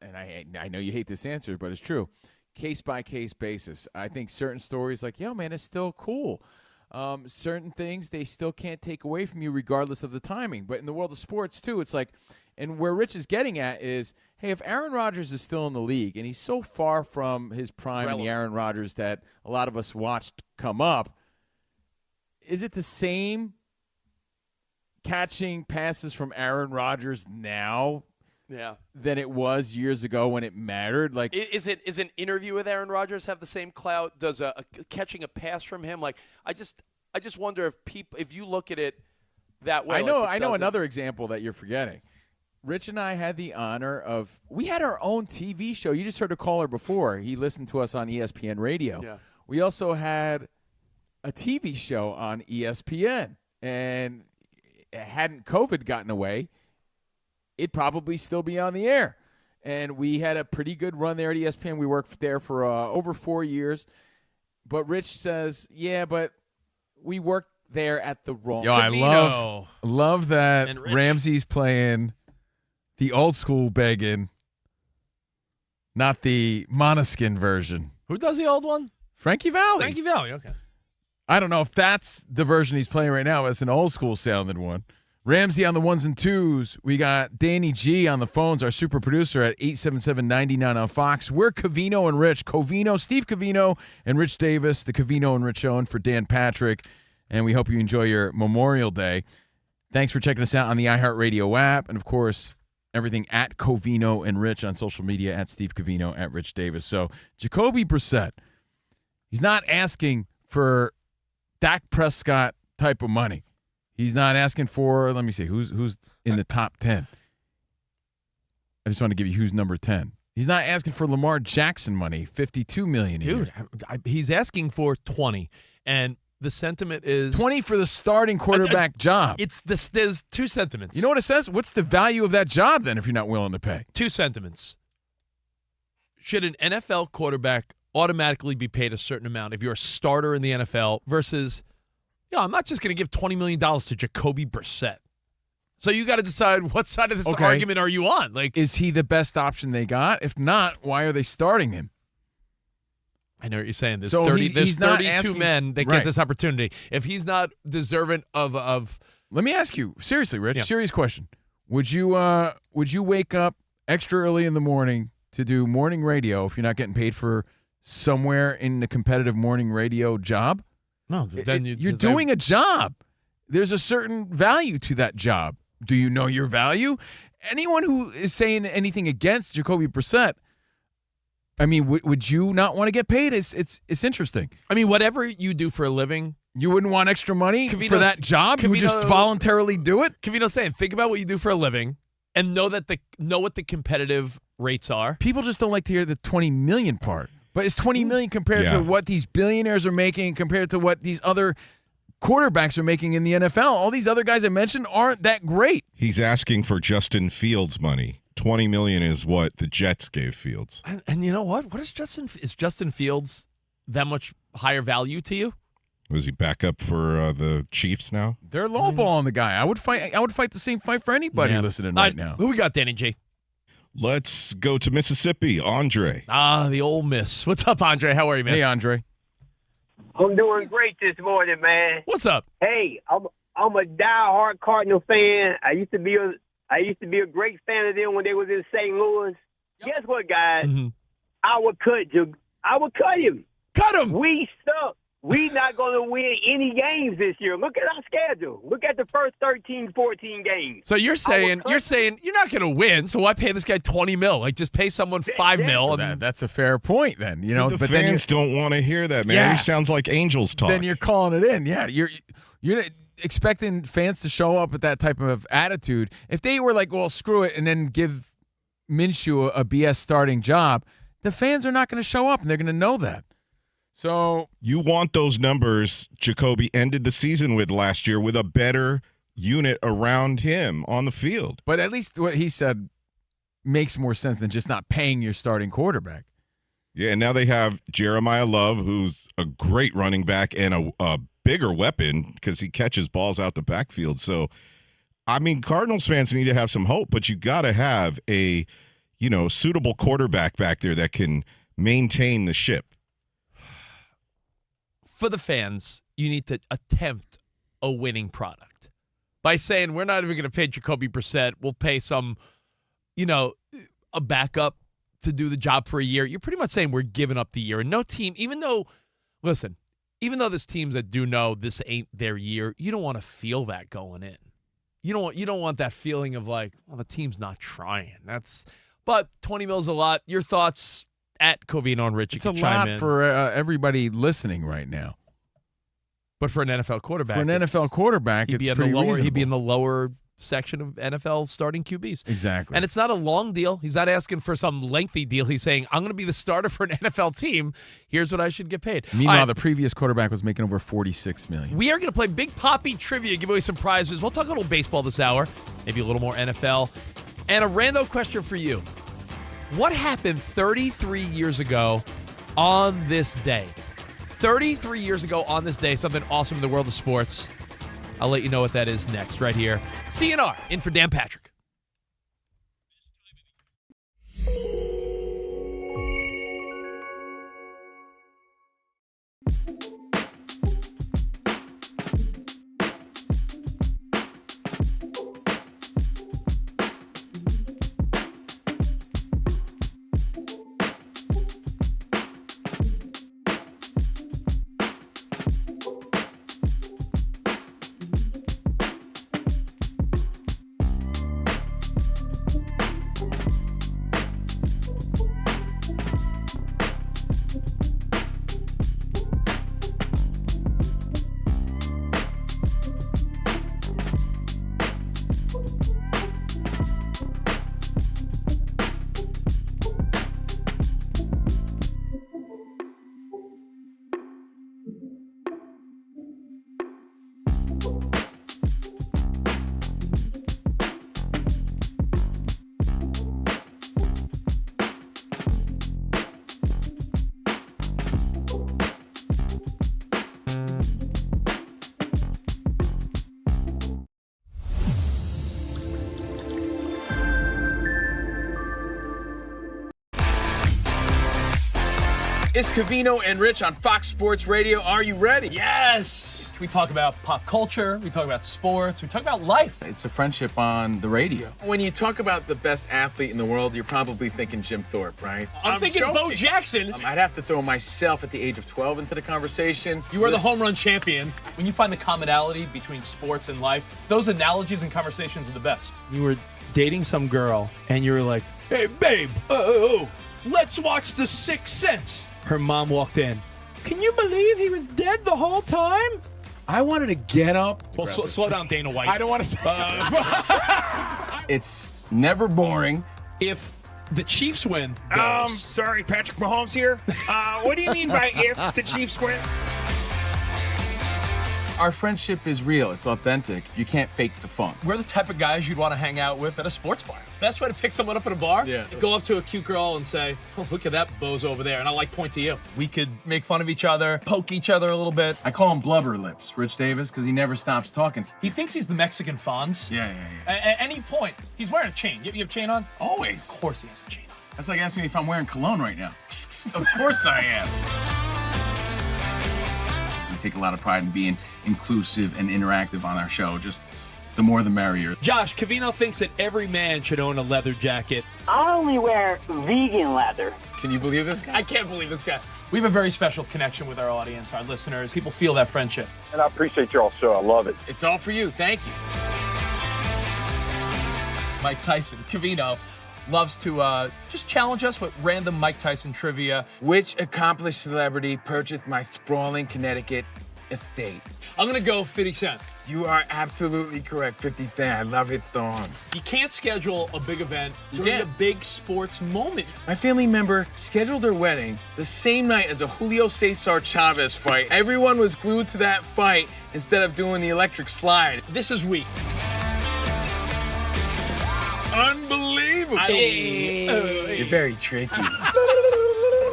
and I know you hate this answer, but it's true, case-by-case basis. I think certain stories like, yo, man, it's still cool. Certain things they still can't take away from you regardless of the timing. But in the world of sports, too, it's like, and where Rich is getting at is, hey, if Aaron Rodgers is still in the league and he's so far from his prime and the Aaron Rodgers that a lot of us watched come up, is it the same catching passes from Aaron Rodgers now than it was years ago when it mattered? Like, is an interview with Aaron Rodgers have the same clout? Does a catching a pass from him? Like, I just wonder if you look at it that way. I know another example that you're forgetting. Rich and I had the honor of, we had our own TV show. You just heard a caller before. He listened to us on ESPN Radio. Yeah. We also had a TV show on ESPN. And hadn't COVID gotten away, it'd probably still be on the air. And we had a pretty good run there at ESPN. We worked there for over 4 years. But Rich says, yeah, but we worked there at the wrong time. I love that Ramsey's playing the old school begging, not the Måneskin version. Who does the old one? Frankie Valli. Frankie Valli, okay. I don't know if that's the version he's playing right now. It's an old school sounding one. Ramsey on the ones and twos. We got Danny G on the phones, our super producer at 877-99 on Fox. We're Covino and Rich. Steve Covino and Rich Davis, the Covino and Rich Show, and for Dan Patrick. And we hope you enjoy your Memorial Day. Thanks for checking us out on the iHeartRadio app. And, of course, everything at Covino and Rich on social media, at Steve Covino, at Rich Davis. So, Jacobi Brissett, he's not asking for Dak Prescott type of money. He's not asking for, let me see, who's in the top 10. I just want to give you who's number 10. He's not asking for Lamar Jackson money, $52 million a year. Dude, he's asking for 20, and the sentiment is 20 for the starting quarterback job. There's two sentiments. You know what it says? What's the value of that job then if you're not willing to pay? Two sentiments. Should an NFL quarterback automatically be paid a certain amount if you're a starter in the NFL versus, I'm not just going to give $20 million to Jacobi Brissett. So you got to decide what side of this argument are you on? Like, is he the best option they got? If not, why are they starting him? I know what you're saying. There's so 32 men that get this opportunity. If he's not deserving of let me ask you seriously, Rich. Serious question. Would you wake up extra early in the morning to do morning radio if you're not getting paid for somewhere in the competitive morning radio job? No, then you're doing a job. There's a certain value to that job. Do you know your value? Anyone who is saying anything against Jacobi Brissett, I mean, would you not want to get paid? It's interesting. I mean, whatever you do for a living, you wouldn't want extra money for that job. You would just voluntarily do it. Covino's saying, think about what you do for a living, and know what the competitive rates are. People just don't like to hear the $20 million part. But it's $20 million compared to what these billionaires are making, compared to what these other quarterbacks are making in the NFL. All these other guys I mentioned aren't that great. He's asking for Justin Fields money. $20 million is what the Jets gave Fields. And you know what? Is Justin Fields that much higher value to you? Was he back up for the Chiefs now? They're lowballing the guy. I would fight the same fight for anybody listening right now. Who we got, Danny G? Let's go to Mississippi. Andre. The Ole Miss. What's up, Andre? How are you, man? Hey, Andre. I'm doing great this morning, man. What's up? Hey, I'm a diehard Cardinal fan. I used to be a great fan of them when they was in St. Louis. Yep. Guess what, guys? Mm-hmm. I would cut him. Cut him. We suck. We not going to win any games this year. Look at our schedule. Look at the first 13, 14 games. So you're saying you're not going to win, so why pay this guy $20 million? Like, just pay someone $5 million. That's a fair point then. You know, the fans don't want to hear that, man. Yeah. He sounds like Angels talk. Then you're calling it in. Yeah, you're expecting fans to show up with that type of attitude. If they were like, well, screw it, and then give Minshew a BS starting job, the fans are not going to show up, and they're going to know that. So you want those numbers Jacobi ended the season with last year with a better unit around him on the field. But at least what he said makes more sense than just not paying your starting quarterback. Yeah, and now they have Jeremiah Love, who's a great running back and a bigger weapon because he catches balls out the backfield. So, I mean, Cardinals fans need to have some hope, but you got to have a, suitable quarterback back there that can maintain the ship. For the fans, you need to attempt a winning product by saying we're not even going to pay Jacobi Brissett. We'll pay some, a backup to do the job for a year. You're pretty much saying we're giving up the year. And no team, even though there's teams that do know this ain't their year, you don't want to feel that going in. You don't want that feeling of like, well, the team's not trying. But $20 million is a lot. Your thoughts at Covino and Rich? It's a lot for everybody listening right now. But for an NFL quarterback, it's pretty reasonable. He'd be in the lower section of NFL starting QBs. Exactly. And it's not a long deal. He's not asking for some lengthy deal. He's saying, I'm going to be the starter for an NFL team. Here's what I should get paid. Meanwhile, the previous quarterback was making over $46 million. We are going to play Big Poppy Trivia, give away some prizes. We'll talk a little baseball this hour, maybe a little more NFL. And a random question for you. What happened 33 years ago on this day? 33 years ago on this day, something awesome in the world of sports. I'll let you know what that is next, right here. CNR, in for Dan Patrick. It's Covino and Rich on Fox Sports Radio. Are you ready? Yes! We talk about pop culture, we talk about sports, we talk about life. It's a friendship on the radio. When you talk about the best athlete in the world, you're probably thinking Jim Thorpe, right? I'm thinking joking. Bo Jackson. I'd have to throw myself at the age of 12 into the conversation. You are the home run champion. When you find the commonality between sports and life, those analogies and conversations are the best. You were dating some girl, and you were like, hey, babe, let's watch The Sixth Sense. Her mom walked in. Can you believe he was dead the whole time? I wanted to get up. Well, slow down, Dana White. I don't want to say It's never boring. If the Chiefs win. Sorry, Patrick Mahomes here. What do you mean by if the Chiefs win? Our friendship is real. It's authentic. You can't fake the fun. We're the type of guys you'd want to hang out with at a sports bar. Best way to pick someone up at a bar? Yeah. Go up to a cute girl and say, oh, look at that bozo over there. And I'll point to you. We could make fun of each other, poke each other a little bit. I call him Blubber Lips, Rich Davis, because he never stops talking. He thinks he's the Mexican Fonz. Yeah. At any point, he's wearing a chain. You have a chain on? Always. Of course he has a chain on. That's like asking me if I'm wearing cologne right now. Of course I am. We take a lot of pride in being inclusive and interactive on our show. Just the more the merrier. Josh, Covino thinks that every man should own a leather jacket. I only wear vegan leather. Can you believe this guy? I can't believe this guy. We have a very special connection with our audience, our listeners. People feel that friendship. And I appreciate y'all's show. I love it. It's all for you. Thank you. Mike Tyson, Covino, loves to just challenge us with random Mike Tyson trivia. Which accomplished celebrity purchased my sprawling Connecticut estate? I'm going to go 50 Cent. You are absolutely correct, 50 Cent. I love his song. You can't schedule a big event during a big sports moment. My family member scheduled their wedding the same night as a Julio Cesar Chavez fight. Everyone was glued to that fight instead of doing the electric slide. This is weak. Unbelievable. You're very tricky.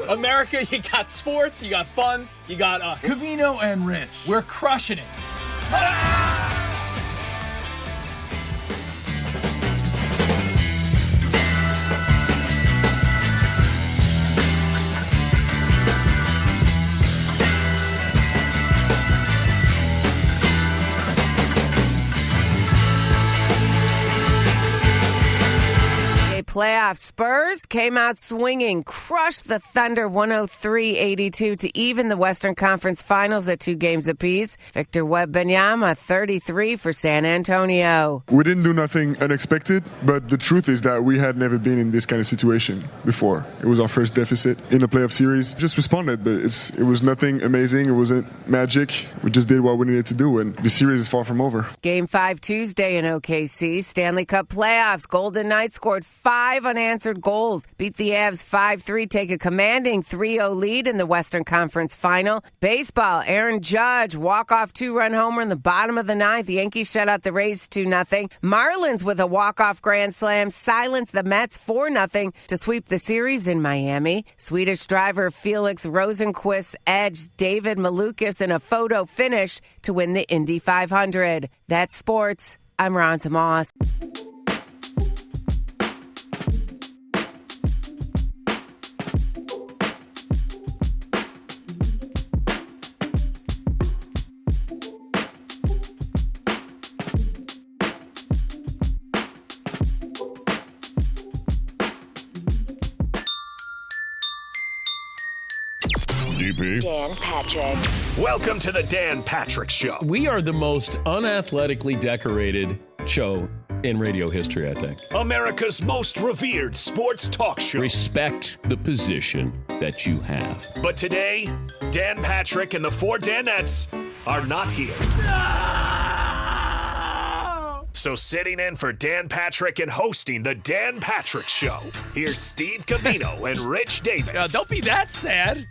America, you got sports, you got fun, you got us. Covino and Rich. We're crushing it. Playoff Spurs came out swinging, crushed the Thunder 103-82 to even the Western Conference Finals at 2 games apiece. Victor Wembanyama, 33 for San Antonio. We didn't do nothing unexpected, but the truth is that we had never been in this kind of situation before. It was our first deficit in a playoff series. Just responded, but it was nothing amazing. It wasn't magic. We just did what we needed to do, and the series is far from over. Game 5 Tuesday in OKC. Stanley Cup playoffs. Golden Knights scored 5 unanswered goals. Beat the Avs 5-3, take a commanding 3-0 lead in the Western Conference Final. Baseball, Aaron Judge, walk-off 2-run homer in the bottom of the 9th. The Yankees shut out the Rays 2-0. Marlins with a walk-off grand slam silence the Mets 4-0 to sweep the series in Miami. Swedish driver Felix Rosenqvist edged David Malukas in a photo finish to win the Indy 500. That's sports. I'm Ron Tomas. Dan Patrick. Welcome to the Dan Patrick Show. We are the most unathletically decorated show in radio history, I think. America's most revered sports talk show. Respect the position that you have. But today, Dan Patrick and the 4 Danettes are not here. So sitting in for Dan Patrick and hosting the Dan Patrick Show, here's Steve Covino and Rich Davis. Don't be that sad.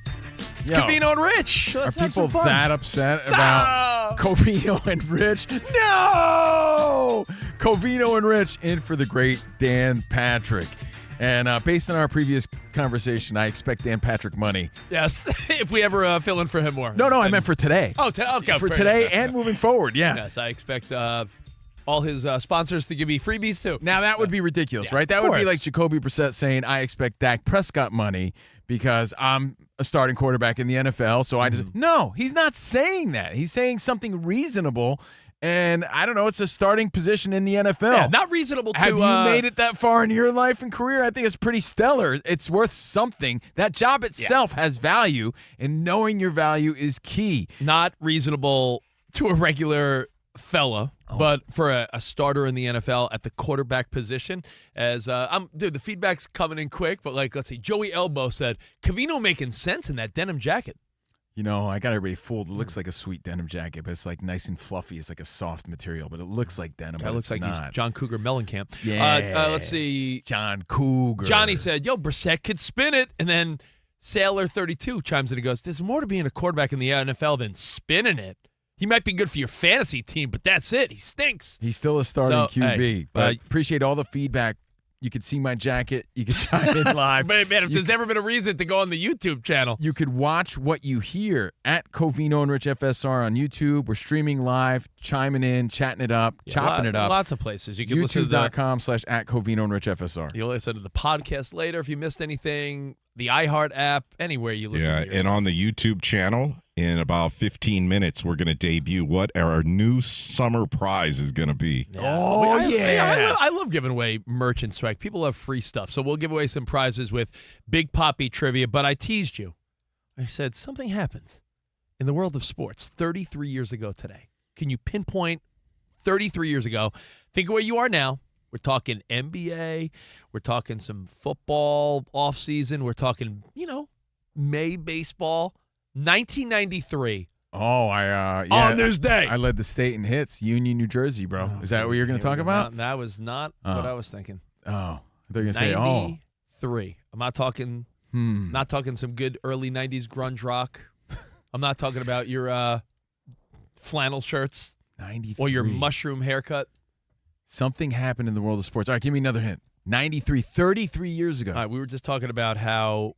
It's Yo, Covino and Rich. Are Let's have people some fun. that upset about Covino and Rich? No! Covino and Rich in for the great Dan Patrick. And based on our previous conversation, I expect Dan Patrick money. Yes, if we ever fill in for him more. No, I meant for today. Oh, okay. For today and moving forward, yeah. Yes, I expect all his sponsors to give me freebies, too. Now, that would be ridiculous, right? That would be like Jacobi Brissett saying, I expect Dak Prescott money because I'm a starting quarterback in the NFL, so I just... No, he's not saying that. He's saying something reasonable, and I don't know, it's a starting position in the NFL. Yeah, not reasonable to... Have you made it that far in your life and career? I think it's pretty stellar. It's worth something. That job itself has value, and knowing your value is key. Not reasonable to a regular fella, but for a starter in the NFL at the quarterback position, as dude, the feedback's coming in quick. But let's see, Joey Elbow said Covino making sense in that denim jacket. You know, I got everybody fooled. It looks like a sweet denim jacket, but it's like nice and fluffy. It's like a soft material, but it looks like denim. That looks like not. he's John Cougar Mellencamp. Yeah. Let's see, John Cougar. Johnny said, "Yo, Brissett could spin it," and then Sailor 32 chimes in and goes, "There's more to being a quarterback in the NFL than spinning it. He might be good for your fantasy team, but that's it. He stinks." He's still a starting QB. But appreciate all the feedback. You could see my jacket. You could chime in live. Man, if there's never been a reason to go on the YouTube channel. You could watch what you hear at Covino and Rich FSR on YouTube. We're streaming live, chiming in, chatting it up, chopping it up. Lots of places. You can listen to YouTube.com/at Covino and Rich FSR. You'll listen to the podcast later if you missed anything. The iHeart app, anywhere you listen to and on the YouTube channel, in about 15 minutes, we're going to debut what our new summer prize is going to be. I love giving away merch and swag. People love free stuff. So we'll give away some prizes with Big Poppy trivia. But I teased you. I said something happened in the world of sports 33 years ago today. Can you pinpoint 33 years ago? Think of where you are now. We're talking NBA. We're talking some football offseason. We're talking, May baseball. 1993. Oh, on this day. I led the state in hits. Union, New Jersey, bro. Is that what you're going to talk about? That was not what I was thinking. Oh, I thought you were going to say, 93. I'm not talking some good early 90s grunge rock. I'm not talking about your flannel shirts 93. Or your mushroom haircut. Something happened in the world of sports. All right, give me another hint. 93, 33 years ago. All right, we were just talking about how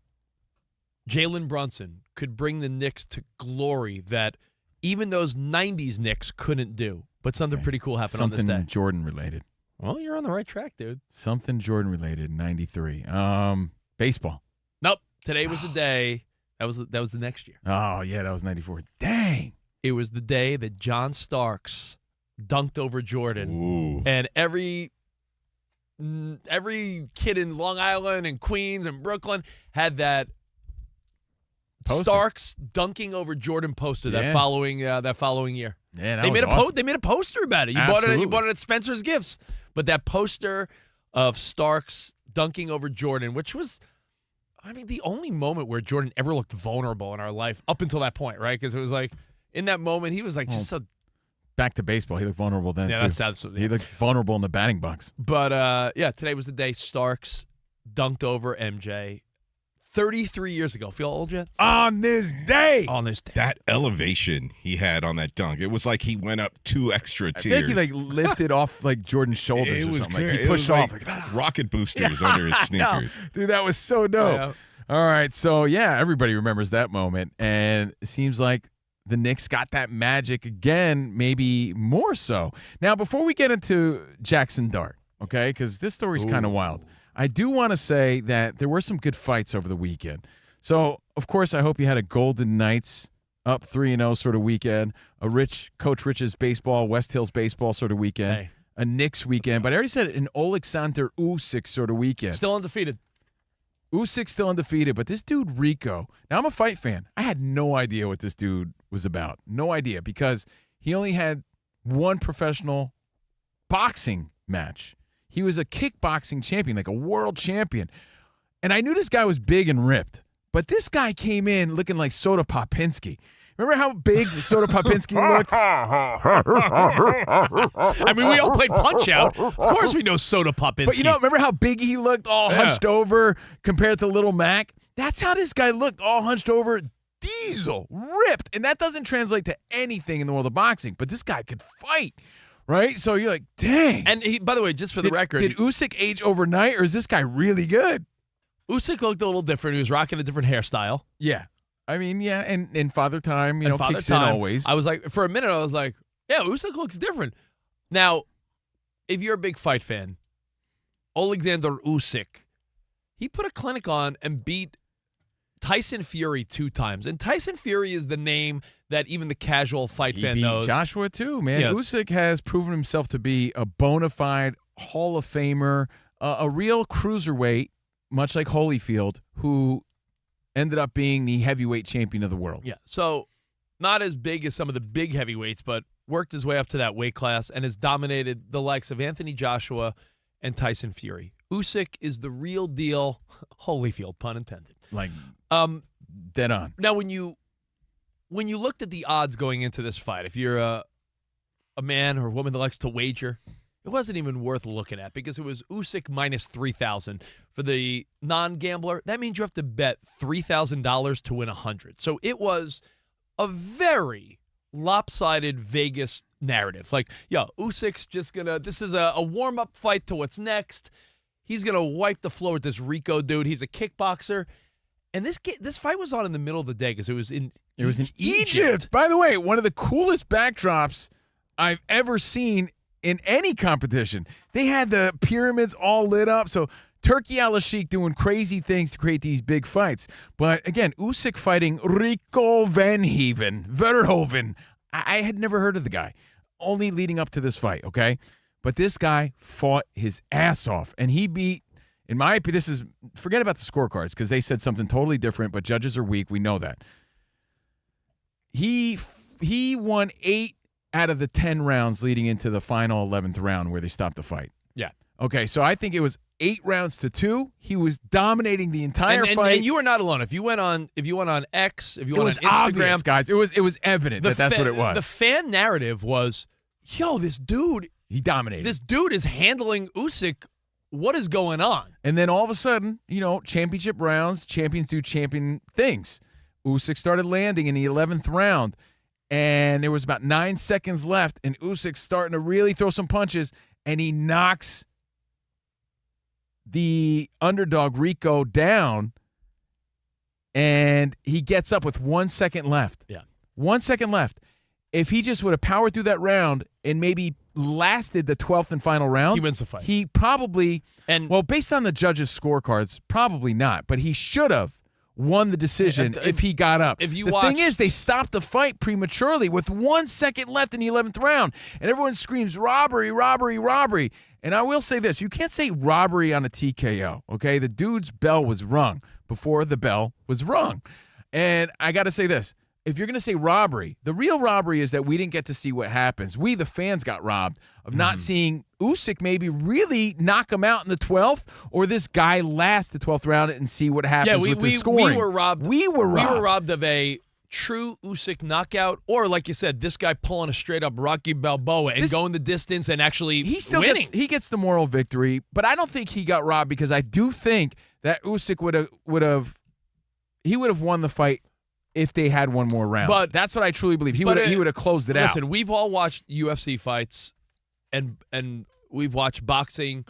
Jalen Brunson could bring the Knicks to glory that even those 90s Knicks couldn't do. But something pretty cool happened on this day. Something Jordan related. Well, you're on the right track, dude. Something Jordan related, 93. Baseball. Nope. Today was the day. That was the next year. Oh, yeah, that was 94. Dang. It was the day that John Starks dunked over Jordan. Ooh. And every kid in Long Island and Queens and Brooklyn had that Poster. Starks dunking over Jordan poster that following year. Yeah, they made awesome. They made a poster about it. You bought it at Spencer's Gifts. But that poster of Starks dunking over Jordan, which was, I mean, the only moment where Jordan ever looked vulnerable in our life up until that point, right? Because it was like in that moment he was like just so. Back to baseball. He looked vulnerable then, Yeah, too. He looked vulnerable in the batting box. But, today was the day Starks dunked over MJ 33 years ago. Feel old yet? On this day. That elevation he had on that dunk, it was like he went up 2 extra tiers. I think he lifted off Jordan's shoulders It or was something. great. He It pushed was off. like rocket boosters under his sneakers. Dude, that was so dope. Yeah. All right, so everybody remembers that moment, and it seems like the Knicks got that magic again, maybe more so. Now, before we get into Jaxson Dart, okay, because this story's kind of wild, I do want to say that there were some good fights over the weekend. So, of course, I hope you had a Golden Knights up 3-0 sort of weekend, a Coach Rich's baseball, West Hills baseball sort of weekend, a Knicks weekend, but I already said an Alexander Usyk sort of weekend. Still undefeated. Usyk's still undefeated, but this dude, Rico, now I'm a fight fan. I had no idea what this dude was about. No idea, because he only had one professional boxing match. He was a kickboxing champion, like a world champion. And I knew this guy was big and ripped, but this guy came in looking like Soda Popinski. Remember how big Soda Popinski looked? I mean, we all played Punch-Out. Of course we know Soda Popinski. But, remember how big he looked, all hunched over compared to Little Mac? That's how this guy looked, all hunched over, diesel, ripped. And that doesn't translate to anything in the world of boxing, but this guy could fight, right? So you're like, dang. And he, by the way, just for the record. Did Usyk age overnight, or is this guy really good? Usyk looked a little different. He was rocking a different hairstyle. Yeah. I mean, yeah, and Father Time, kicks in always. I was like, for a minute, I was like, yeah, Usyk looks different. Now, if you're a big fight fan, Alexander Usyk, he put a clinic on and beat Tyson Fury 2 times. And Tyson Fury is the name that even the casual fight fan knows. Joshua, too, man. Yeah. Usyk has proven himself to be a bona fide Hall of Famer, a real cruiserweight, much like Holyfield, who ended up being the heavyweight champion of the world. Yeah, so not as big as some of the big heavyweights, but worked his way up to that weight class and has dominated the likes of Anthony Joshua and Tyson Fury. Usyk is the real deal. Holyfield, pun intended. Like, dead on. Now, when you looked at the odds going into this fight, if you're a man or a woman that likes to wager, it wasn't even worth looking at because it was Usyk minus 3,000. For the non-gambler, that means you have to bet $3,000 to win 100. So it was a very lopsided Vegas narrative. Like, Usyk's just this is a warm-up fight to what's next. He's going to wipe the floor with this Rico dude. He's a kickboxer. And this fight was on in the middle of the day because it was in Egypt. By the way, one of the coolest backdrops I've ever seen in any competition. They had the pyramids all lit up. So Turkey Al-Sheikh doing crazy things to create these big fights. But again, Usyk fighting Rico Verhoeven. I had never heard of the guy, only leading up to this fight, okay? But this guy fought his ass off, and he beat, in my opinion, forget about the scorecards because they said something totally different, but judges are weak. We know that. He won 8 out of the 10 rounds leading into the final 11th round where they stopped the fight. Yeah. Okay, so I think it was 8 rounds to 2. He was dominating the entire fight. And you were not alone. If you went on X, if you it went was on Instagram, obvious, guys. It was evident that's what it was. The fan narrative was, this dude, he dominated. This dude is handling Usyk. What is going on? And then all of a sudden, championship rounds, champions do champion things. Usyk started landing in the 11th round, and there was about 9 seconds left, and Usyk's starting to really throw some punches, and he knocks the underdog Rico down, and he gets up with 1 second left. Yeah. 1 second left. If he just would have powered through that round and maybe lasted the 12th and final round, he wins the fight. He probably, based on the judges' scorecards, probably not, but he should have won the decision if he got up. If you the thing is, they stopped the fight prematurely with 1 second left in the 11th round, and everyone screams, robbery, robbery, robbery. And I will say this, you can't say robbery on a TKO, okay? The dude's bell was rung before the bell was rung. And I got to say this. If you're going to say robbery, the real robbery is that we didn't get to see what happens. We, the fans, got robbed of not seeing Usyk maybe really knock him out in the 12th, or this guy last the 12th round and see what happens with the scoring. We were robbed. We were robbed of a true Usyk knockout, or like you said, this guy pulling a straight-up Rocky Balboa and going the distance and actually winning. He gets the moral victory, but I don't think he got robbed because I do think that Usyk would have won the fight if they had one more round. But that's what I truly believe. He would have closed it out. Listen, we've all watched UFC fights and we've watched boxing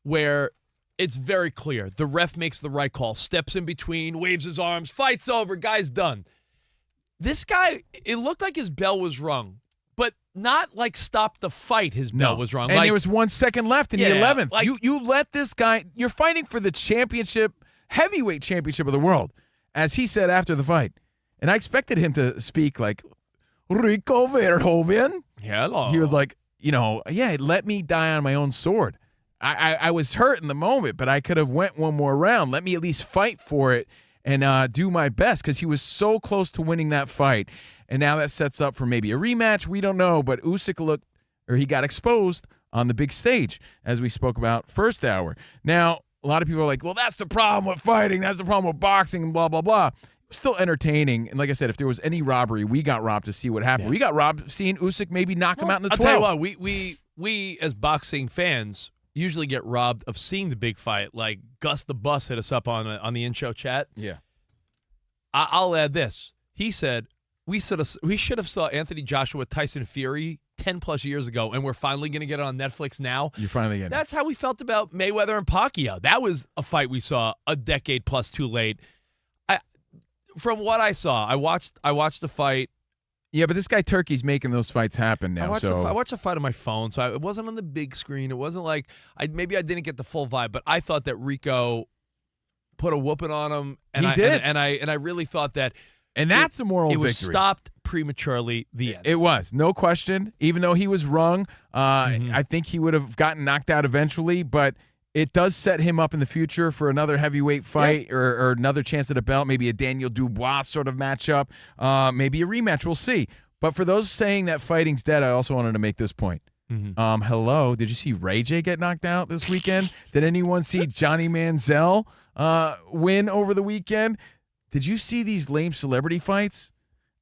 where it's very clear. The ref makes the right call, steps in between, waves his arms, fight's over, guy's done. This guy, it looked like his bell was rung, but not like stop the fight his bell was rung. And like, there was 1 second left in the 11th. Like, you let this guy, you're fighting for the championship, heavyweight championship of the world, as he said after the fight. And I expected him to speak like, Rico Verhoeven. Hello. He was like, let me die on my own sword. I was hurt in the moment, but I could have went one more round. Let me at least fight for it and do my best, because he was so close to winning that fight. And now that sets up for maybe a rematch. We don't know, but Usyk he got exposed on the big stage, as we spoke about first hour. Now, a lot of people are like, well, that's the problem with fighting. That's the problem with boxing and blah, blah, blah. Still entertaining, and like I said, if there was any robbery, we got robbed to see what happened. Yeah. We got robbed seeing Usyk maybe knock him out in the 12th. I'll tell you what, we as boxing fans usually get robbed of seeing the big fight. Like Gus the Bus hit us up on the in-show chat. Yeah, I'll add this. He said we should have saw Anthony Joshua Tyson Fury 10 plus years ago, and we're finally going to get it on Netflix now. You're finally getting That's how we felt about Mayweather and Pacquiao. That was a fight we saw a decade plus too late. From what I saw, I watched the fight. Yeah, but this guy Turkey's making those fights happen now. I watched the fight on my phone, so it wasn't on the big screen. It wasn't like maybe I didn't get the full vibe, but I thought that Rico put a whooping on him, and he did. And I really thought that, and that's a moral victory. It was stopped prematurely. The end. It was, no question. Even though he was rung, I think he would have gotten knocked out eventually, but it does set him up in the future for another heavyweight fight or another chance at a belt, maybe a Daniel Dubois sort of matchup, maybe a rematch. We'll see. But for those saying that fighting's dead, I also wanted to make this point. Hello, did you see Ray J get knocked out this weekend? Did anyone see Johnny Manziel win over the weekend? Did you see these lame celebrity fights?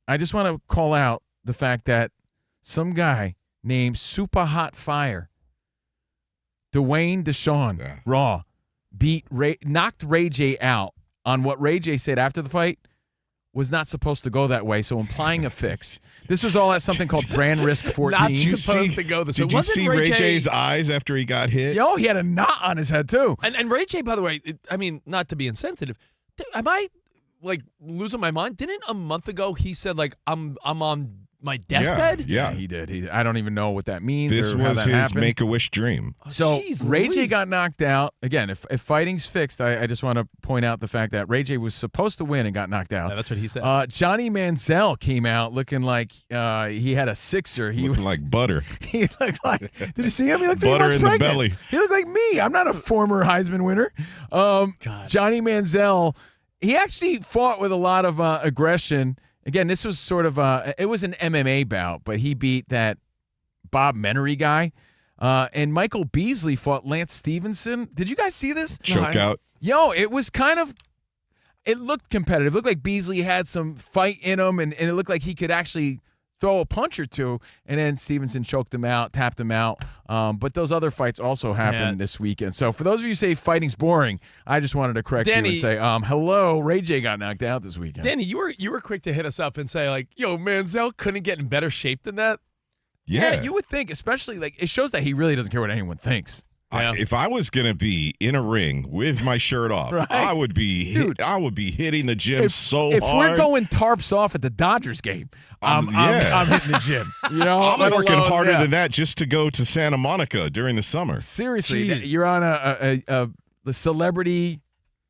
I just want to call out the fact that some guy named Super Hot Fire, Dwayne Deshaun, Raw, knocked Ray J out on what Ray J said after the fight was not supposed to go that way, so implying a fix. This was all at something called Brand Risk 14. Not supposed to go this way. Did you see Ray J's eyes after he got hit? Yo, he had a knot on his head, too. And Ray J, by the way, not to be insensitive, am I like losing my mind? Didn't a month ago he said like I'm on my deathbed? Yeah, he did. I don't even know what that means. This or was how that his happened. Make-A-Wish dream. So Ray J got knocked out. Again, if fighting's fixed, I just want to point out the fact that Ray J was supposed to win and got knocked out. Yeah, that's what he said. Johnny Manziel came out looking like he had a sixer. He looked like butter. He looked like. Did you see him? He looked butter 3 months in pregnant. the belly. He looked like me. I'm not a former Heisman winner. Johnny Manziel. He actually fought with a lot of aggression. Again, this was sort of it was an MMA bout, but he beat that Bob Menery guy. And Michael Beasley fought Lance Stevenson. Did you guys see this? Choke out. Yo, it was it looked competitive. It looked like Beasley had some fight in him, and it looked like he could actually throw a punch or two, and then Stevenson choked him out, tapped him out. But those other fights also happened this weekend. So for those of you who say fighting's boring, I just wanted to correct you and say, hello, Ray J got knocked out this weekend. Danny, you were quick to hit us up and say, like, yo, Manziel couldn't get in better shape than that? Yeah, you would think, especially, like, it shows that he really doesn't care what anyone thinks. If I was gonna be in a ring with my shirt off, I would be hitting the gym so if hard. If we're going tarps off at the Dodgers game, I'm hitting the gym. I'm working harder than that just to go to Santa Monica during the summer. Seriously, you're on a celebrity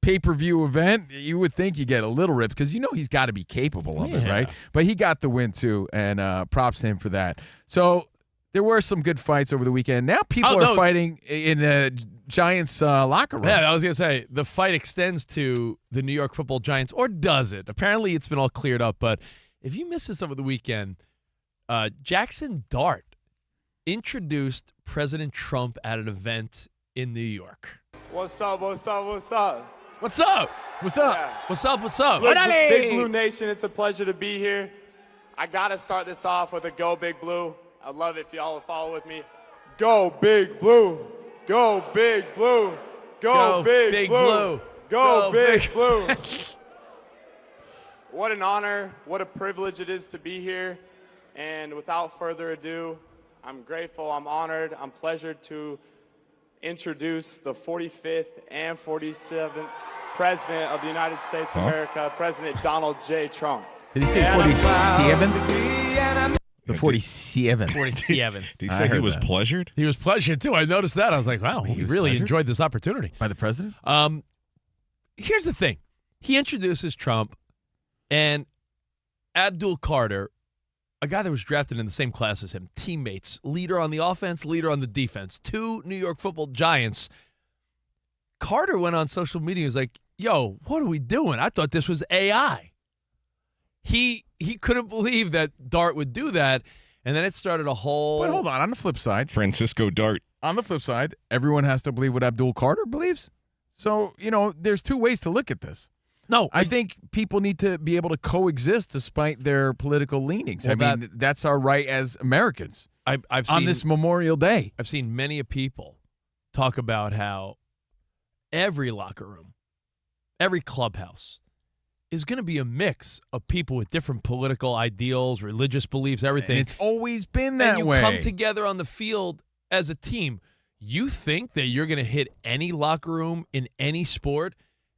pay-per-view event. You would think you get a little ripped because he's got to be capable of it, right? But he got the win too, and props to him for that. So there were some good fights over the weekend. Now people are fighting in the Giants locker room. Yeah, I was going to say, the fight extends to the New York Football Giants, or does it? Apparently it's been all cleared up, but if you missed this over the weekend, Jaxson Dart introduced President Trump at an event in New York. What's up, what's up, what's up? What's up? What's up? Yeah. What's up? What's up? Look, Big Blue Nation, it's a pleasure to be here. I got to start this off with a Go Big Blue. I'd love it if y'all would follow with me. Go Big Blue. Go Big Blue. Go Big Blue. Go Big Blue. What an honor, what a privilege it is to be here. And without further ado, I'm grateful, I'm honored, I'm pleasured to introduce the 45th and 47th President of the United States of America, President Donald J. Trump. Did he say 47th? The 47. 47. Did he say he was pleasured? He was pleasured, too. I noticed that. I was like, wow, he really enjoyed this opportunity. By the president? Here's the thing. He introduces Trump, and Abdul Carter, a guy that was drafted in the same class as him, teammates, leader on the offense, leader on the defense, 2 New York Football Giants. Carter went on social media and was like, yo, what are we doing? I thought this was AI. He couldn't believe that Dart would do that, and then it started a whole... But hold on the flip side. Francisco Dart. On the flip side, everyone has to believe what Abdul Carter believes. So, there's 2 ways to look at this. No. I think people need to be able to coexist despite their political leanings. Well, that's our right as Americans I've on seen, this Memorial Day. I've seen many people talk about how every locker room, every clubhouse is going to be a mix of people with different political ideals, religious beliefs, everything. And it's always been that way. way. And you come together on the field as a team. You think that you're going to hit any locker room in any sport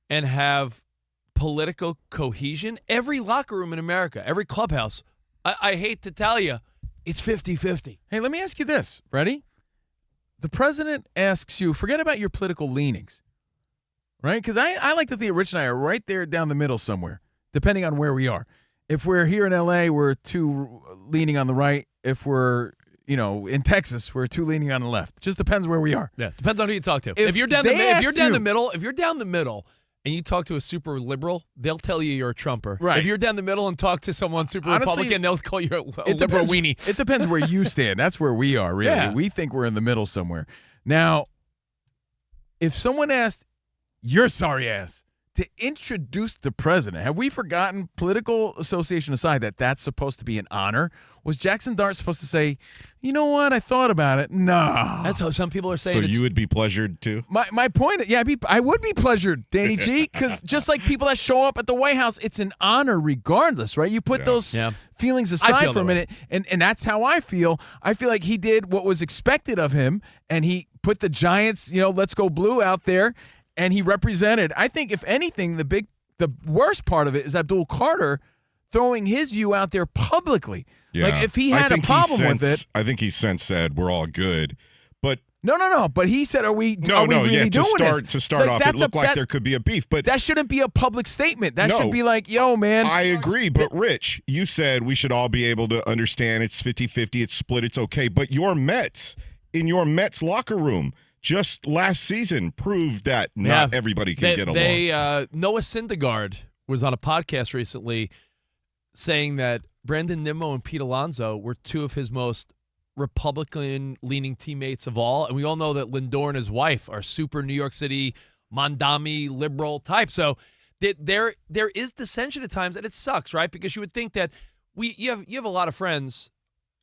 and have political cohesion? Every locker room in America, every clubhouse, I hate to tell you, it's 50-50. Hey, let me ask you this. Ready? The president asks you, forget about your political leanings. Right? Because I like to think Rich and I are right there down the middle somewhere, depending on where we are. If we're here in L.A., we're 2 leaning on the right. If we're, in Texas, we're 2 leaning on the left. Just depends where we are. Yeah, depends on who you talk to. If you're down the middle and you talk to a super liberal, they'll tell you you're a Trumper. Right. If you're down the middle and talk to someone super Republican, they'll call you a liberal weenie. It depends where you stand. That's where we are, really. Yeah. We think we're in the middle somewhere. Now, if someone asked your sorry ass to introduce the president, have we forgotten, political association aside, that that's supposed to be an honor? Was Jaxson Dart supposed to say, you know what, I thought about it? No. That's how some people are saying. So you would be pleasured too? My point, I would be pleasured, Danny G, because just like people that show up at the White House, it's an honor regardless, right? You put those feelings aside for a minute, and that's how I feel. I feel like he did what was expected of him, and he put the Giants, let's go blue out there, and he represented. I think, if anything, the worst part of it is Abdul Carter throwing his view out there publicly. Yeah. Like, if he had a problem with it, I think he since said we're all good, but no. But he said, "Are we? Really doing this?" To start off, it looked like there could be a beef, but that shouldn't be a public statement. That should be like, "Yo, man." I agree, but Rich, you said we should all be able to understand it's 50-50, it's split, it's okay. But your Mets locker room just last season proved that not everybody can get along. Noah Syndergaard was on a podcast recently saying that Brandon Nimmo and Pete Alonso were 2 of his most Republican-leaning teammates of all, and we all know that Lindor and his wife are super New York City, Mondami, liberal type. So there is dissension at times, and it sucks, right? Because you would think that you have a lot of friends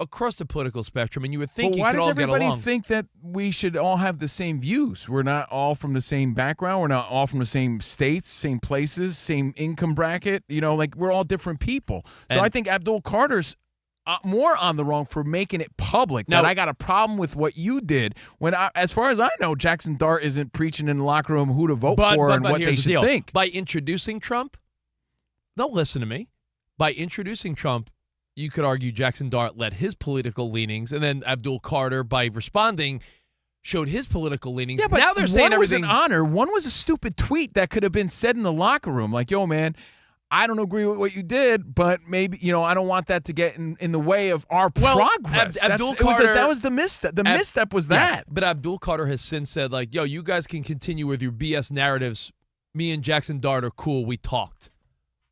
across the political spectrum, and you would think you could all get along. Why does everybody think that we should all have the same views? We're not all from the same background. We're not all from the same states, same places, same income bracket. We're all different people. So I think Abdul Carter's more on the wrong for making it public. Now, that I got a problem with what you did. When, as far as I know, Jaxson Dart isn't preaching in the locker room who to vote for and what they should think. By introducing Trump, don't listen to me. By introducing Trump, you could argue Jaxson Dart led his political leanings, and then Abdul Carter, by responding, showed his political leanings. Yeah, but now they're saying one was everything. an honor. One was a stupid tweet that could have been said in the locker room, like, "Yo, man, I don't agree with what you did, but maybe I don't want that to get in the way of our progress." Abdul Carter, that was the misstep. The misstep was that. Yeah, but Abdul Carter has since said, like, "Yo, you guys can continue with your BS narratives. Me and Jaxson Dart are cool. We talked."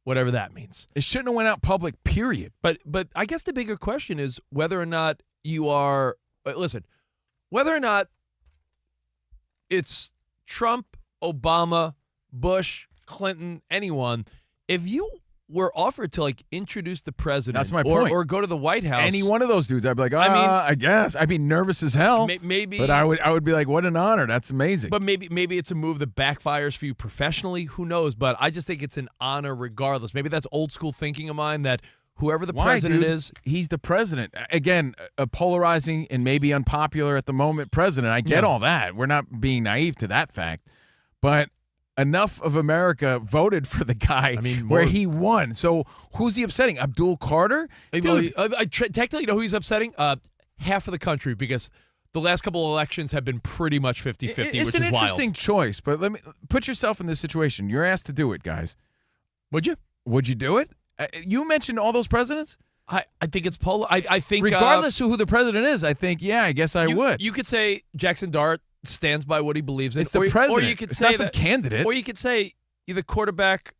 Whatever that means. It shouldn't have went out public, period. But I guess the bigger question is whether or not you are whether or not it's Trump, Obama, Bush, Clinton, anyone, if you were offered to introduce the president, that's my point, or go to the White House, any one of those dudes, I'd be like, I guess I'd be nervous as hell. Maybe, but I would be like, what an honor. That's amazing. But maybe it's a move that backfires for you professionally. Who knows? But I just think it's an honor regardless. Maybe that's old school thinking of mine that whoever the president is, he's the president. Again, a polarizing and maybe unpopular at the moment president. I get all that. We're not being naive to that fact, but enough of America voted for the guy where he won. So who's he upsetting? Abdul Carter? Dude. Technically, you know who he's upsetting? Half of the country, because the last couple of elections have been pretty much 50-50, which is wild. It's an interesting choice, but let me put yourself in this situation. You're asked to do it, guys. Would you? Would you do it? You mentioned all those presidents? I think it's polar. I think regardless of who the president is, I think, I guess I would. You could say Jaxson Dart stands by what he believes in. It's the president. Or you could it's say not some candidate. Or you could say you're the quarterback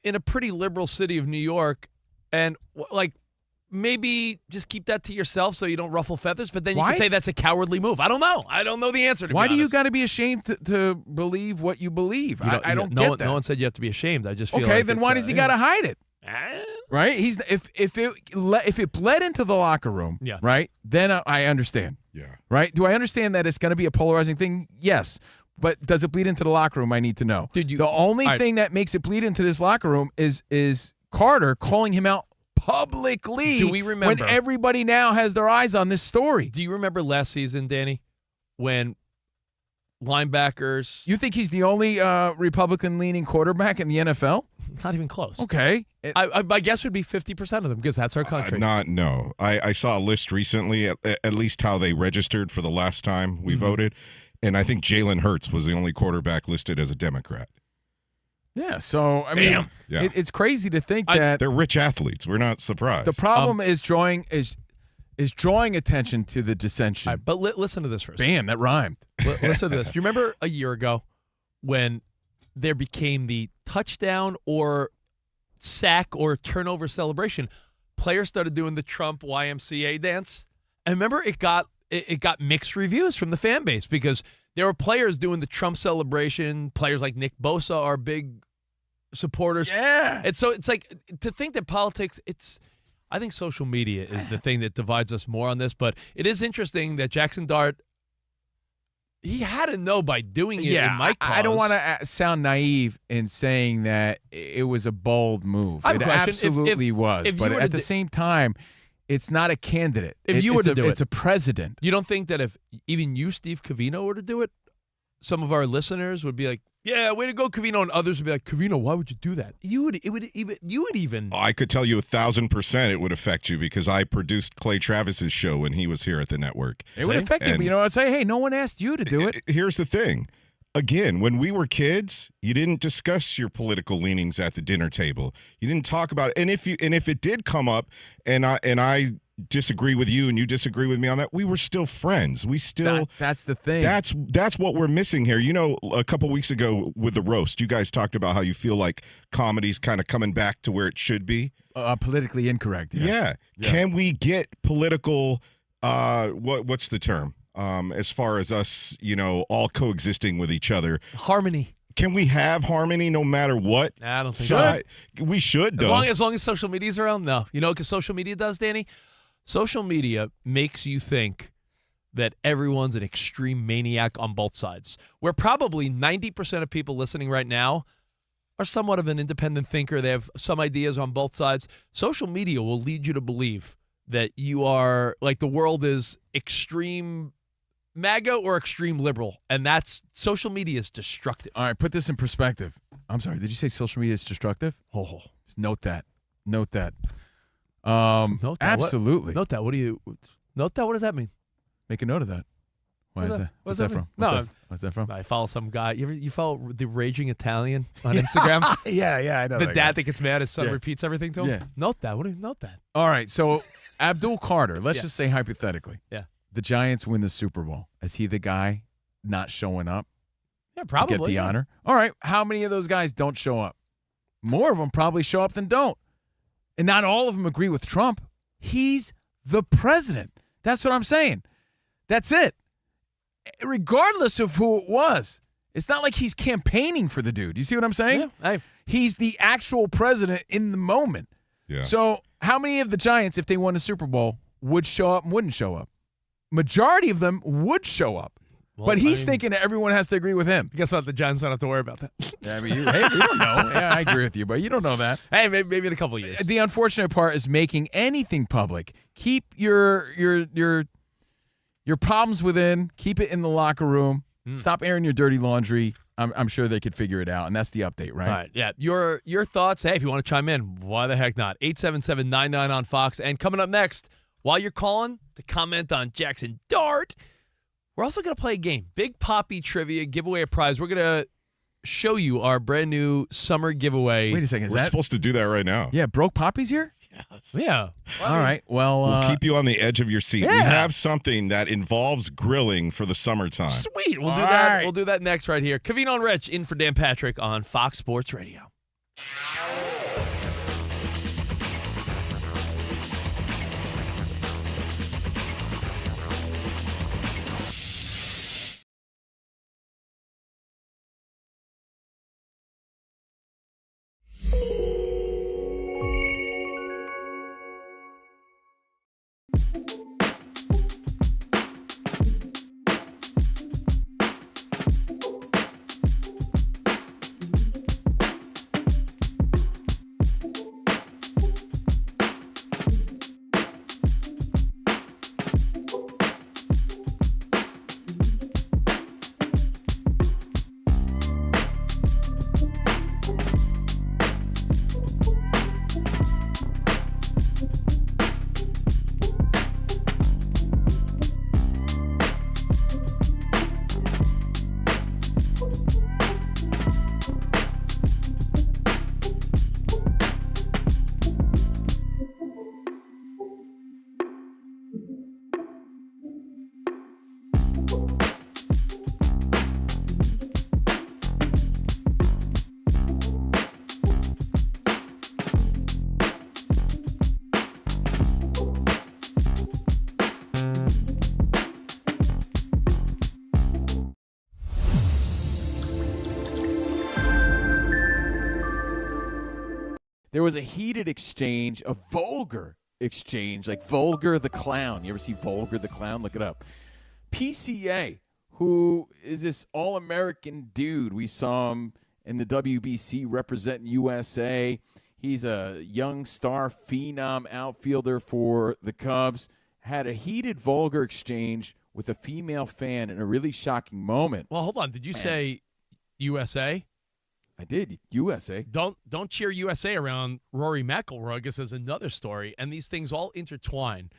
in a pretty liberal city of New York, and maybe just keep that to yourself so you don't ruffle feathers. But then you could say that's a cowardly move. I don't know. I don't know the answer to. Why do you got to be ashamed to believe what you believe? I don't get that. No one said you have to be ashamed. I just feel okay. Then why does he got to hide it? Right? If it bled into the locker room, right? Then I understand. Yeah. Right? Do I understand that it's going to be a polarizing thing? Yes. But does it bleed into the locker room? I need to know. Dude, the only thing that makes it bleed into this locker room is Carter calling him out publicly. Do we remember when everybody now has their eyes on this story? Do you remember last season, Danny, when linebackers? You think he's the only Republican-leaning quarterback in the NFL? Not even close. Okay. My guess would be 50% of them, because that's our country. No. I saw a list recently, at least how they registered for the last time we voted, and I think Jalen Hurts was the only quarterback listed as a Democrat. Yeah, so, I mean, it's crazy to think that they're rich athletes. We're not surprised. The problem is drawing attention to the dissension. Right, but listen to this first. Bam, that rhymed. Listen to this. Do you remember a year ago when there became the touchdown or sack or turnover celebration? Players started doing the Trump YMCA dance. And remember, it got mixed reviews from the fan base, because there were players doing the Trump celebration. Players like Nick Bosa are big supporters. Yeah. And so it's like, to think that politics, I think social media is the thing that divides us more on this. But it is interesting that Jaxson Dart, he had to know by doing it in my cause. I don't want to sound naive in saying that it was a bold move. I have it a question. absolutely was. If but you were at the same time, it's not a candidate. If you were to do it, it's a president. You don't think that if even you, Steve Covino, were to do it, some of our listeners would be like, "Yeah, way to go, Covino," and others would be like, "Covino, why would you do that?" You would even. I could tell you 1,000% it would affect you, because I produced Clay Travis's show when he was here at the network. It would affect you, but I'd say, hey, no one asked you to do it. Here's the thing. Again, when we were kids, you didn't discuss your political leanings at the dinner table. You didn't talk about it. And if it did come up, and I disagree with you and you disagree with me on that, we were still friends. We still that's the thing. That's what we're missing here. A couple weeks ago with the roast, you guys talked about how you feel like comedy's kind of coming back to where it should be. Politically incorrect. Yeah. Can we get political? What's the term? As far as us, all coexisting with each other. Harmony. Can we have harmony no matter what? I don't think so. We should, though. As long as social media's around, no. Because social media does, Danny? Social media makes you think that everyone's an extreme maniac on both sides, where probably 90% of people listening right now are somewhat of an independent thinker. They have some ideas on both sides. Social media will lead you to believe that you are like the world is extreme MAGA or extreme liberal, and that's social media is destructive. All right, put this in perspective. I'm sorry, did you say social media is destructive? Oh, just note that. Note that. Note that. Absolutely. Note that. What do you note that? What does that mean? Make a note of that. Why is that? What's that from? What's that from? I follow some guy. You follow the Raging Italian on Instagram? Yeah, I know. The that dad guy. that gets mad his son Yeah. repeats everything to him? Yeah. Note that. What do you note that? All right, so Abdul Carter, let's Yeah. just say hypothetically. Yeah. The Giants win the Super Bowl. Is he the guy not showing up? Yeah, probably. To get the yeah. honor? All right, how many of those guys don't show up? More of them probably show up than don't. And not all of them agree with Trump. He's the president. That's what I'm saying. That's it. Regardless of who it was. It's not like he's campaigning for the dude. You see what I'm saying? Yeah. He's the actual president in the moment. Yeah. So how many of the Giants, if they won a Super Bowl, would show up and wouldn't show up? Majority of them would show up. Well, but he's thinking that everyone has to agree with him. Guess what? The Giants don't have to worry about that. Yeah, I mean, you don't know. Yeah, I agree with you, but you don't know that. Hey, maybe in a couple of years. The unfortunate part is making anything public. Keep your problems within. Keep it in the locker room. Stop airing your dirty laundry. I'm sure they could figure it out, and that's the update, right? All right, yeah. Your thoughts, hey, if you want to chime in, why the heck not? 877-99 on Fox. And coming up next, while you're calling to comment on Jaxson Dart, we're also going to play a game. Big Poppy Trivia, give away a prize. We're going to show you our brand new summer giveaway. Wait a second. We're supposed to do that right now. Yeah, Broke Poppy's here? Yeah. All right. Well, We'll keep you on the edge of your seat. We yeah. have something that involves grilling for the summertime. Sweet. We'll do All that. right. We'll do that next right here. Covino Rich in for Dan Patrick on Fox Sports Radio. there was a heated exchange, a vulgar exchange, like Vulgar the Clown. You ever see Vulgar the Clown? Look it up. PCA, who is this all-American dude. We saw him in the WBC representing USA. He's a young star phenom outfielder for the Cubs. Had a heated, vulgar exchange with a female fan in a really shocking moment. Well, hold on. Did you say USA? I did. USA. Don't cheer USA around Rory McIlroy because there's another story, and these things all intertwine.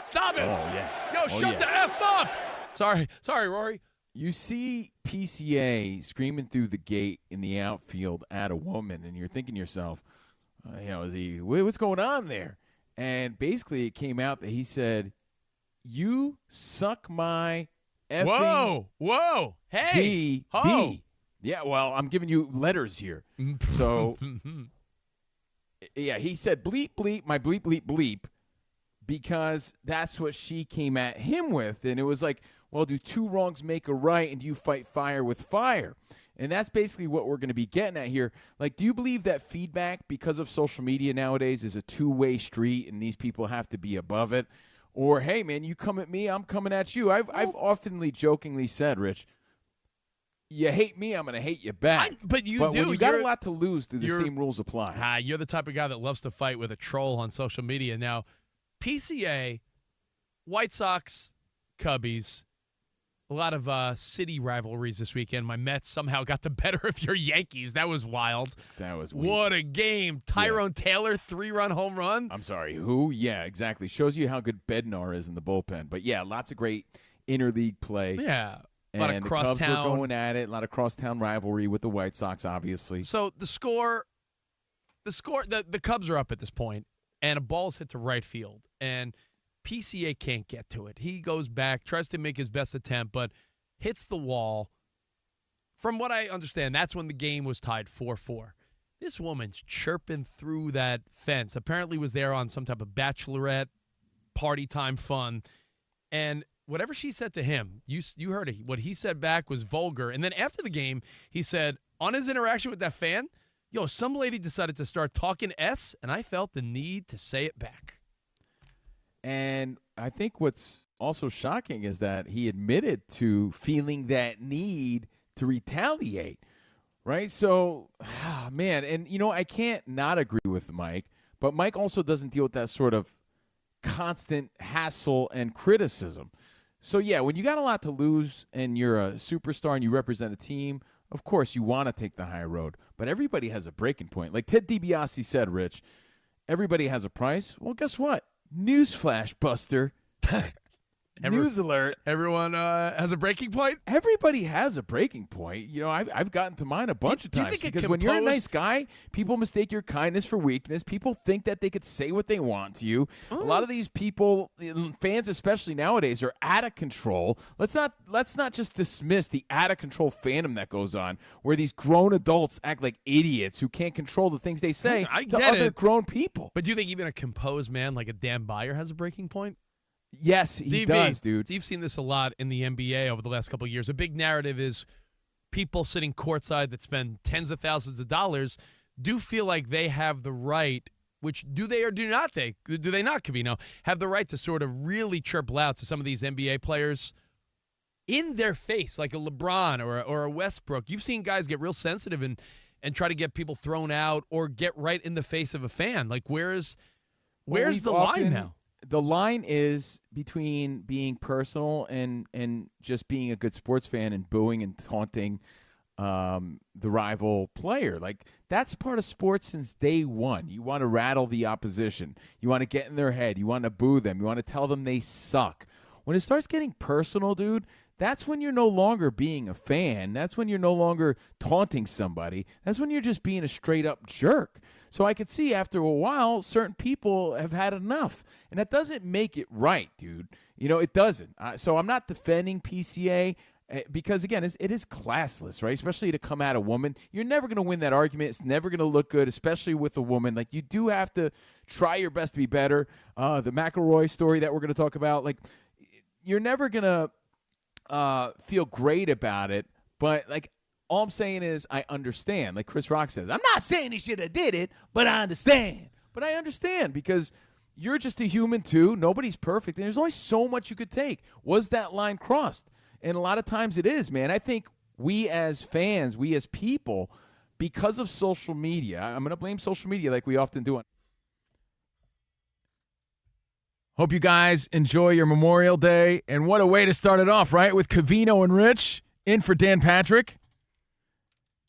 Stop it! Oh, yeah. No, shut the F up! Sorry, Rory. You see PCA screaming through the gate in the outfield at a woman, and you're thinking to yourself, what's going on there? And basically it came out that he said, you suck my effing Whoa. Hey. D-B. Yeah, well, I'm giving you letters here. So, yeah, he said bleep, bleep, my bleep, bleep, bleep, because that's what she came at him with. And it was like, well, do two wrongs make a right, and do you fight fire with fire? And that's basically what we're going to be getting at here. Like, do you believe that feedback, because of social media nowadays, is a two-way street and these people have to be above it? Or, hey, man, you come at me, I'm coming at you. I've oftenly jokingly said, Rich, you hate me, I'm going to hate you back. But when you got a You're- lot to lose, do the same rules apply? You're the type of guy that loves to fight with a troll on social media. Now, PCA, White Sox, Cubbies, a lot of city rivalries this weekend. My Mets somehow got the better of your Yankees. That was wild. That was weak. What a game. Tyrone Taylor, 3-run home run. I'm sorry, who? Yeah, exactly. Shows you how good Bednar is in the bullpen. But, yeah, lots of great interleague play. Yeah. A lot of And crosstown. the Cubs were going at it. A lot of crosstown rivalry with the White Sox, obviously. So the Cubs are up at this point, and a ball's hit to right field, and PCA can't get to it. He goes back, tries to make his best attempt, but hits the wall. From what I understand, that's when the game was tied 4-4. This woman's chirping through that fence. Apparently was there on some type of bachelorette party time fun, and whatever she said to him, you heard it. What he said back was vulgar. And then after the game, he said, on his interaction with that fan, some lady decided to start talking S, and I felt the need to say it back. And I think what's also shocking is that he admitted to feeling that need to retaliate, right? So, man, and, I can't not agree with Mike, but Mike also doesn't deal with that sort of constant hassle and criticism. So, yeah, when you got a lot to lose and you're a superstar and you represent a team, of course you want to take the high road. But everybody has a breaking point. Like Ted DiBiase said, Rich, everybody has a price. Well, guess what? Newsflash, Buster. News alert. Everyone has a breaking point? Everybody has a breaking point. I've gotten to mine a bunch of times. Because when you're a nice guy, people mistake your kindness for weakness. People think that they could say what they want to you. A lot of these people, fans especially nowadays, are out of control. Let's not just dismiss the out of control fandom that goes on, where these grown adults act like idiots who can't control the things they say to other grown people. But do you think even a composed man like a Dan Beyer has a breaking point? Yes, he does, dude. You've seen this a lot in the NBA over the last couple of years. A big narrative is people sitting courtside that spend tens of thousands of dollars do feel like they have the right, which do they or do not they? Do they not, Covino, have the right to sort of really chirp loud to some of these NBA players in their face, like a LeBron or a Westbrook? You've seen guys get real sensitive and try to get people thrown out or get right in the face of a fan. Like, where's the line now? The line is between being personal and just being a good sports fan and booing and taunting the rival player. Like, that's part of sports since day one. You want to rattle the opposition. You want to get in their head. You want to boo them. You want to tell them they suck. When it starts getting personal, dude, that's when you're no longer being a fan. That's when you're no longer taunting somebody. That's when you're just being a straight-up jerk. So I could see after a while, certain people have had enough. And that doesn't make it right, dude. It doesn't. So I'm not defending PCA because, again, it is classless, right? Especially to come at a woman. You're never going to win that argument. It's never going to look good, especially with a woman. Like, you do have to try your best to be better. The McElroy story that we're going to talk about, like, you're never going to feel great about it. But, like, all I'm saying is I understand. Like Chris Rock says, I'm not saying he should have did it, but I understand. But I understand because you're just a human too. Nobody's perfect. And there's only so much you could take. Was that line crossed? And a lot of times it is, man. I think we as fans, we as people, because of social media, I'm going to blame social media like we often do. Hope you guys enjoy your Memorial Day. And what a way to start it off, right? With Covino and Rich in for Dan Patrick.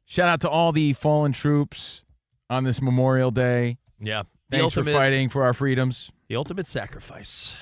Shout out to all the fallen troops on this Memorial Day. Yeah. Thanks for fighting for our freedoms. The ultimate sacrifice.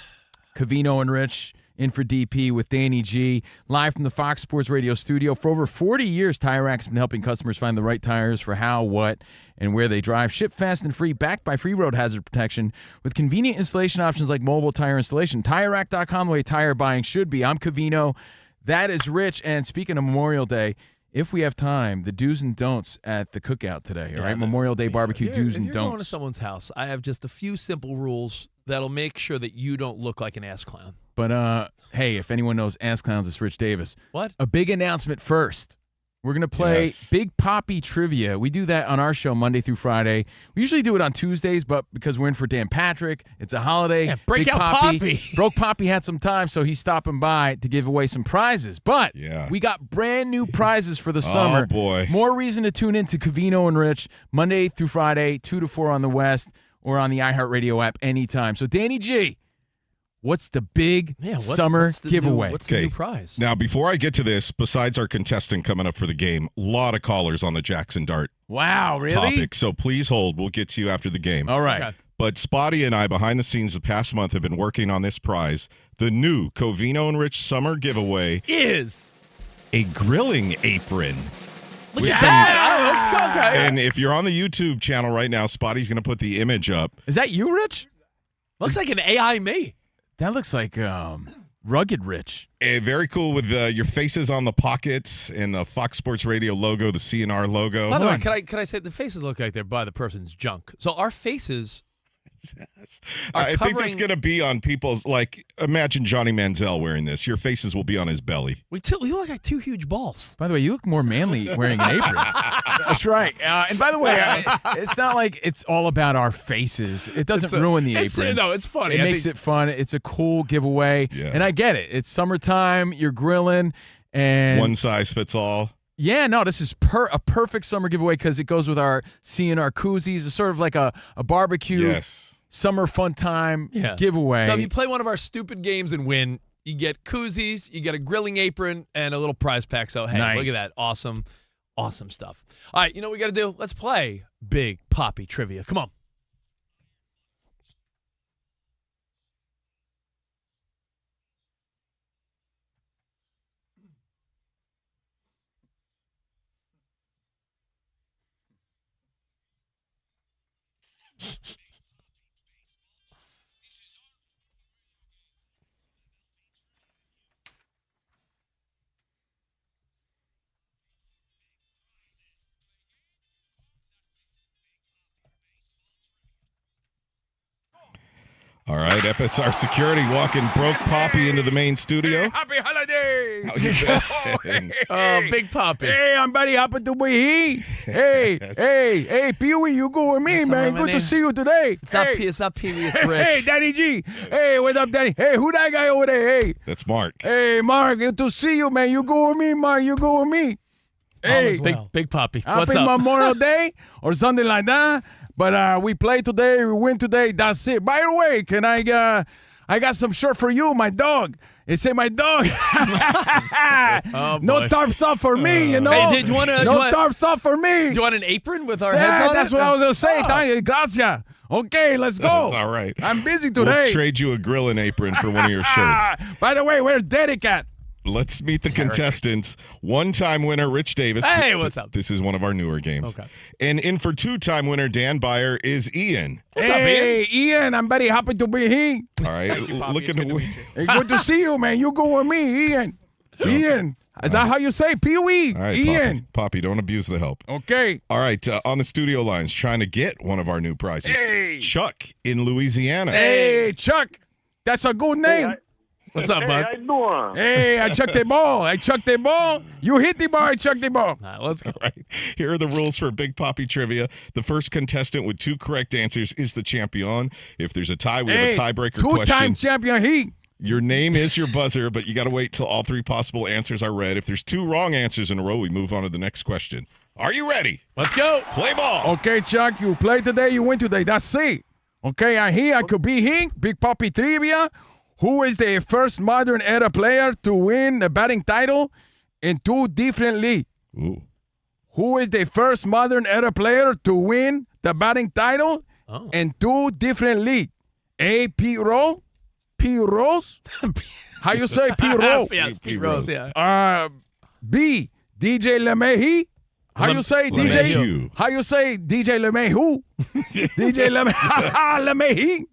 Covino and Rich in for DP with Danny G. Live from the Fox Sports Radio studio. For over 40 years, Tire Rack's been helping customers find the right tires for how, what, and where they drive. Ship fast and free, backed by free road hazard protection with convenient installation options like mobile tire installation. TireRack.com, the way tire buying should be. I'm Covino. That is Rich. And speaking of Memorial Day, if we have time, the do's and don'ts at the cookout today, all right? Memorial Day barbecue do's and If you're going to don'ts. someone's house, I have just a few simple rules that'll make sure that you don't look like an ass clown. But, hey, if anyone knows ass clowns, it's Rich Davis. What? A big announcement first. We're going to play Big Poppy Trivia. We do that on our show Monday through Friday. We usually do it on Tuesdays, but because we're in for Dan Patrick, it's a holiday. Yeah, breakout Poppy. Broke Poppy had some time, so he's stopping by to give away some prizes. But we got brand new prizes for the summer. Oh, boy. More reason to tune in to Covino and Rich Monday through Friday, 2 to 4 on the West or on the iHeartRadio app anytime. So, Danny G, what's the big summer giveaway? What's the new prize? Now, before I get to this, besides our contestant coming up for the game, a lot of callers on the Jaxson Dart Wow, really? topic. So please hold. We'll get to you after the game. All right. Okay. But Spotty and I, behind the scenes the past month, have been working on this prize. The new Covino and Rich summer giveaway is a grilling apron. Look at that. Let's go. Okay. And if you're on the YouTube channel right now, Spotty's going to put the image up. Is that you, Rich? Looks like an AI me. That looks like Rugged Rich. Very cool with your faces on the pockets and the Fox Sports Radio logo, the CNR logo. By the way, can I say the faces look like they're by the person's junk? So our faces I think it's going to be on people's, like, imagine Johnny Manziel wearing this. Your faces will be on his belly. We look like two huge balls. By the way, you look more manly wearing an apron. That's right. And by the way, it's not like it's all about our faces. It doesn't ruin the apron. No, it's funny. It makes it fun. It's a cool giveaway. Yeah. And I get it. It's summertime. You're grilling. And one size fits all. Yeah, no, this is a perfect summer giveaway because it goes with our CNR koozies. It's sort of like a barbecue. Yes. Summer fun time giveaway. So if you play one of our stupid games and win, you get koozies, you get a grilling apron, and a little prize pack. So, hey, nice. Look at that. Awesome, awesome stuff. All right, you know what we got to do? Let's play Big Poppy Trivia. Come on. All right, FSR Security walking broke Poppy into the main studio. Happy holiday! Big Poppy. Hey, I'm very happy to be here. Hey, hey, Pee-wee, you go with me, man. Good to see you today. It's not Pee-wee, it's Rich. Hey, Danny G. Hey, what's up, Danny? Hey, who that guy over there? Hey. That's Mark. Hey, Mark, good to see you, man. You go with me, Mark. You go with me. Hey, Big Poppy. Happy What's up? Memorial Day or something like that. But we play today, we win today. That's it. By the way, can I got some shirt for you, my dog. It say my dog. No tarps off for me, you know. Hey, did you want tarps off for me. Do you want an apron with our heads on That's it? what I was gonna say. Thank you, gracias. Okay, let's go. That's all right. I'm busy today. We'll trade you a grilling apron for one of your shirts. By the way, where's Derek at? Let's meet the contestants. One-time winner, Rich Davis. Hey, what's up? This is one of our newer games. Okay. And in for two-time winner, Dan Byer, is Ian. What's up, Ian? Hey, Ian, I'm very happy to be here. All right. Look at the Hey, good to see you, man. You go with me, Ian. Ian. Is that how you say Pee-wee? All right, Ian. Poppy, don't abuse the help. Okay. All right, on the studio lines, trying to get one of our new prizes. Hey. Chuck in Louisiana. Hey, Chuck. That's a good name. What's up, bud? How you doing? Hey, I chucked the ball. I chucked the ball. You hit the ball. I chucked the ball. All right, let's go. All right. Here are the rules for Big Poppy Trivia. The first contestant with two correct answers is the champion. If there's a tie, we have a tiebreaker question. Two-time champion he. Your name is your buzzer, but you got to wait till all three possible answers are read. If there's two wrong answers in a row, we move on to the next question. Are you ready? Let's go. Play ball. Okay, Chuck, you play today, you win today. That's it. Okay, I'm here. I could be here. Big Poppy Trivia. Who is the first modern era player to win the batting title in two different leagues? Ooh. Who is the first modern era player to win the batting title in two different leagues? A. Pete Rose. Pete Rose? How you say Pete Rose? Yes, Pete Rose, yeah. B. DJ LeMahieu. How you say DJ? How you say DJ LeMahieu? DJ LeMahieu.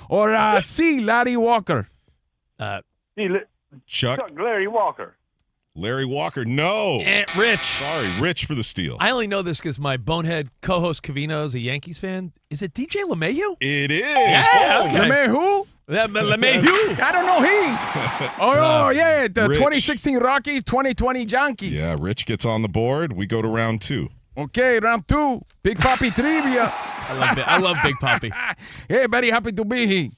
Or C. Larry Walker. Chuck. Larry Walker. Larry Walker. No. Rich. Sorry, Rich for the steal. I only know this because my bonehead co-host Covino is a Yankees fan. Is it DJ LeMahieu? It is. Yeah. Oh, Okay. LeMahieu? LeMahieu. I don't know he. Oh, yeah, the Rich. 2016 Rockies, 2020 Yankees. Yeah, Rich gets on the board. We go to round 2. Okay, round 2. Big Papi trivia. I love Big Papi. Hey, very happy to be here.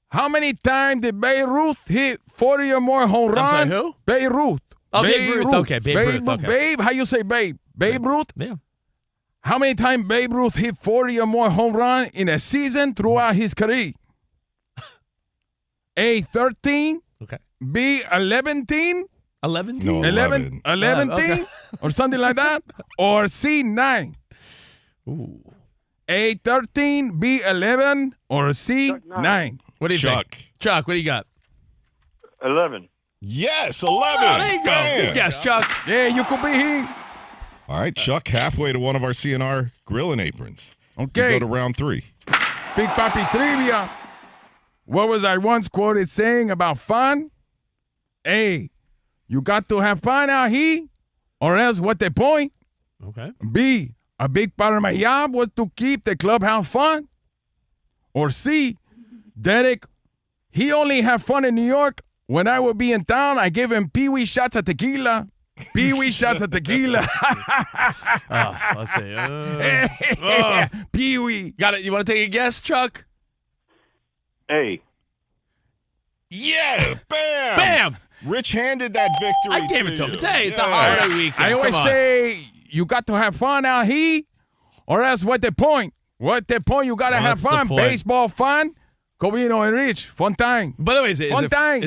How many times did Babe Ruth hit 40 or more home runs? I'm sorry, who? Babe Ruth. Oh, Babe Ruth. Okay, Babe Ruth. Okay. Babe, how you say Babe? Babe Ruth? Yeah. How many times Babe Ruth hit 40 or more home runs in a season throughout his career? A, 13. Okay. B, 11. 11? No, 11. 11 okay. or something like that. Or C, 9. Ooh. A, 13, B, 11, or C, 9. What do you think? Chuck, what do you got? 11. Yes, 11. Oh, there you go. Bam. Good guess, Chuck. Yeah, you could be here. All right, Chuck, halfway to one of our CNR grilling aprons. Okay. We go to round 3. Big Papi trivia. What was I once quoted saying about fun? A, you got to have fun out here, or else what the point? Okay. B, a big part of my job was to keep the clubhouse fun. Or C, Derek, he only had fun in New York. When I would be in town, I gave him pee-wee shots of tequila. Pee-wee shots of tequila. Let's see. Pee-wee. Got it. You want to take a guess, Chuck? A. Yeah, bam. Bam. Rich handed that victory I gave it to him. you. Hey, it's a Yes. holiday weekend. I always Come on. say you got to have fun out here, or else what the point? What the point? You got to have What's the fun. point? Baseball fun. Covino and Rich, fun time. By the way, is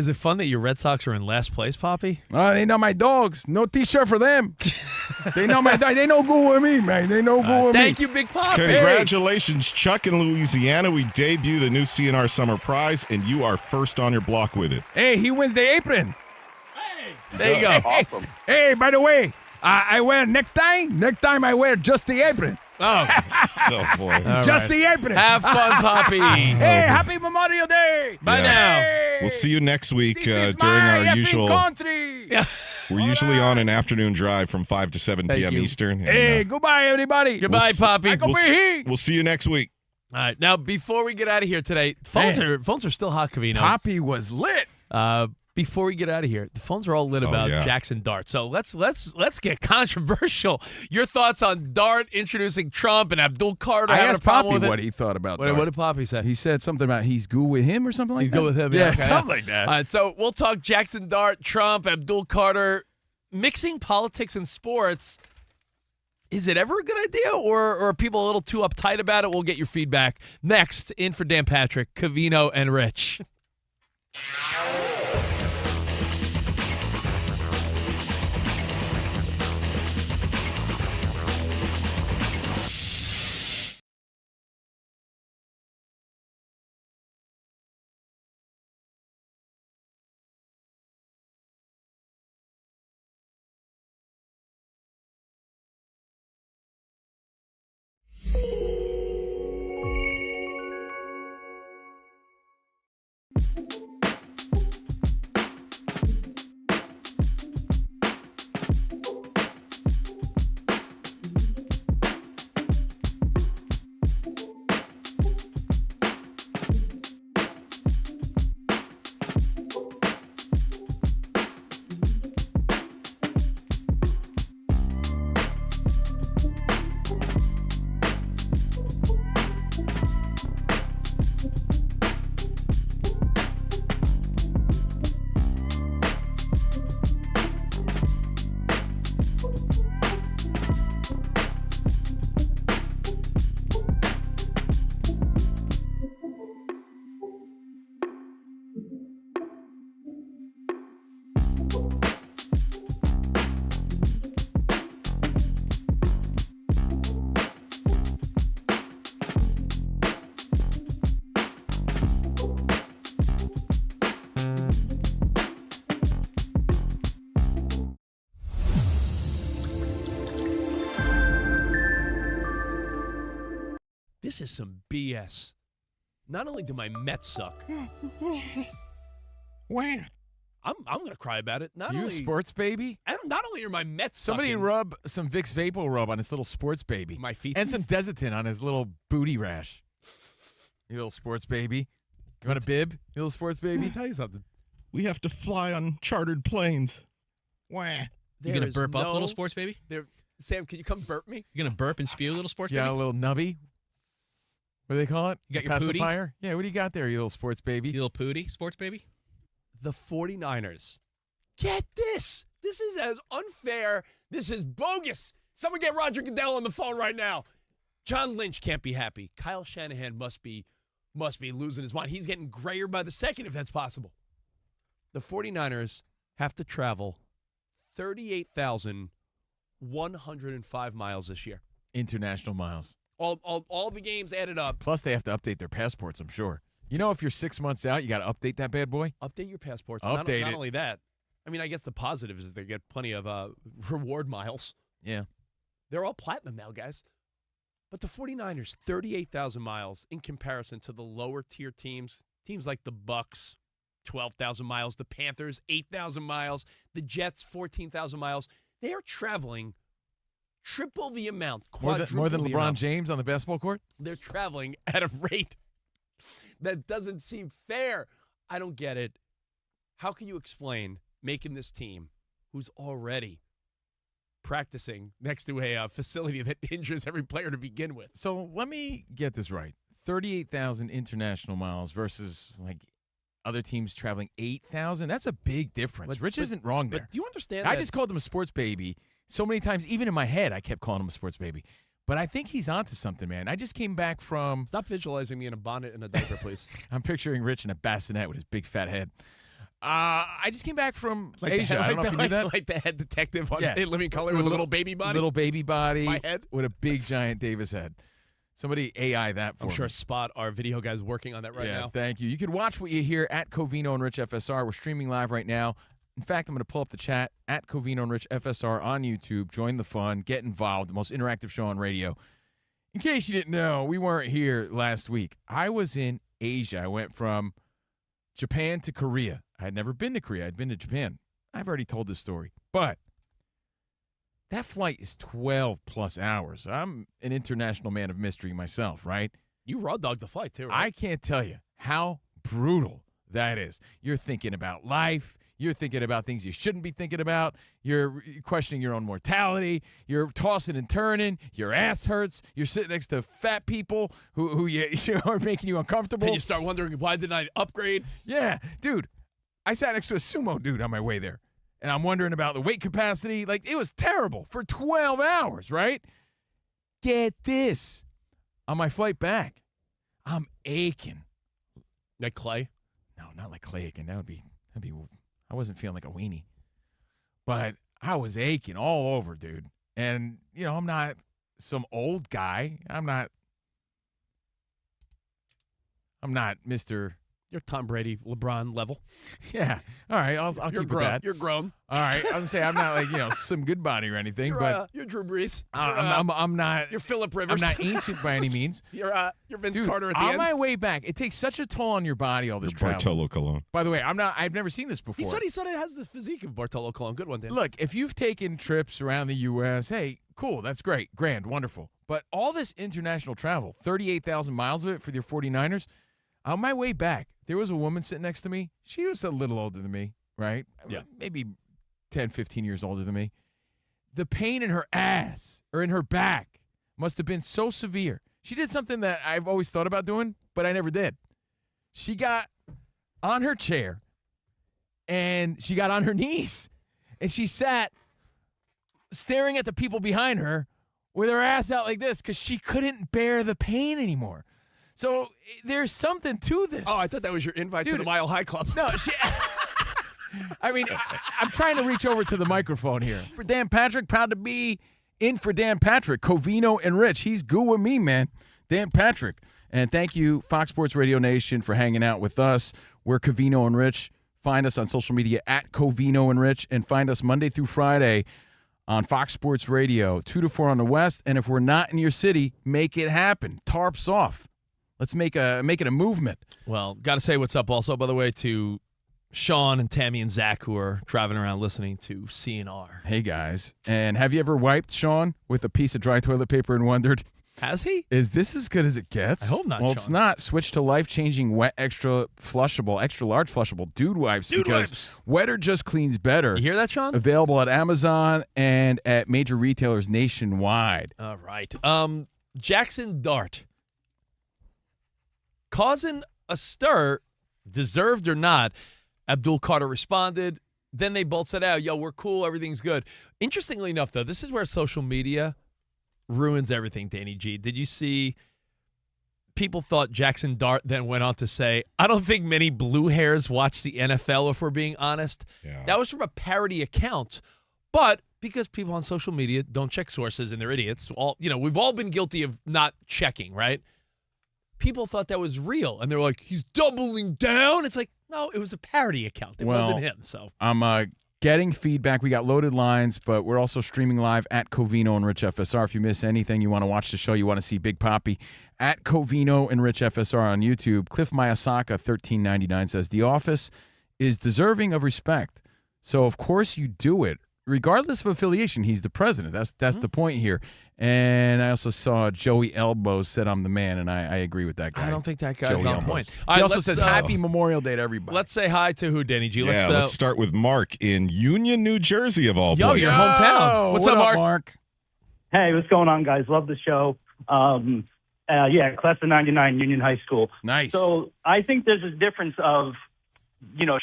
it fun that your Red Sox are in last place, Poppy? They know my dogs. No T-shirt for them. They know my dogs. They no good with me, man. They no good with me. Thank you, Big Poppy. Congratulations, Chuck in Louisiana. We debut the new CNR Summer Prize, and you are first on your block with it. Hey, he wins the apron. There you go. Awesome. Hey, by the way, I wear necktie. Next time I wear just the apron. Oh, Oh, boy. Just the apron. have fun, Poppy. Hey, happy Memorial Day. Bye Hey. We'll see you next week This is during my our effing usual. country. We're usually on an afternoon drive from 5 to 7 Thank p.m. you. Eastern. Hey, goodbye, everybody. Goodbye, Poppy. I can be here. We'll see you next week. All right, now before we get out of here today, phones are still hot, Covino. Poppy was lit. Before we get out of here, the phones are all lit about yeah. Jaxson Dart. So let's get controversial. Your thoughts on Dart introducing Trump and Abdul Carter I having asked a problem Poppy with it? what he thought about What Dart. did Poppy say? He said something about he's good with him or something like You that. go with him, Yeah, okay. something like that. All right, so we'll talk Jaxson Dart, Trump, Abdul Carter, mixing politics and sports. Is it ever a good idea, or are people a little too uptight about it? We'll get your feedback next. In for Dan Patrick, Covino, and Rich. This is some BS. Not only do my Mets suck. Where? I'm going to cry about it. Not You only sports baby? not only are my Mets Somebody sucking, rub some Vicks Vapor Rub on his little sports baby. my feet And some Desitin on his little booty rash. You little sports baby. You want a bib, you little sports baby? Let me tell you something. We have to fly on chartered planes. Wah. You going to burp up, little sports baby? Sam, can you come burp me? You going to burp and spew, little sports Yeah, baby? a little nubby. What do they call it? You got your pacifier? Yeah, what do you got there, you little sports baby? You little pooty, sports baby? The 49ers. Get this. This is as unfair. This is bogus. Someone get Roger Goodell on the phone right now. John Lynch can't be happy. Kyle Shanahan must be losing his mind. He's getting grayer by the second, if that's possible. The 49ers have to travel 38,105 miles this year. International miles. All the games added up. Plus, they have to update their passports, I'm sure. You know, if you're 6 months out, you got to update that bad boy? Update your passports. Update not it. only that. I mean, I guess the positive is they get plenty of reward miles. Yeah. They're all platinum now, guys. But the 49ers, 38,000 miles in comparison to the lower tier teams. Teams like the Bucks, 12,000 miles. The Panthers, 8,000 miles. The Jets, 14,000 miles. They are traveling triple the amount, More than the LeBron amount. James on the basketball court? They're traveling at a rate that doesn't seem fair. I don't get it. How can you explain making this team, who's already practicing next to a facility that injures every player to begin with? So let me get this right. 38,000 international miles versus like other teams traveling 8,000. That's a big difference. Rich isn't wrong there. But do you understand I that? just called him a sports baby so many times. Even in my head, I kept calling him a sports baby. But I think he's onto something, man. I just came back from... Stop visualizing me in a bonnet and a diaper, please. I'm picturing Rich in a bassinet with his big fat head. I just came back from Asia. I don't know if you knew that. Like the head detective on In Living Color with a little baby body? Little baby body. My head? With a big, giant Davis head. Somebody AI that for I'm me. sure Spot, our video guy's working on that right now. Thank you. You can watch what you hear at Covino and Rich FSR. We're streaming live right now. In fact, I'm going to pull up the chat at Covino and Rich FSR on YouTube. Join the fun. Get involved. The most interactive show on radio. In case you didn't know, we weren't here last week. I was in Asia. I went from Japan to Korea. I had never been to Korea. I'd been to Japan. I've already told this story. But that flight is 12-plus hours. I'm an international man of mystery myself, right? You raw dogged the flight, too, right? I can't tell you how brutal that is. You're thinking about life. You're thinking about things you shouldn't be thinking about. You're questioning your own mortality. You're tossing and turning. Your ass hurts. You're sitting next to fat people who you are making you uncomfortable. And you start wondering, why didn't I upgrade? Yeah, dude. I sat next to a sumo dude on my way there, and I'm wondering about the weight capacity. Like, it was terrible for 12 hours, right? Get this. On my flight back, I'm aching. Like Clay? No, not like Clay aching. That'd be. I wasn't feeling like a weenie, but I was aching all over, dude. And I'm not some old guy. I'm not Mr. You're Tom Brady, LeBron level. Yeah. All right. I'll You're keep grown. it that. You're grown. All right. I was gonna say I'm not like some good body or anything, but You're Drew Brees. I'm not. You're Phillip Rivers. I'm not ancient by any means. You're Vince Dude, Carter at the on end. my way back, it takes such a toll on your body. All this travel. Bartolo Colon. By the way, I've never seen this before. He sort of has the physique of Bartolo Colon. Good one, Dan. Look, if you've taken trips around the U.S., hey, cool, that's great, grand, wonderful. But all this international travel, 38,000 miles of it for your 49ers. On my way back, there was a woman sitting next to me. She was a little older than me, right? Yeah. Maybe 10, 15 years older than me. The pain in her ass or in her back must have been so severe. She did something that I've always thought about doing, but I never did. She got on her chair, and she got on her knees, and she sat staring at the people behind her with her ass out like this because she couldn't bear the pain anymore. So there's something to this. Oh, I thought that was your invite to the Mile High Club. No, I mean, I'm trying to reach over to the microphone here. For Dan Patrick, proud to be in for Dan Patrick, Covino and Rich. He's good with me, man. Dan Patrick. And thank you, Fox Sports Radio Nation, for hanging out with us. We're Covino and Rich. Find us on social media at Covino and Rich, and find us Monday through Friday on Fox Sports Radio, 2 to 4 on the West. And if we're not in your city, make it happen. Tarps Off. Let's make it a movement. Well, got to say what's up also, by the way, to Sean and Tammy and Zach, who are driving around listening to CNR. Hey, guys. And have you ever wiped, Sean, with a piece of dry toilet paper and wondered, Has he? Is this as good as it gets? I hope not, Well, Sean. it's not. Switch to life-changing wet, extra large flushable dude wipes because wetter just cleans better. You hear that, Sean? Available at Amazon and at major retailers nationwide. All right. Jaxson Dart causing a stir, deserved or not. Abdul Carter responded. Then they both said, yo, we're cool. Everything's good. Interestingly enough, though, this is where social media ruins everything, Danny G. Did you see people thought Jaxson Dart then went on to say, I don't think many blue hairs watch the NFL, if we're being honest. Yeah. That was from a parody account. But because people on social media don't check sources and they're idiots, we've all been guilty of not checking, right? People thought that was real. And they were like, he's doubling down. It's like, no, it was a parody account. It wasn't him. So I'm getting feedback. We got loaded lines, but we're also streaming live at Covino and Rich FSR. If you miss anything, you want to watch the show, you want to see Big Papi, at Covino and Rich FSR on YouTube. Cliff Mayasaka, 1399, says, The Office is deserving of respect. So, of course, you do it. Regardless of affiliation, he's the president. That's the point here. And I also saw Joey Elbows said I'm the man, and I agree with that guy. I don't think that guy's Joey on Elbows. point. He also says Happy Memorial Day to everybody. Let's say hi to who, Danny G? Let's start with Mark in Union, New Jersey, of all Yo, places. your hometown. What's up, Mark? Hey, what's going on, guys? Love the show. Class of 99, Union High School. Nice. So I think there's a difference of,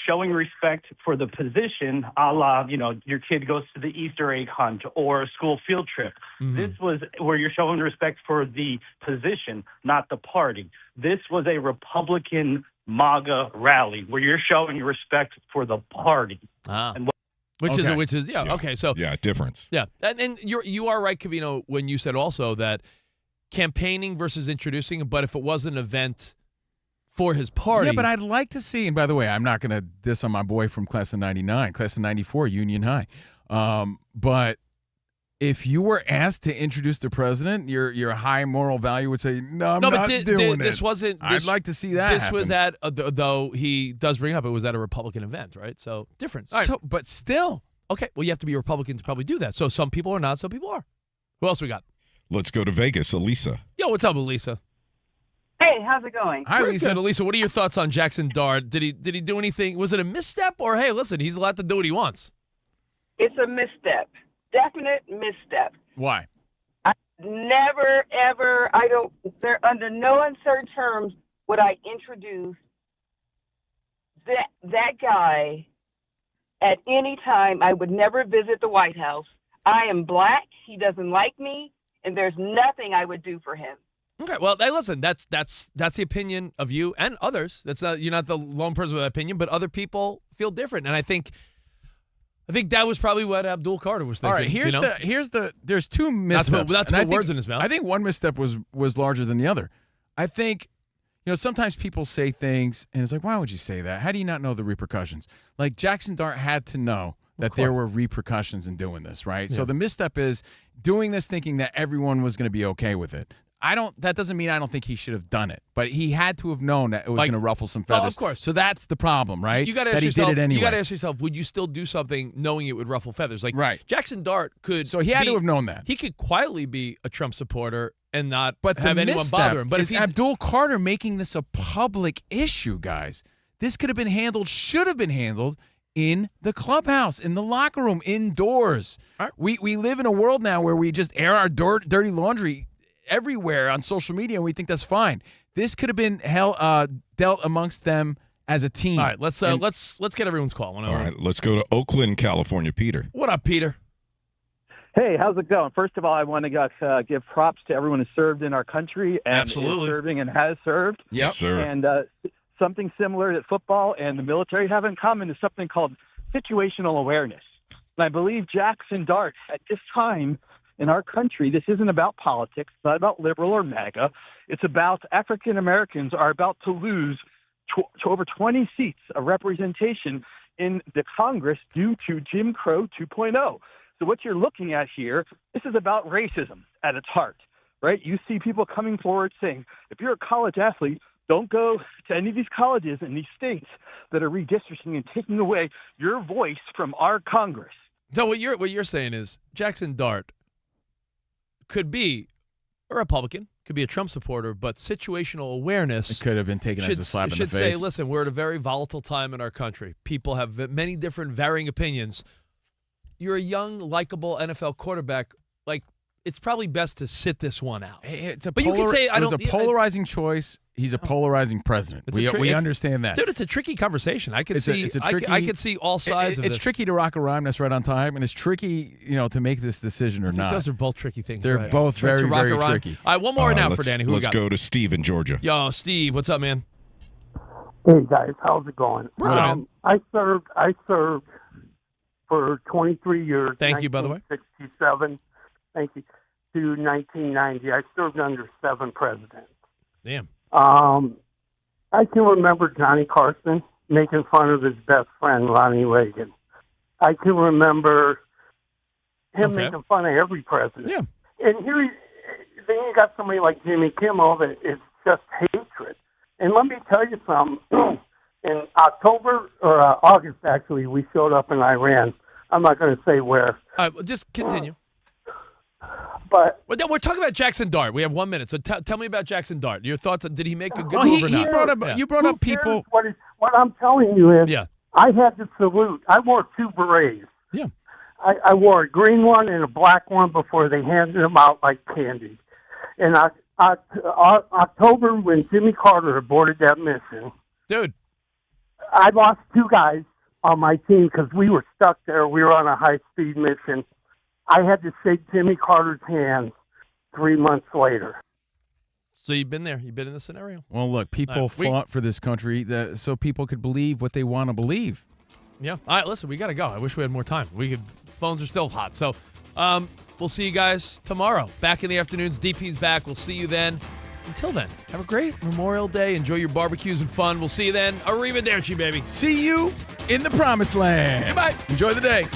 showing respect for the position, a la, your kid goes to the Easter egg hunt or a school field trip. Mm-hmm. This was where you're showing respect for the position, not the party. This was a Republican MAGA rally where you're showing respect for the party. And difference. Yeah, and you are right, Covino, when you said also that campaigning versus introducing, but if it was an event for his party. Yeah, but I'd like to see, and by the way, I'm not going to diss on my boy from class of 99, class of 94, Union High. But if you were asked to introduce the president, your high moral value would say, no, I'm not doing it. This wasn't. I'd like to see that This happen. was at, though he does bring up, it was at a Republican event, right? So different. All right. But still. Okay, well, you have to be a Republican to probably do that. So some people are not, some people are. Who else we got? Let's go to Vegas. Elisa. Yo, what's up, Elisa? Hey, how's it going? Hi, Lisa. Elisa, what are your thoughts on Jaxson Dart? Did he do anything? Was it a misstep, or hey, listen, he's allowed to do what he wants? It's a misstep. Definite misstep. Why? Never, ever, under no uncertain terms would I introduce that guy at any time. I would never visit the White House. I am black. He doesn't like me, and there's nothing I would do for him. Okay, well, hey, listen, that's the opinion of you and others. You're not the lone person with that opinion, but other people feel different, and I think that was probably what Abdul Carter was thinking. All right, there's two missteps. Not to put words in his mouth. I think one misstep was larger than the other. I think, sometimes people say things, and it's like, why would you say that? How do you not know the repercussions? Like, Jaxson Dart had to know that there were repercussions in doing this, right? Yeah. So the misstep is doing this thinking that everyone was going to be okay with it. That doesn't mean I don't think he should have done it, but he had to have known that it was going to ruffle some feathers. Oh, of course. So that's the problem, right? You got to ask yourself. Did it anyway. You got to ask yourself: would you still do something knowing it would ruffle feathers? Like, right. Jaxson Dart could. So he had to have known that. He could quietly be a Trump supporter and not have anyone bother him. But if Abdul Carter making this a public issue, guys, this could have been handled. Should have been handled in the clubhouse, in the locker room, indoors. Right. We live in a world now where we just air our dirty laundry everywhere on social media, and we think that's fine. This could have been dealt amongst them as a team. All right, let's get everyone's call. All right, let's go to Oakland, California. Peter. What up, Peter? Hey, how's it going? First of all, I want to give props to everyone who served in our country and is serving and has served. Yep, sir. And something similar that football and the military have in common is something called situational awareness. And I believe Jaxson Dart, at this time in our country, this isn't about politics. It's not about liberal or MAGA. It's about African Americans are about to lose to over 20 seats of representation in the Congress due to Jim Crow 2.0. So what you're looking at here, this is about racism at its heart, right? You see people coming forward saying, if you're a college athlete, don't go to any of these colleges in these states that are redistricting and taking away your voice from our Congress. So what you're saying is Jaxson Dart could be a Republican, could be a Trump supporter, but situational awareness It could have been taken as a slap in the should face. say, listen, we're at a very volatile time in our country. People have many different varying opinions. You're a young, likable NFL quarterback. Like, it's probably best to sit this one out. It's a But you can say, I it was don't. a polarizing choice. He's a polarizing president. We understand that. Dude, it's a tricky conversation. I could see tricky, I could see all sides of this. It's tricky to rock a rhyme that's right on time, and it's tricky, to make this decision or not. Those are both tricky things. They're right? both very, very tricky. All right, one more now for Danny. Who we Let's got? go to Steve in Georgia. Yo, Steve, what's up, man? Hey guys, how's it going? We're good, man. I served for 23 years. Thank you, by the way. 1967, thank you, to 1990. I served under 7 presidents. Damn. I can remember Johnny Carson making fun of his best friend Ronnie Reagan. I can remember him making fun of every president. Yeah. And then you got somebody like Jimmy Kimmel that is just hatred. And let me tell you something. In October or August, actually, we showed up in Iran. I'm not going to say where. All right, well, just continue. But we're talking about Jaxson Dart. We have 1 minute, so tell me about Jaxson Dart. Your thoughts? Did he make a good move or not? You brought up people. What I'm telling you is, Yeah. I had to salute. I wore 2 berets. Yeah. I wore a green one and a black one before they handed them out like candy. And October, when Jimmy Carter aborted that mission, dude, I lost 2 guys on my team because we were stuck there. We were on a high-speed mission. I had to shake Jimmy Carter's hand 3 months later. So you've been there. You've been in this scenario. Well, look, people fought for this country so people could believe what they want to believe. Yeah. All right, listen, we got to go. I wish we had more time. Phones are still hot. So we'll see you guys tomorrow. Back in the afternoons. DP's back. We'll see you then. Until then, have a great Memorial Day. Enjoy your barbecues and fun. We'll see you then. Arrivederci, baby. See you in the promised land. Goodbye. Enjoy the day.